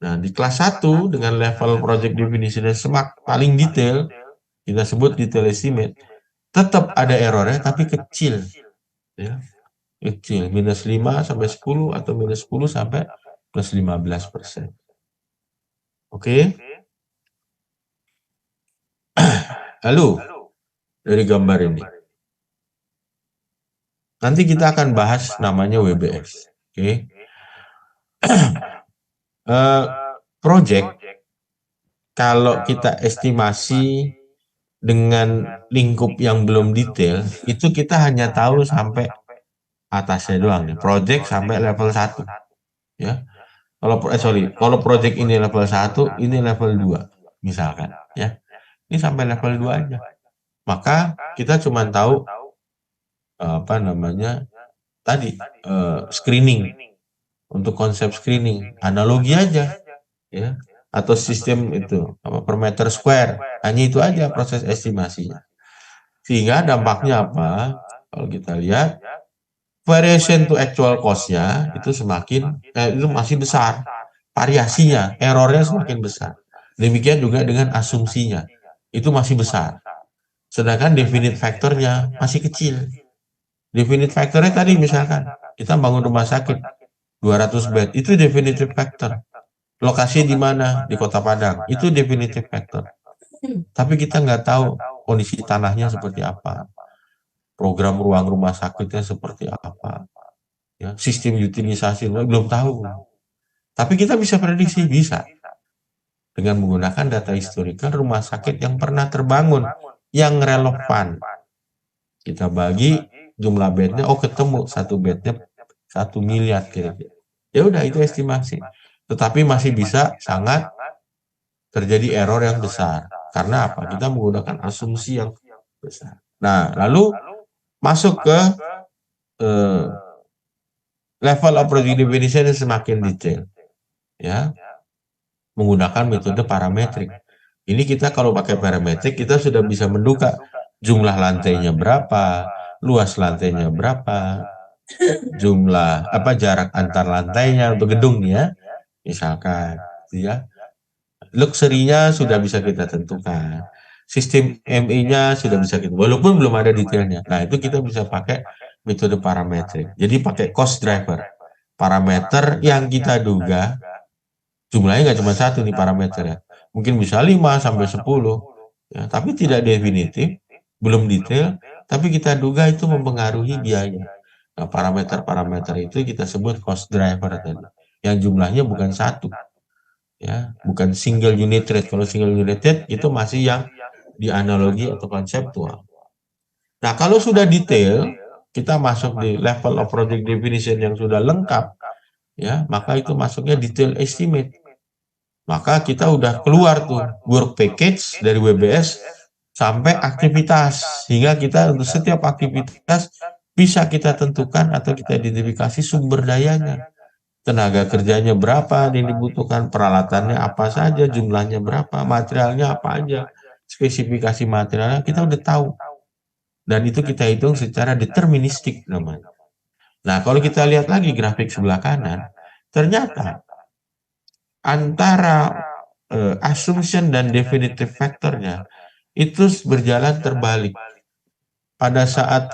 Nah, di kelas 1 dengan level project definition paling detail, kita sebut detail estimate, tetap ada errornya tapi kecil. Ya. Kecil, minus 5 sampai 10 atau minus 10 sampai plus 15%. Oke. Lalu, dari gambar ini, nanti kita akan bahas namanya WBS. Oke. Project, kalau kita estimasi dengan lingkup yang belum detail, itu kita hanya tahu sampai atasnya doang nih. Project sampai level 1. Ya. Kalau project ini level 1, ini level 2 misalkan, ya. Ini sampai level 2 aja. Maka kita cuma tahu tadi screening. Untuk konsep screening, analogi aja, ya. Atau sistem itu per meter square, hanya itu aja proses estimasinya. Sehingga dampaknya apa? Kalau kita lihat variation to actual cost-nya itu itu masih besar, variasinya, errornya semakin besar. Demikian juga dengan asumsinya, itu masih besar. Sedangkan definite factor-nya masih kecil. Definite factor-nya tadi misalkan kita bangun rumah sakit 200 bed, itu definitive factor. Lokasi di mana? Di Kota Padang, itu definitive factor. Tapi kita nggak tahu kondisi tanahnya seperti apa, program ruang rumah sakitnya seperti apa, ya, sistem utilisasi belum tahu. Tapi kita bisa prediksi, bisa dengan menggunakan data historical rumah sakit yang pernah terbangun yang relevan. Kita bagi jumlah bednya, ketemu satu bednya 1 miliar kira-kira. Ya udah, itu estimasi. Tetapi masih bisa sangat terjadi error yang besar. Karena apa? Kita menggunakan asumsi yang besar. Nah, lalu masuk ke level of project definition yang semakin detail. Ya. Menggunakan metode parametrik. Ini kita kalau pakai parametrik, kita sudah bisa menduga jumlah lantainya berapa, luas lantainya berapa, jumlah jarak antar lantainya untuk gedung ya, misalkan, ya. Luxury-nya sudah bisa kita tentukan, sistem MI-nya sudah bisa kita, walaupun belum ada detailnya. Nah, itu kita bisa pakai metode parametrik. Jadi pakai cost driver, parameter yang kita duga jumlahnya nggak cuma satu nih parameter ya, mungkin bisa 5 sampai 10, ya, tapi tidak definitif, belum detail, tapi kita duga itu mempengaruhi biaya. Nah, parameter-parameter itu kita sebut cost driver tadi, yang jumlahnya bukan satu, ya, bukan single unit rate. Kalau single unit rate itu masih yang di analogi atau konseptual. Nah, kalau sudah detail, kita masuk di level of project definition yang sudah lengkap, ya, maka itu masuknya detail estimate. Maka kita udah keluar tuh work package dari WBS sampai aktivitas, sehingga kita untuk setiap aktivitas bisa kita tentukan atau kita identifikasi sumber dayanya, tenaga kerjanya berapa yang dibutuhkan, peralatannya apa saja, jumlahnya berapa, materialnya apa aja, spesifikasi materialnya kita udah tahu, dan itu kita hitung secara deterministik namanya. Nah, kalau kita lihat lagi grafik sebelah kanan, ternyata antara assumption dan definitive factornya itu berjalan terbalik. Pada saat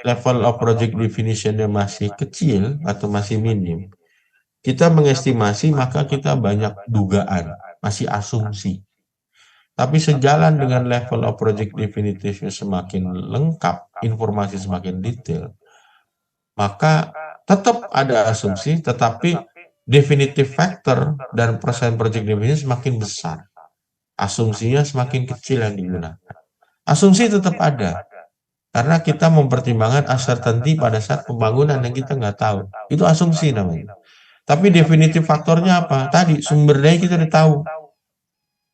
level of project definition-nya masih kecil atau masih minim, kita mengestimasi, maka kita banyak dugaan, masih asumsi. Tapi sejalan dengan level of project definition semakin lengkap, informasi semakin detail, maka tetap ada asumsi, tetapi definitive factor dan persen project definition semakin besar. Asumsinya semakin kecil yang digunakan. Asumsi tetap ada, karena kita mempertimbangkan uncertainty pada saat pembangunan yang kita nggak tahu. Itu asumsi namanya. Tapi definitive faktornya apa? Tadi sumber daya kita udah tahu,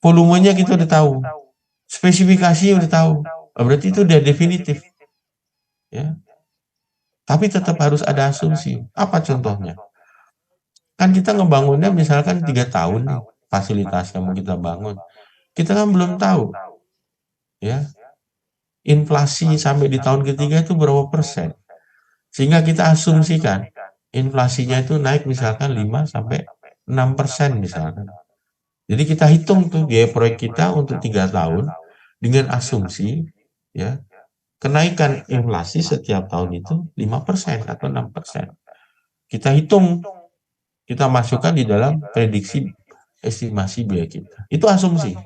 volumenya kita udah tahu, spesifikasinya udah tahu. Berarti itu udah definitif. Ya. Tapi tetap harus ada asumsi. Apa contohnya? Kan kita ngebangunnya misalkan 3 tahun nih, fasilitas yang mau kita bangun. Kita kan belum tahu. Ya. Inflasi sampai di tahun ketiga itu berapa persen. Sehingga kita asumsikan inflasinya itu naik misalkan 5 sampai 6% misalkan. Jadi kita hitung tuh biaya proyek kita untuk 3 tahun dengan asumsi ya kenaikan inflasi setiap tahun itu 5% atau 6%. Kita hitung, kita masukkan di dalam prediksi estimasi biaya kita. Itu asumsi.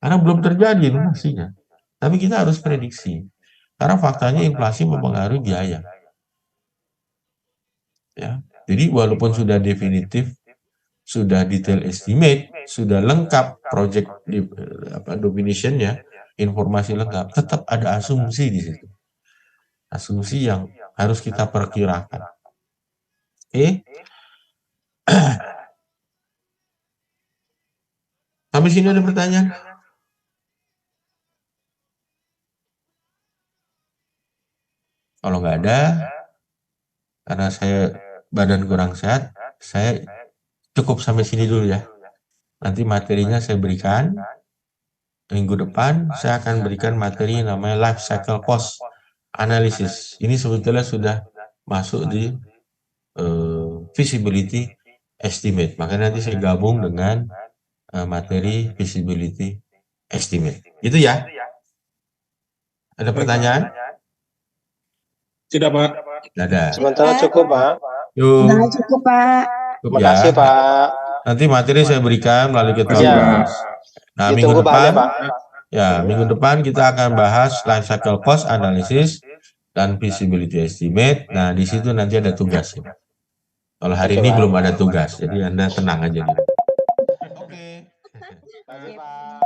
Karena belum terjadi inflasinya. Tapi kita harus prediksi. Karena faktanya inflasi mempengaruhi biaya. Ya. Jadi walaupun sudah definitif, sudah detail estimate, sudah lengkap project definition-nya, informasi lengkap, tetap ada asumsi di situ. Asumsi yang harus kita perkirakan. Oke? Sampai sini ada pertanyaan? Kalau nggak ada, karena saya badan kurang sehat, saya cukup sampai sini dulu ya. Nanti materinya saya berikan. Minggu depan saya akan berikan materi namanya life cycle cost analysis. Ini sebetulnya sudah masuk di feasibility estimate. Makanya nanti saya gabung dengan materi feasibility estimate. Itu ya. Ada pertanyaan? Tidak, Pak. Tidak ada. Sementara cukup, Pak. Yuk. Nah, cukup, Pak. Cukup Terima kasih, ya. Pak. Nanti materi saya berikan melalui ketua Iya. kelas. Nah, minggu Ditunggu depan, bahannya, Pak. ya, minggu depan kita akan bahas life cycle cost analysis dan feasibility estimate. Nah, di situ nanti ada tugas. Ya. Kalau hari Oke, ini Pak. belum ada tugas, jadi Anda tenang aja dulu. Oke. Makasih, Pak.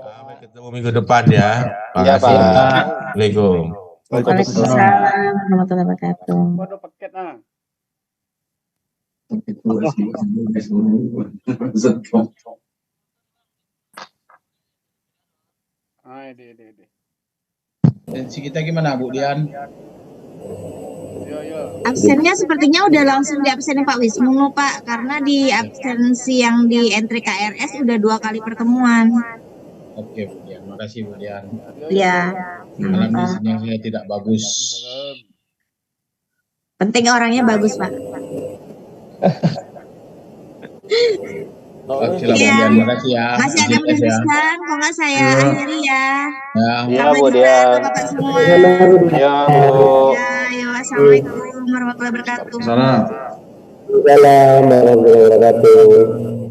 Sampai ketemu minggu depan ya. Iya, Makasih. Pak. Assalamualaikum. Waalaikumsalam warahmatullahi wabarakatuh. Waduh, paket ah. Ah, ide. Tensi kita gimana, Bu Dian? Yo. Absennya sepertinya udah langsung di absenin Pak Wisnu, Pak, karena di absensi yang di entry KRS udah 2 kali pertemuan. Oke, Bu Dian. Makasih, Bu Dian. Ya, Malam ini Pak. sinyal saya tidak bagus. Penting orangnya bagus, Pak. Silakan, Bu Iya. Dian. Makasih ya. Masih ada Izin tes ya. penulisan, kok nggak saya akhiri ya. Ya. Iya, Selamat Bu istirahat Dian. Bapak semua. Iya, Bu. Ya, ya, wassalamualaikum warahmatullahi wabarakatuh. Waalaikumsalam warahmatullahi wabarakatuh.